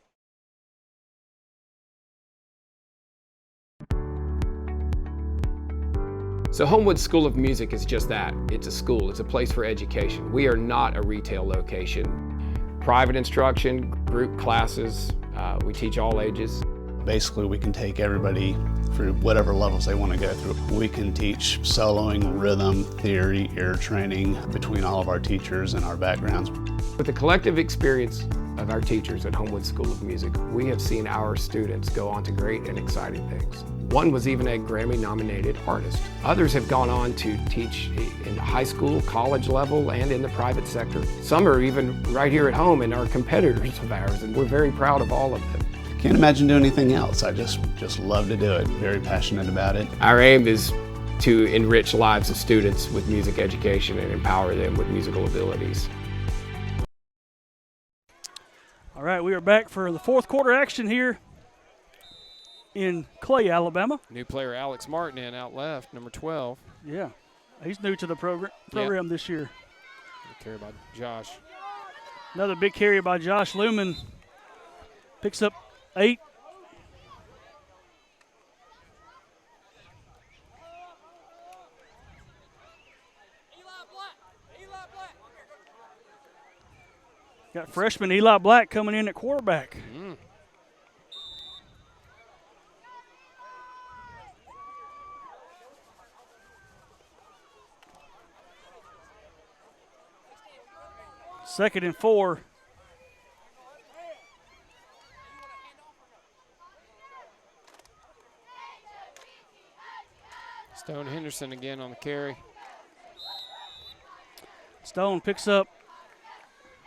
So Homewood School of Music is just that. It's a school. It's a place for education. We are not a retail location. Private instruction, group classes. We teach all ages. Basically, we can take everybody through whatever levels they want to go through. We can teach soloing, rhythm, theory, ear training between all of our teachers and our backgrounds. With the collective experience of our teachers at Homewood School of Music, we have seen our students go on to great and exciting things. One was even a Grammy-nominated artist. Others have gone on to teach in the high school, college level, and in the private sector. Some are even right here at home and are competitors of ours, and we're very proud of all of them. can't imagine doing anything else. I just love to do it. Very passionate about it. Our aim is to enrich lives of students with music education and empower them with musical abilities. All right, we are back for the fourth quarter action here in Clay, Alabama. New player Alex Martin in out left, number 12. Yeah, he's new to the program this year. Good carry by Josh. Another big carry by Josh Lumen. Picks up 8. Got freshman Eli Black coming in at quarterback. Second and 4. Stone Henderson again on the carry. Stone picks up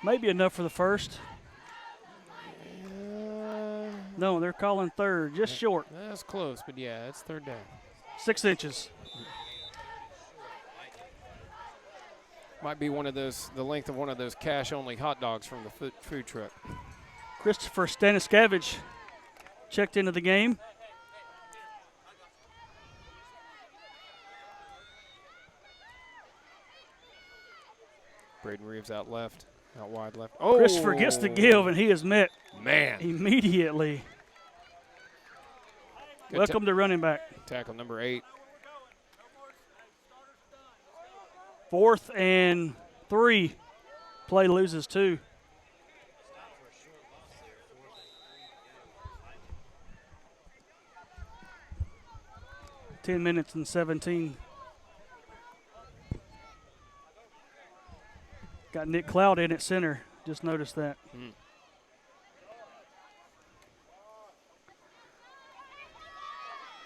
maybe enough for the first. No, they're calling third, just short. That's close, but yeah, it's third down. 6 inches. Might be one of those, the length of one of those cash-only hot dogs from the food truck. Christopher Staniskevich checked into the game. Braden Reeves out left, out wide left. Oh! Christopher gets the give, and he is met Man. immediately. Good Welcome to running back. Tackle number 8. 4th and 3. Play loses 2. Ten minutes and 17. Got Nick Cloud in at center. Just noticed that.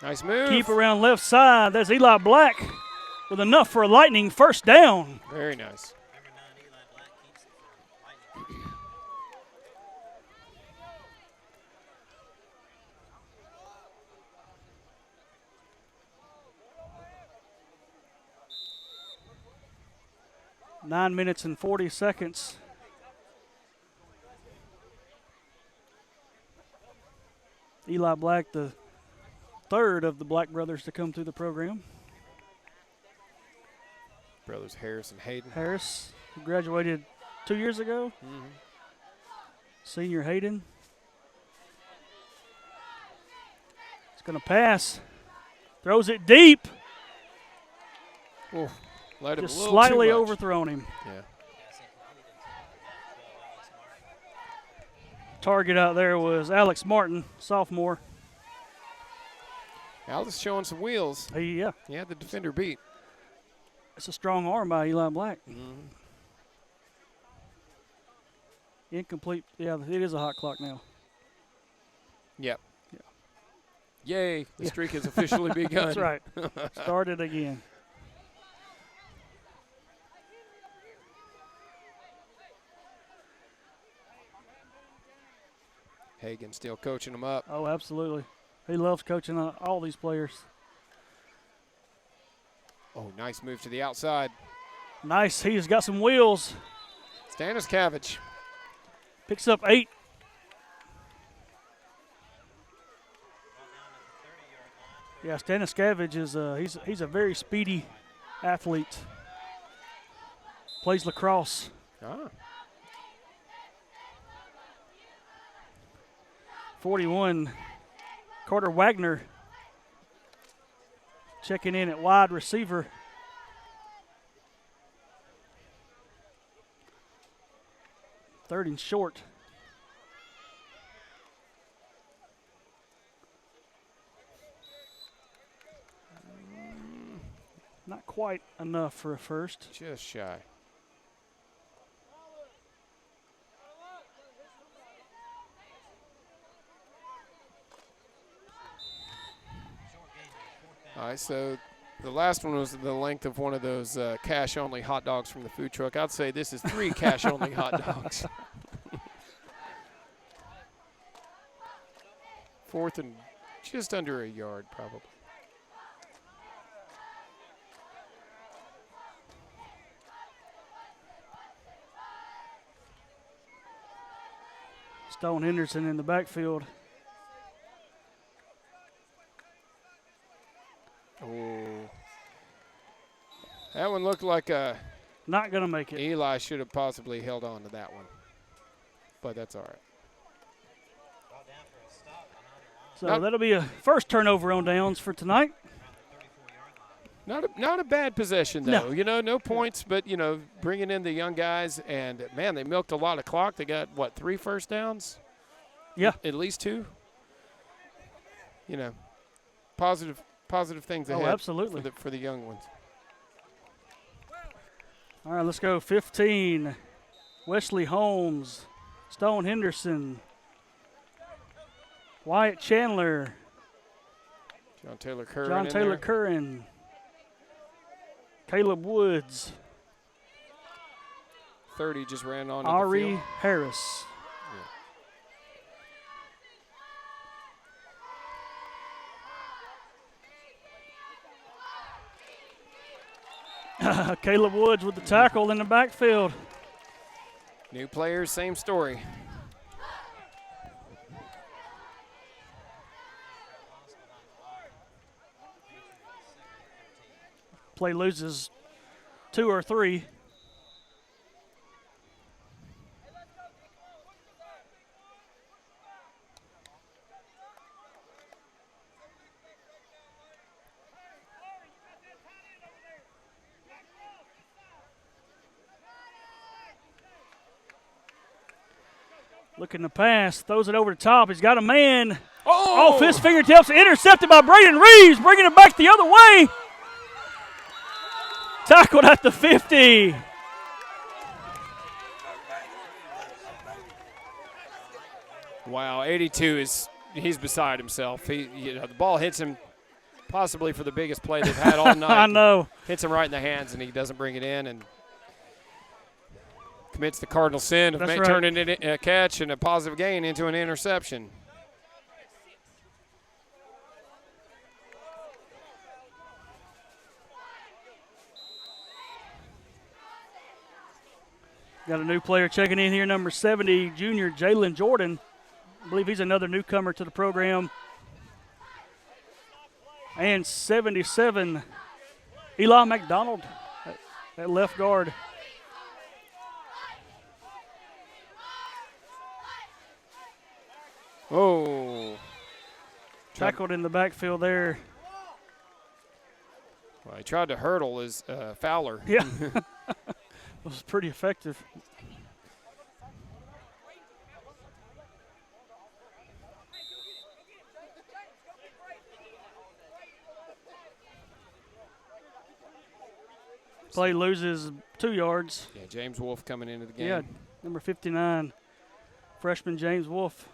Nice move. Keep around left side. There's Eli Black with enough for a Lightning first down. Very nice. Number 9, Eli Black keeps it for Lightning. Nine minutes and 40 seconds. Eli Black, the third of the Black brothers to come through the program. Brothers Harris and Hayden. Harris, who graduated 2 years ago. Senior Hayden. It's going to pass. Throws it deep. Oh, let him Just a little slightly too much. overthrown him. Yeah. Pass incomplete until 12, Alex Martin. Target out there was Alex Martin, sophomore. Alex showing some wheels. He had the defender beat. It's a strong arm by Eli Black. Incomplete. Yeah, it is a hot clock now. Yep. Yay, the streak has officially begun. That's right. Started again. Hagan still coaching them up. Oh, absolutely. He loves coaching all these players. Oh, nice move to the outside. Nice. He's got some wheels. Staniskevich. Picks up 8. Yeah, Staniskevich is he's a very speedy athlete. Plays lacrosse. Ah. 41, Carter Wagner checking in at wide receiver. Third and short. Not quite enough for a first. Just shy. All right, so the last one was the length of one of those cash-only hot dogs from the food truck. I'd say this is 3 cash-only hot dogs. 4th and just under a yard, probably. Stone Henderson in the backfield. Oh. That one looked like not going to make it. Eli should have possibly held on to that one. But that's all right. So that'll be a first turnover on downs for tonight. Not a bad possession, though. No. You know, no points, but, you know, bringing in the young guys. And, man, they milked a lot of clock. They got, 3 first downs? Yeah. At least 2? You know, positive things ahead. Oh, absolutely. For the young ones. All right, let's go. 15, Wesley Holmes, Stone Henderson, Wyatt Chandler, John Taylor Curran. John Taylor Curran, Caleb Woods, 30 just ran on. Ari Harris. Caleb Woods with the tackle in the backfield. New players, same story. Play loses 2 or 3. Looking to pass, throws it over the top. He's got a man off his fingertips, intercepted by Braden Reeves, bringing it back the other way. Tackled at the 50. Wow, 82 he's beside himself. The ball hits him possibly for the biggest play they've had all night. I know. Hits him right in the hands, and he doesn't bring it in and commits the cardinal sin of turning it a catch and a positive gain into an interception. Got a new player checking in here, number 70, junior Jalen Jordan. I believe he's another newcomer to the program. And 77, Eli McDonald at left guard. Oh. Tackled in the backfield there. Well, he tried to hurdle his Fowler. Yeah. It was pretty effective. Play loses 2 yards. Yeah, James Wolfe coming into the game. Yeah, number 59, freshman James Wolfe.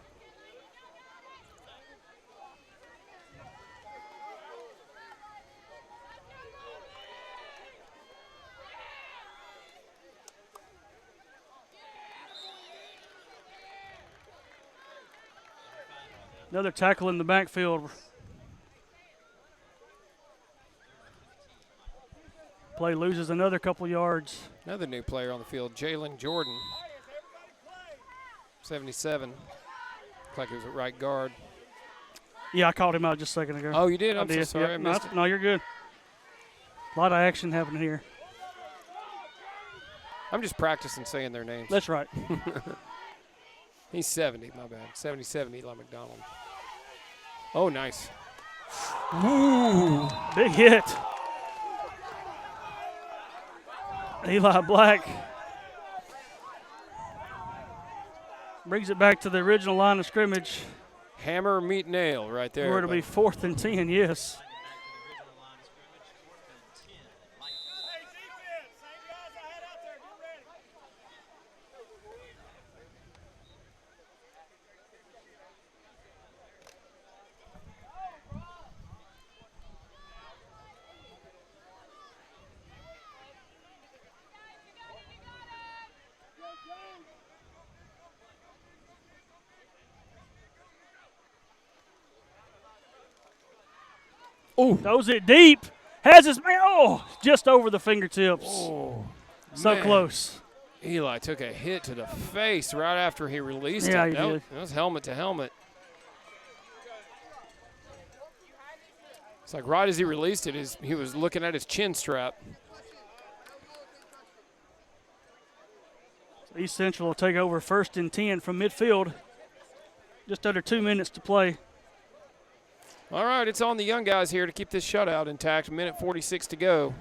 Another tackle in the backfield. Play loses another couple yards. Another new player on the field, Jalen Jordan. 77. Looks like he was at right guard. Yeah, I called him out just a second ago. Oh, you did? I'm I did. so sorry. Yeah, I missed it. No, you're good. A lot of action happening here. I'm just practicing saying their names. That's right. He's 70, my bad. 77, Eli McDonald. Oh, nice. Ooh, big hit. Eli Black brings it back to the original line of scrimmage. Hammer, meet nail right there. Where it'll be 4th and 10, yes. Ooh. Throws it deep. Has his man. Oh, just over the fingertips. Oh, so man. Close. Eli took a hit to the face right after he released Yeah, it. he did. That was helmet to helmet. It's like right as he released it, he was looking at his chin strap. East Central will take over 1st and 10 from midfield. Just under 2 minutes to play. All right, it's on the young guys here to keep this shutout intact. 1:46 to go.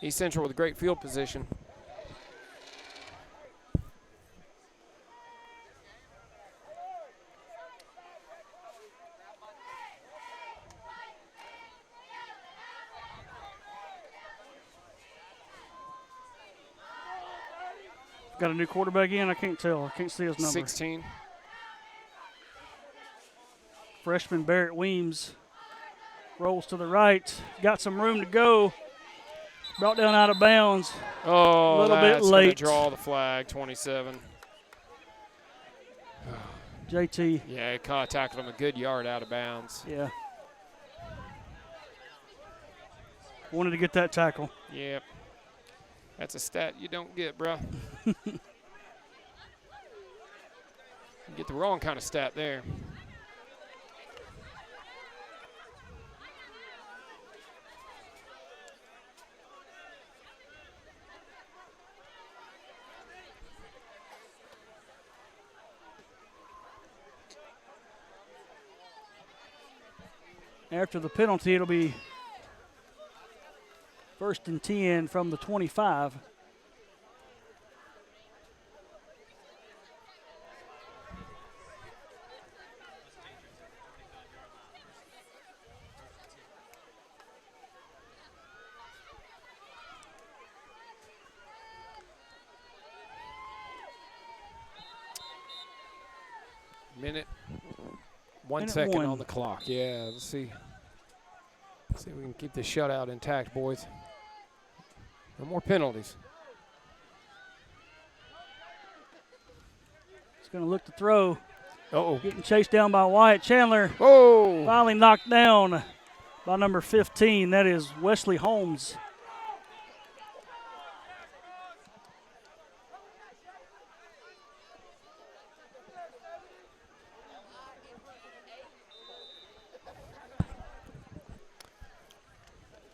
East Central with great field position. Got a new quarterback in? I can't tell. I can't see his number. 16. Freshman Barrett Weems rolls to the right. Got some room to go. Brought down out of bounds. Oh, a little bit that's late. gonna draw the flag, 27. JT. Yeah, he tackled him a good yard out of bounds. Yeah. Wanted to get that tackle. Yep. That's a stat you don't get, bro. You get the wrong kind of stat there. After the penalty, it'll be 1st and 10 from the 25. Minute. 1 Minute second 1. on the clock. Yeah, let's see. Let's see if we can keep this shutout intact, boys. No more penalties. He's going to look to throw. Uh-oh. Getting chased down by Wyatt Chandler. Oh! Finally knocked down by number 15. That is Wesley Holmes.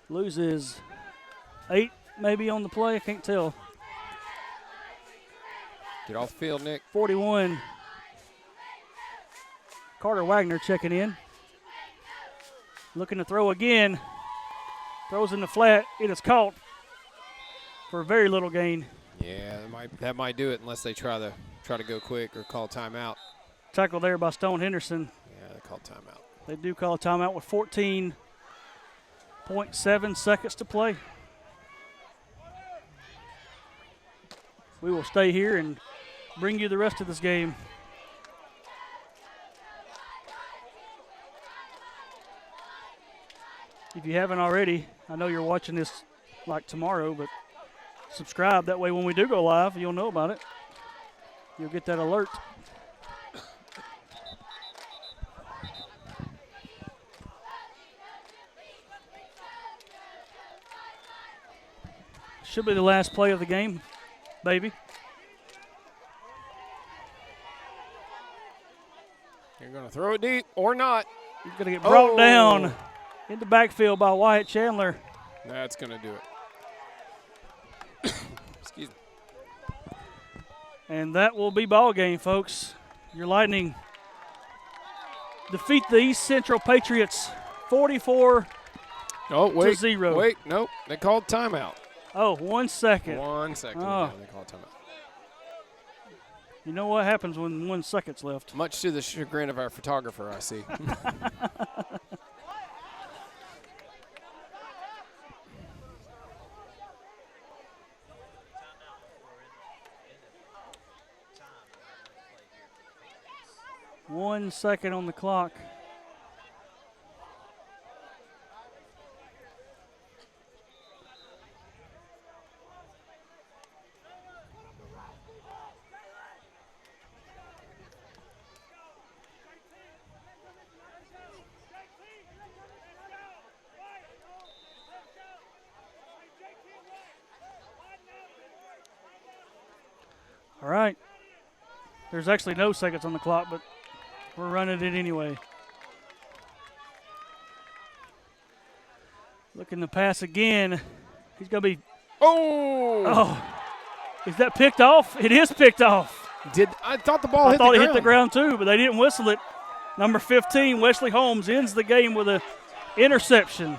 Loses 8 maybe on the play. I can't tell. Get off the field, Nick. 41. Carter Wagner checking in. Looking to throw again. Throws in the flat. It is caught for a very little gain. Yeah, that might do it unless they try to go quick or call timeout. Tackle there by Stone Henderson. Yeah, they call timeout. They do call a timeout with 14.7 seconds to play. We will stay here and bring you the rest of this game. If you haven't already, I know you're watching this like tomorrow, but subscribe. That way when we do go live, you'll know about it. You'll get that alert. Should be the last play of the game, baby. You're going to throw it deep or not. You're going to get brought down in the backfield by Wyatt Chandler. That's going to do it. Excuse me. And that will be ball game, folks. Your Lightning defeat the East Central Patriots 44 to 0. Wait, nope. They called timeout. Oh, 1 second. 1 second. Oh. Yeah, they called timeout. You know what happens when 1 second's left. Much to the chagrin of our photographer, I see. One second on the clock. All right. There's actually no seconds on the clock, but we're running it anyway. Looking to pass again. He's going to be. Oh. Is that picked off? It is picked off. I thought the ball hit the ground. I thought it hit the ground too, but they didn't whistle it. Number 15, Wesley Holmes, ends the game with an interception.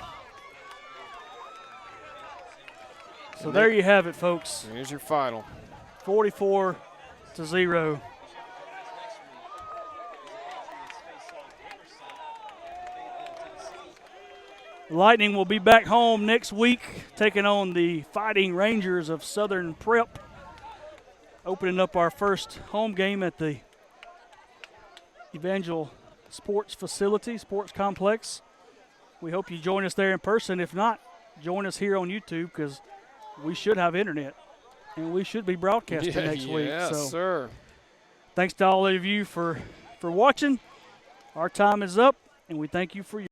So there you have it, folks. Here's your final. 44-0. Lightning will be back home next week, taking on the Fighting Rangers of Southern Prep, opening up our first home game at the Evangel Sports Facility, Sports Complex. We hope you join us there in person. If not, join us here on YouTube because we should have internet and we should be broadcasting next week. Yes, sir. Thanks to all of you for watching. Our time is up, and we thank you for your